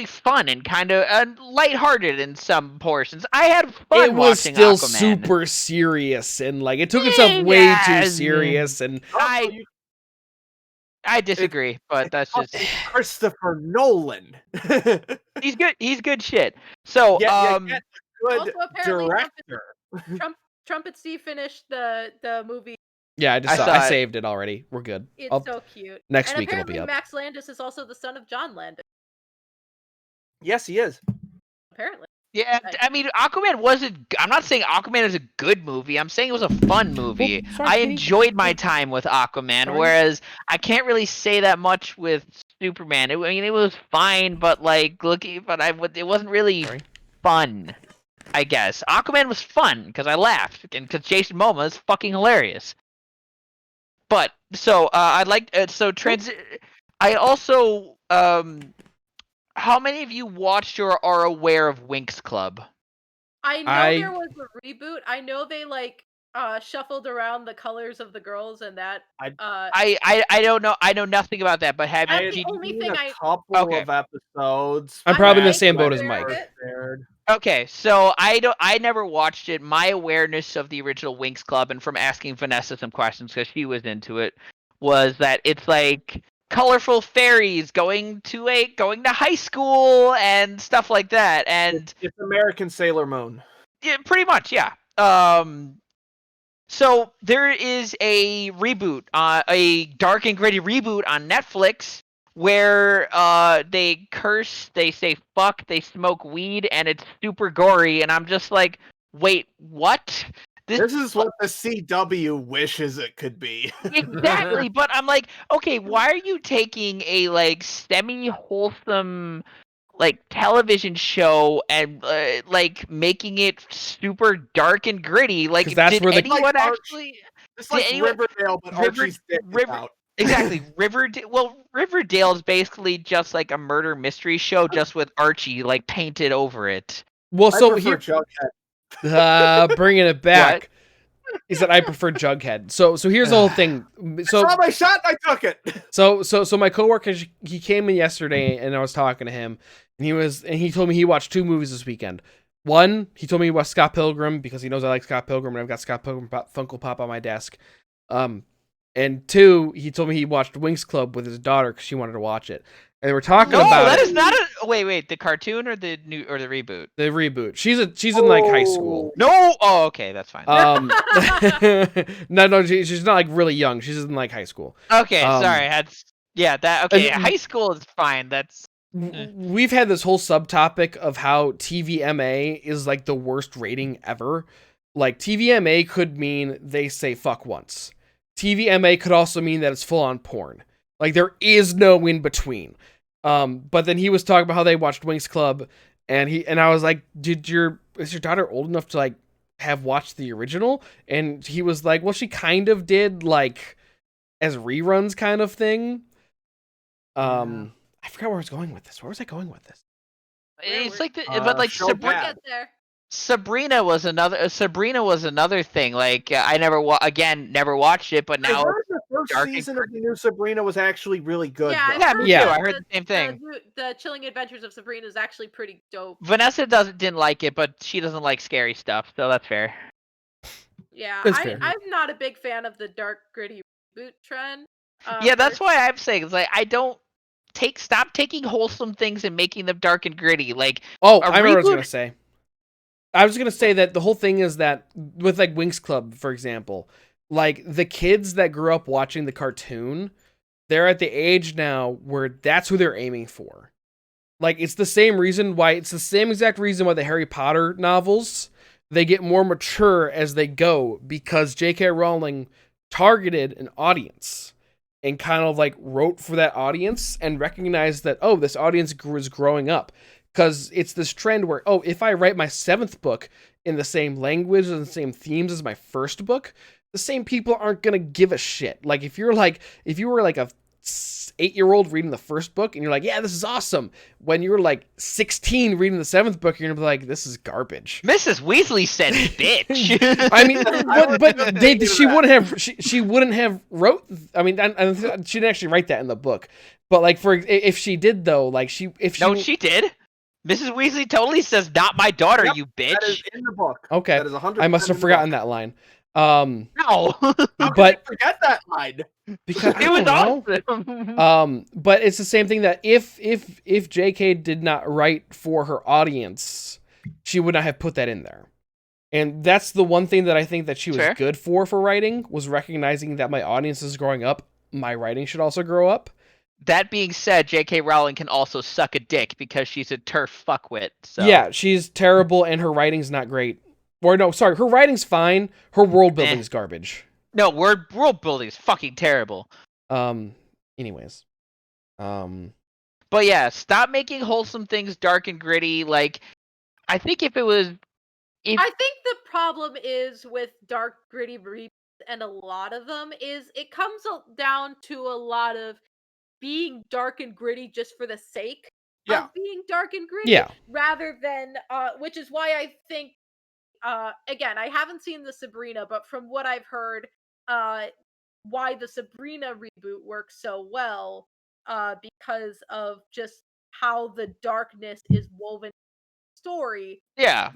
fun and kind of lighthearted in some portions. I had fun. It was watching still Aquaman. super serious and like it took itself way too serious. And I disagree, but that's just Christopher Nolan. he's good. He's good shit. So you get a good Also, apparently, director. Trumpet Steve finished the movie. yeah, I saw I it. saved it already. We're good. It's so cute. next and week it'll apparently be up. Max Landis is also the son of John Landis. Yes, he is. Apparently. yeah. I mean, Aquaman wasn't. I'm not saying Aquaman is a good movie. I'm saying it was a fun movie. sorry, I Katie. enjoyed my time with Aquaman, Sorry. whereas I can't really say that much with Superman. I mean, it was fine, but like it wasn't really Sorry. fun. I guess Aquaman was fun because I laughed and because Jason Momoa is fucking hilarious. But so I'd like I also how many of you watched or are aware of Winx Club? I know there was a reboot. I know they like shuffled around the colors of the girls and that. I don't know. I know nothing about that. But have That's you? the only Seen thing a couple Okay. of episodes. I'm probably in the back same when boat as it Mike. first aired. Okay, so I never watched it. My awareness of the original Winx Club and from asking Vanessa some questions because she was into it was that it's like colorful fairies going to high school and stuff like that, and It's American Sailor Moon. yeah, pretty much, yeah. So there is a reboot, a dark and gritty reboot on Netflix where they curse, they say fuck, they smoke weed, and it's super gory, and I'm just like, wait, what? This is what the CW wishes it could be. Exactly, but I'm like, okay, why are you taking a like semi-wholesome like television show and like making it super dark and gritty? Like, 'Cause that's did where the- anyone Like actually? It's like anyone- Riverdale, but Archie's dick is out. Exactly, Riverdale. Well, Riverdale is basically just like a murder mystery show, just with Archie like painted over it. Well, I so prefer here, Jughead. bringing it back. He said I prefer Jughead. So here's the whole thing. So I saw my shot and I took it. So my coworker, he came in yesterday and I was talking to him and he told me he watched 2 movies this weekend. One, he told me he watched Scott Pilgrim because he knows I like Scott Pilgrim and I've got Scott Pilgrim Funko Pop on my desk. And 2, he told me he watched Winx Club with his daughter because she wanted to watch it, and they were talking No, about that it. is not a wait. The cartoon or the reboot? The reboot. She's in like high school. No. Oh, okay, that's fine. No, she's not like really young. She's in like high school. Okay, sorry. Okay. and- High school is fine. That's We've had this whole subtopic of how TVMA is like the worst rating ever. Like TVMA could mean they say fuck once. TVMA could also mean that it's full on porn. Like there is no in between. But then he was talking about how they watched Winx Club, and I was like, is your daughter old enough to like have watched the original? And he was like, well, she kind of did, like as reruns kind of thing. I forgot where I was going with this. Where was I going with this? it's like but like so We'll bad. get there. Sabrina was another thing. Like I never watched it, but I now heard the first dark and season of the new Sabrina was actually really good. Yeah, though. Yeah, me Yeah. too. I heard the same thing. The Chilling Adventures of Sabrina is actually pretty dope. Vanessa didn't like it, but she doesn't like scary stuff, so that's fair. Yeah, That's fair. I'm not a big fan of the dark gritty reboot trend. Yeah, that's why I'm saying it's like I don't stop taking wholesome things and making them dark and gritty. Like Oh, a I remember what I was reboot- gonna say. I was gonna say that the whole thing is that with like Winx Club, for example, like the kids that grew up watching the cartoon, they're at the age now where that's who they're aiming for. Like it's the same exact reason why the Harry Potter novels, they get more mature as they go, because J.K. Rowling targeted an audience and kind of like wrote for that audience and recognized that, oh, this audience is growing up. Because it's this trend where, oh, if I write my 7th book in the same language and the same themes as my first book, the same people aren't going to give a shit. Like if you were like a 8-year-old reading the first book and you're like, yeah, this is awesome. When you're like 16 reading the 7th book, you're going to be like, this is garbage. Mrs. Weasley said bitch. I mean, but she wouldn't have wrote. I mean, she didn't actually write that in the book. But like if she did though, like she did. Mrs. Weasley totally says, "Not my daughter, Yep, you bitch." That is in the book. Okay, That is 100% I must have in the forgotten book. that line. No, How could but- you forget that line? Because I it was don't know. awesome. But it's the same thing that if JK did not write for her audience, she would not have put that in there. And that's the one thing that I think that she was Fair. good for writing, was recognizing that my audience is growing up. My writing should also grow up. That being said, J.K. Rowling can also suck a dick because she's a turf fuckwit. So. Yeah, she's terrible and her writing's not great. Or no, sorry, her writing's fine. Her world building is garbage. No, world building is fucking terrible. Anyways. But yeah, stop making wholesome things dark and gritty. Like, I think if it was, I think the problem is with dark gritty reboots, and a lot of them is it comes down to a lot of being dark and gritty just for the sake Yeah. of being dark and gritty, Yeah. rather than which is why I think again, I haven't seen the Sabrina, but from what I've heard, why the Sabrina reboot works so well, because of just how the darkness is woven in the story, yeah,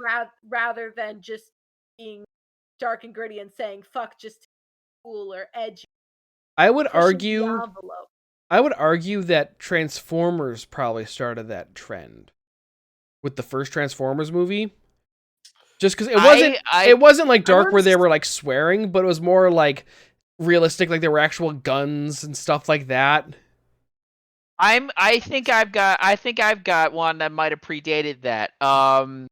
rather than just being dark and gritty and saying fuck just to be cool or edgy. I would pushing the argue envelope. that Transformers probably started that trend with the first Transformers movie. Just because it wasn't like dark where they were like swearing, but it was more like realistic, like there were actual guns and stuff like that. I think I've got one that might have predated that. Battlestar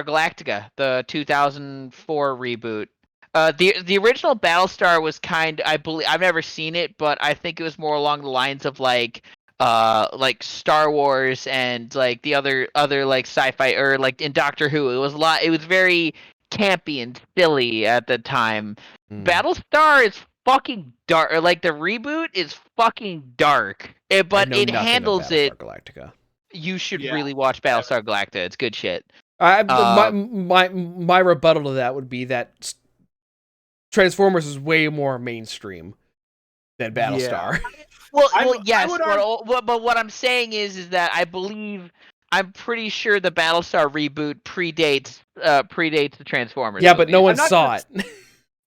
Galactica, the 2004 reboot. The original Battlestar was I believe I've never seen it, but I think it was more along the lines of like Star Wars and like the other like sci-fi, or like in Doctor Who. It was very campy and silly at the time. Battlestar is fucking dark. Or like the reboot is fucking dark. But it handles it. Galactica. You should really watch Battlestar Galactica. It's good shit. My rebuttal to that would be that Transformers is way more mainstream than Battlestar. Yes, but what I'm saying is that I'm pretty sure the Battlestar reboot predates the Transformers. Yeah, but movie. no one saw it.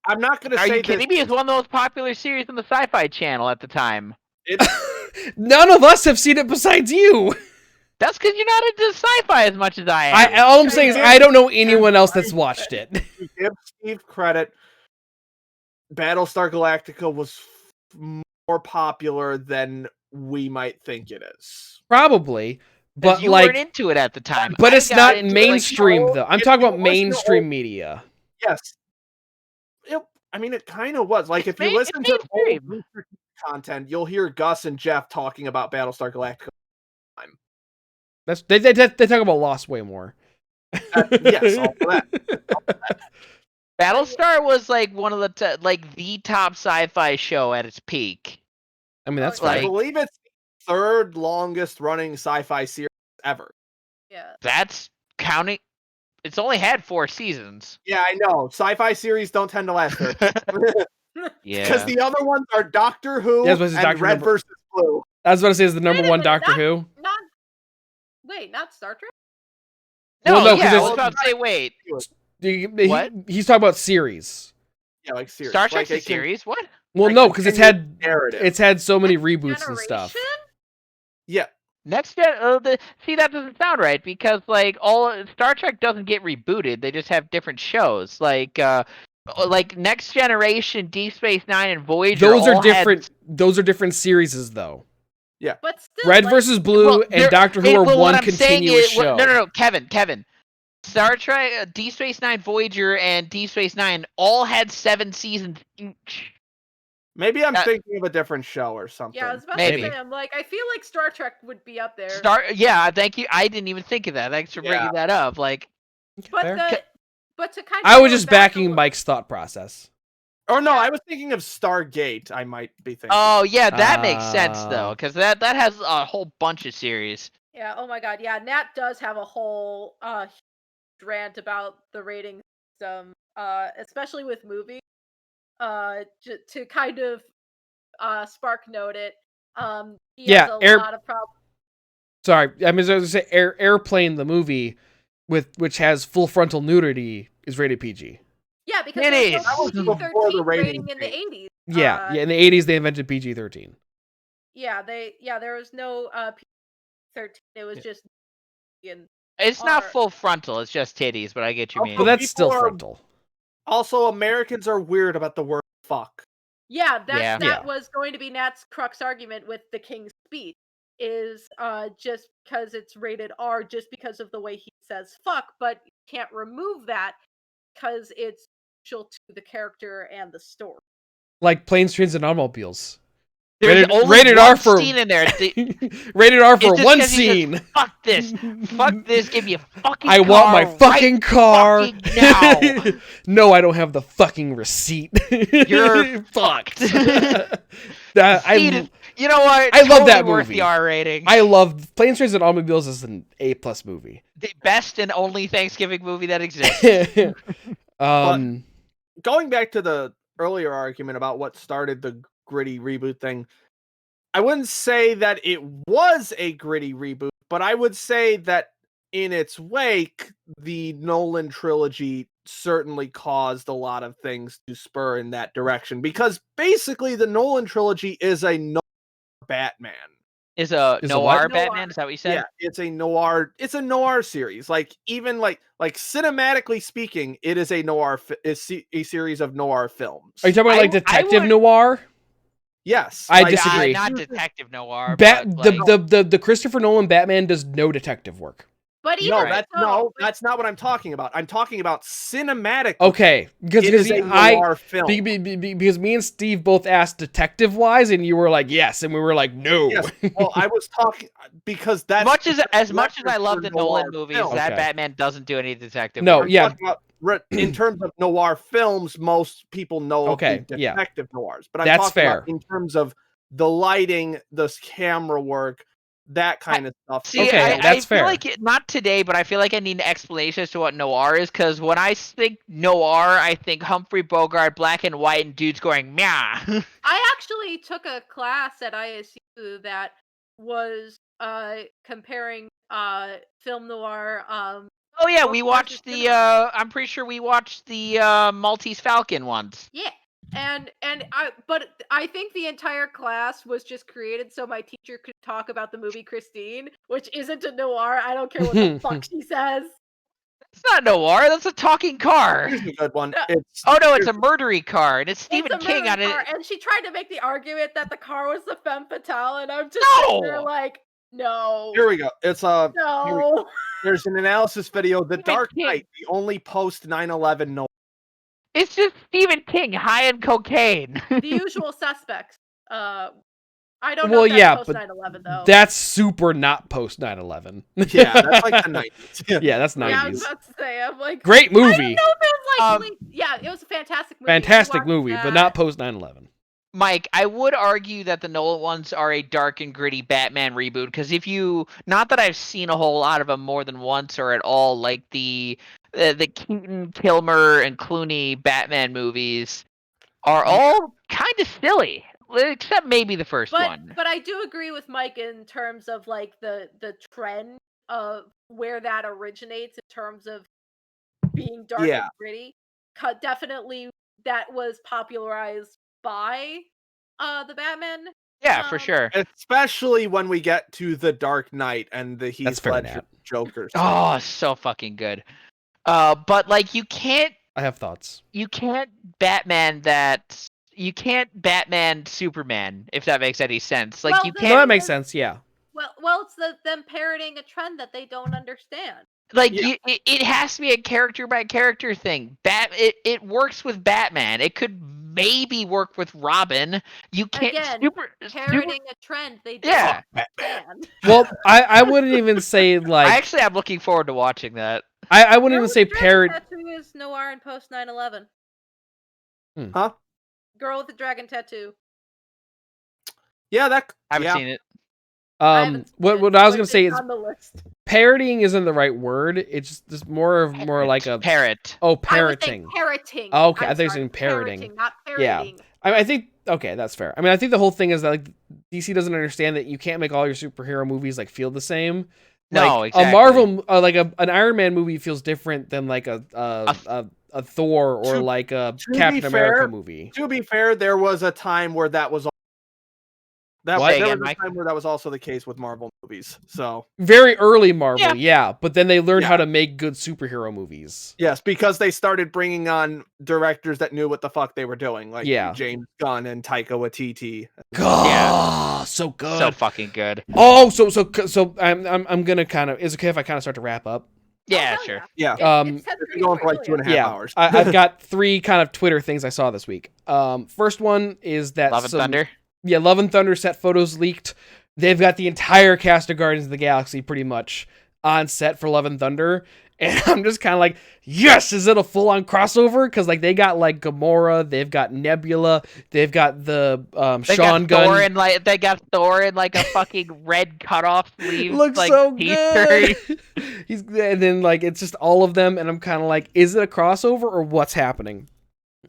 I'm not going to Are say you kidding me? It's one of the most popular series on the Sci-Fi Channel at the time. None of us have seen it besides you. That's because you're not into sci-fi as much as I am. All I'm saying is I don't know anyone else that's watched it. To give Steve credit, Battlestar Galactica was more popular than we might think it is. Probably, but you like, weren't into it at the time. but I it's got not into it, mainstream though. I'm talking about it wasn't mainstream old- media. Yes. I mean, it kind of was. Like, if you It's listen to old mainstream. Booster content, you'll hear Gus and Jeff talking about Battlestar Galactica. That's they talk about Lost way more. Yes, all of that. Battlestar was like one of the the top sci-fi show at its peak. I mean, that's Oh, yeah. I fine. believe it's the third longest running sci-fi series ever. Yeah. That's counting. It's only had 4 seasons. Yeah, I know. Sci-fi series don't tend to last very because Yeah. the other ones are Doctor Who Yeah, I was about to say and Doctor Red Number- versus Blue. I was about to say is the number Wait a one minute, Doctor Who. Not Star Trek? No, Well, no, 'cause yeah, I it's- was about to say, wait. What? He's talking about series. Yeah, like series. Star Trek's like a series? What? Well, Like, no, because continued narrative. it's had so many Next reboots and stuff. Generation? Yeah, Next gen, see that doesn't sound right because like all Star Trek doesn't get rebooted; they just have different shows. Like Next Generation, Deep Space Nine, and Voyager. Those are all had- different. Those are different series, though. But still, Red like, versus Blue Well, and they're- Doctor Who are well, what one I'm saying continuous is- show. No, Kevin. Star Trek, Deep Space Nine, Voyager, and Deep Space Nine all had 7 seasons each. maybe I'm That- thinking of a different show or something. Yeah, I was about Maybe. to say, I'm like, I feel like Star Trek would be up there. Yeah, thank you. I didn't even think of that. Thanks for bringing that up. Like, but Fair. to kind of I was go just back a backing li- Mike's thought process. Or no, I was thinking of Stargate. I might be thinking. oh yeah, that makes sense Ah. though, because that has a whole bunch of series. Yeah, oh my god, yeah, Nat does have a whole rant about the rating system, especially with movies. To kind of spark note it. He Yeah, has a lot of problems. Sorry, I mean, I was gonna say Airplane, the movie, which has full frontal nudity, is rated PG. Yeah, because It there is. was That no was before the PG-13 rating rating in the changed. 80s. Yeah, in the 80s they invented PG-13. Yeah, there was no PG-13. It was just in It's not R. full frontal; it's just titties. But I get you Oh, mean. But that's still people are- frontal. Also, Americans are weird about the word fuck. Yeah, that Yeah. was going to be Nat's crux argument with the King's Speech is just because it's rated R, just because of the way he says fuck, but you can't remove that because it's crucial to the character and the story. Like Planes, Trains, and Automobiles. There's rated- only rated one R for- scene in there. Rated R for just one 'cause he says, scene. Fuck this! Fuck this! Give me a fucking. I want my car fucking right car fucking now. No, I don't have the fucking receipt. You're fucked. Seated- You know what? I love Totally that worth movie. the R rating. I love Planes, Trains, and Automobiles is an A+ movie. The best and only Thanksgiving movie that exists. Going back to the earlier argument about what started the gritty reboot thing, I wouldn't say that it was a gritty reboot, but I would say that in its wake, the Nolan trilogy certainly caused a lot of things to spur in that direction, because basically the Nolan trilogy is a noir Batman. Is a Is a noir what? Batman? Noir. Is that what you said? Yeah, it's a noir series. Like, even like cinematically speaking, it is a a series of noir films. Are you talking about like I Detective would- Noir? Yes. I like, disagree. Not detective noir. Bat but, like, the Christopher Nolan Batman does no detective work. But even No, Right. so, that's not what I'm talking about. I'm talking about cinematic. Okay, because it is a noir film. because me and Steve both asked detective wise, and you were like yes, and we were like no. Yes. Well, I was talking because that's as much as I record love for the Nolan noir movies, film. that Okay. Batman doesn't do any detective No, work. I'm yeah. talking about in terms of noir films, most people know Okay, of the yeah. detective noirs, but I'm That's talking about fair. in terms of the lighting, the camera work, that kind of stuff. See, Okay, I that's feel fair. like not today, but I feel like I need an explanation as to what noir is, because when I think noir, I think Humphrey Bogart, black and white, and dudes going meow. I actually took a class at ISU that was comparing film noir. Oh yeah, Both we versus watched the. cinema. I'm pretty sure we watched the Maltese Falcon ones. Yeah. And I think the entire class was just created so my teacher could talk about the movie Christine, which isn't a noir. I don't care what the fuck she says. It's not noir. That's a talking car. Here's a good one. No. It's Oh no, it's a murdery car, and it's Stephen It's a King murder on it. car, and she tried to make the argument that the car was the femme fatale, and I'm just No! sitting there like, no, here we go. It's no. there's an analysis video. The Stephen Dark King. Knight, the only post 9/11 no. It's just Stephen King high on cocaine. The Usual Suspects. I don't know Well, if that's yeah, post but 9/11 though. That's super not post 9/11. Yeah, that's like the 90s. Yeah, that's yeah, I was 90s. about to say, I'm like, Great I don't know movie. if it was like, Um, yeah, it was a fantastic movie. Fantastic Watch movie, but that. not post 9/11. Mike, I would argue that the Nolan ones are a dark and gritty Batman reboot because if you, not that I've seen a whole lot of them more than once or at all, like the Keaton, Kilmer, and Clooney Batman movies are all kind of silly, except maybe the first one. But I do agree with Mike in terms of like the trend of where that originates in terms of being dark Yeah. and gritty. Definitely that was popularized by the Batman. Yeah, for sure. Especially when we get to the Dark Knight and the That's Heath fair, Ledger Nat. Joker. Oh, so fucking good. But like you can't I have thoughts. Batman Superman, if that makes any sense. Like Well, you the- No, can't that makes sense. Yeah. Well, it's them parroting a trend that they don't understand. like Yeah. it has to be a character by character thing. It works with Batman. It could maybe work with Robin. You can't Again, Parroting a trend they don't Yeah. understand. Well, I wouldn't even say I like actually am looking forward to watching that. I wouldn't Girl even with say the Dragon parrot. Tattoo is noir and post 9/11. Huh? Girl with the dragon tattoo. Yeah, that. I haven't yeah. seen it. I haven't seen What it, what I was but gonna say it's is on the list. parroting isn't the right word. It's just more like a parrot. oh I was parroting. saying parroting. Oh, okay, I'm I thought you were sorry, saying parroting. Not Yeah. parroting. I think okay, that's fair. I mean, I think the whole thing is that like DC doesn't understand that you can't make all your superhero movies like feel the same. No, Like exactly. a Marvel, like an Iron Man movie feels different than like a Thor or To- like a be Captain America fair, movie. To be fair, there was a time where that was. Say There again, was a Mike? time where that was also the case with Marvel movies. So Very early Marvel, Yeah. yeah, but then they learned Yeah. how to make good superhero movies. yes, because they started bringing on directors that knew what the fuck they were doing, like Yeah. James Gunn and Taika Waititi. God, so good. So fucking good. Oh, so I'm gonna kind of. Is it okay if I kind of start to wrap up? Yeah, hell sure. Yeah, It's 10:34, we're going for like hell 2.5 hours. I've got 3 kind of Twitter things I saw this week. First one is that Love and Thunder. Yeah, Love and Thunder set photos leaked. They've got the entire cast of Guardians of the Galaxy pretty much on set for Love and Thunder. And I'm just kind of like, yes, is it a full-on crossover? Because like they got like Gamora, they've got Nebula, they've got the They Sean got Thor Gunn. in like they got Thor in like a fucking red cutoff sleeve. Looks like, so t-shirt. good. And then like it's just all of them, and I'm kind of like, is it a crossover or what's happening?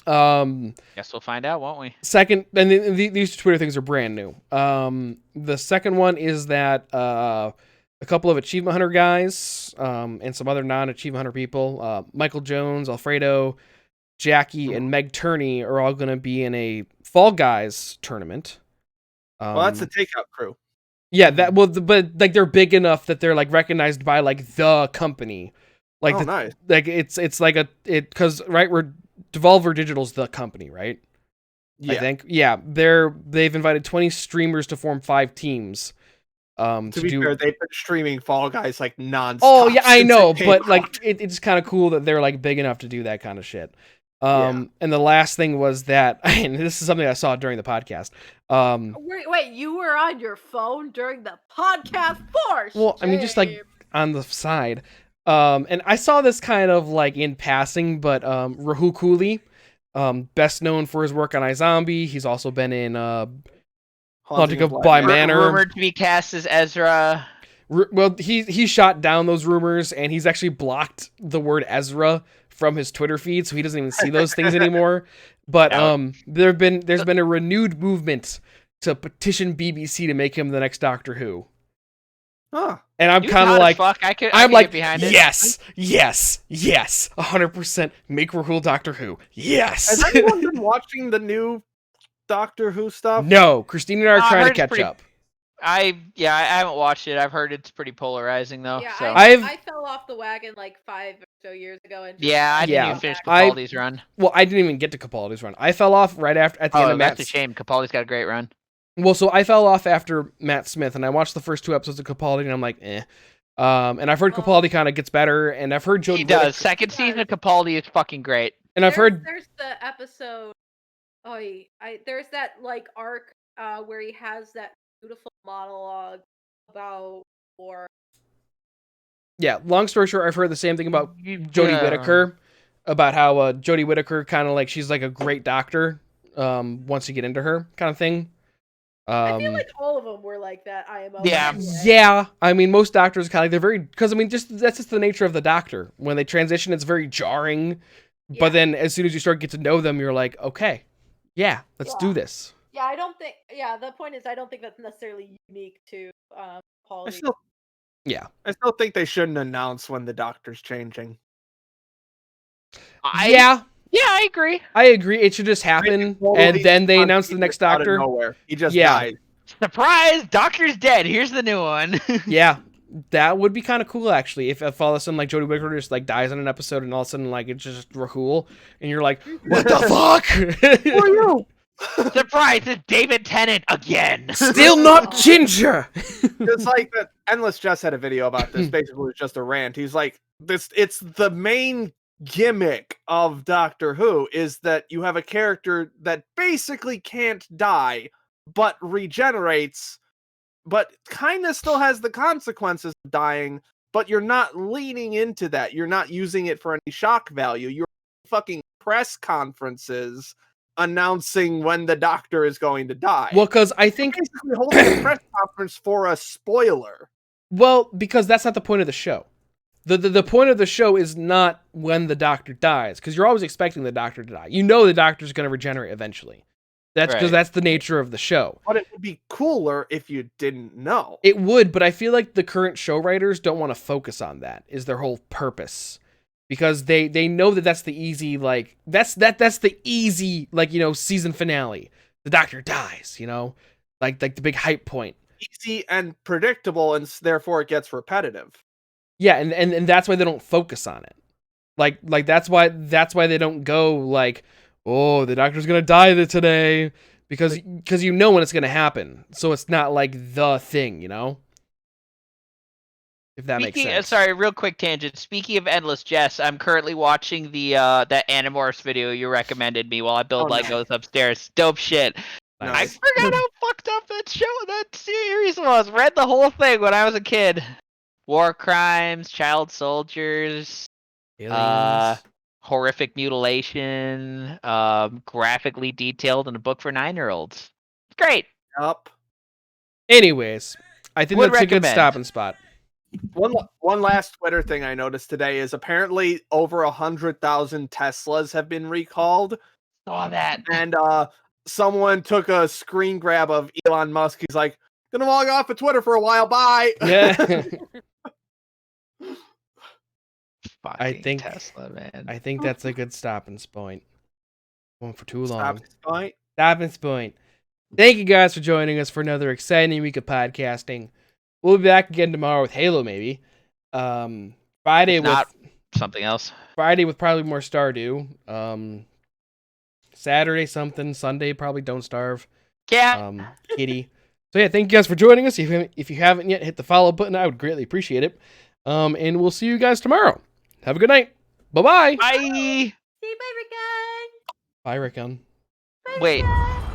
Guess we'll find out, won't we? Second, and these Twitter things are brand new. The second one is that a couple of Achievement Hunter guys, and some other non-Achievement Hunter people, Michael Jones, Alfredo, Jackie, and Meg Turney are all going to be in a Fall Guys tournament. Well, that's the Takeout crew. Yeah, that but like they're big enough that they're like recognized by like the company, like Nice. like it's like because right we're Devolver Digital's the company, right? Yeah. I think. Yeah, they've invited 20 streamers to form 5 teams. To be fair, they've been streaming Fall Guys like nonstop. Oh yeah, I since know, it came but out. like it's kind of cool that they're like big enough to do that kind of shit. Yeah. And the last thing was that, and this is something I saw during the podcast. Wait, you were on your phone during the podcast force. Well, I mean, just like on the side. And I saw this kind of like in passing, but Rahul Cooley, best known for his work on iZombie. He's also been in Haunting of Bly Manor. Rumored to be cast as Ezra. Well, he shot down those rumors, and he's actually blocked the word Ezra from his Twitter feed, so he doesn't even see those things anymore. But there's been a renewed movement to petition BBC to make him the next Doctor Who. Huh. And I'm He was kind of hot as like, fuck. I could I'm get like, behind it. yes, 100%. Make Rahul Doctor Who. Yes. Has anyone been watching the new Doctor Who stuff? No, Christine and I are No, I trying to heard it's catch pretty- up. I haven't watched it. I've heard it's pretty polarizing though. Yeah, so I fell off the wagon like 5 or so years ago, and just yeah, I didn't Yeah. even finish back. Capaldi's run. Well, I didn't even get to Capaldi's run. I fell off right after at the end Oh, of that's Matt's. a shame. Capaldi's got a great run. Well, so I fell off after Matt Smith, and I watched the first 2 episodes of Capaldi, and I'm like, eh. And I've heard Well, Capaldi kind of gets better, and I've heard Jodie He does. Whittaker, Second He season does. of Capaldi is fucking great. and I've heard There's the episode. Oh, there's that like arc where he has that beautiful monologue about war. yeah. Long story short, I've heard the same thing about Jodie Whittaker, about how Jodie Whittaker kind of like she's like a great doctor. Once you get into her, kind of thing. I feel like all of them were like that. IMO. Yeah. anyway. Yeah, I mean, most doctors kind of like they're very because I mean, that's just the nature of the doctor. When they transition, it's very jarring. Yeah. But then, as soon as you start to get to know them, you're like, okay, yeah, let's do Yeah. this. Yeah, I don't think. Yeah, the point is, I don't think that's necessarily unique to Paul. I still think they shouldn't announce when the Doctor's changing. Yeah, I agree. I agree. It should just happen, and then they announce the next Out of doctor. nowhere. He just Yeah. died. Surprise! Doctor's dead. Here's the new one. Yeah, that would be kind of cool actually. If all of a sudden like Jodie Whittaker just like dies in an episode, and all of a sudden like it's just Rahul, and you're like, what the fuck? Who are you? Surprise! It's David Tennant again. Still not Ginger. It's like that. Endless Jess had a video about this. Basically, it's just a rant. He's like, this. It's the main gimmick of Doctor Who is that you have a character that basically can't die, but regenerates, but kind of still has the consequences of dying. But you're not leaning into that. You're not using it for any shock value. You're fucking press conferences announcing when the Doctor is going to die. Well, because I think Basically holding a press conference for a spoiler. Well, because that's not the point of the show. The point of the show is not when the Doctor dies, because you're always expecting the Doctor to die. You know the Doctor's going to regenerate eventually. That's because Right. that's the nature of the show. But it would be cooler if you didn't know. It would, but I feel like the current show writers don't want to focus on that. Is their whole purpose, because they know that that's the easy that's the easy season finale. The Doctor dies, like the big hype point. Easy and predictable, and therefore it gets repetitive. Yeah, and that's why they don't focus on it. Like that's why they don't go like, oh, the Doctor's gonna die today, because you know when it's gonna happen. So it's not like the thing, If that makes sense. Sorry, real quick tangent. Speaking of Endless Jess, I'm currently watching that Animorphs video you recommended me while I build Oh, Legos upstairs. Dope shit. I Nice. forgot how fucked up that series was. Read the whole thing when I was a kid. War crimes, child soldiers, Aliens. horrific mutilation, graphically detailed in a book for 9-year-olds. Great. Up. Anyways, I think Would that's a good recommend. stopping spot. One last Twitter thing I noticed today is apparently over 100,000 Teslas have been recalled, Saw that. and someone took a screen grab of Elon Musk. He's like, "Gonna log off of Twitter for a while. Bye." Yeah. Fucking think- Tesla, man. I think that's a good stopping point. Going for too long. Stop this point. Stopping point. Thank you guys for joining us for another exciting week of podcasting. We'll be back again tomorrow with Halo, maybe. Friday If not, something else. with probably more Stardew. Saturday something. Sunday probably Don't Starve. Yeah. Kitty. So yeah, thank you guys for joining us. If you haven't yet, hit the follow button. I would greatly appreciate it. And we'll see you guys tomorrow. Have a good night. Bye-bye. Bye. See you, bye, Rickon. Bye, Rickon. Bye, Wait. Rickon.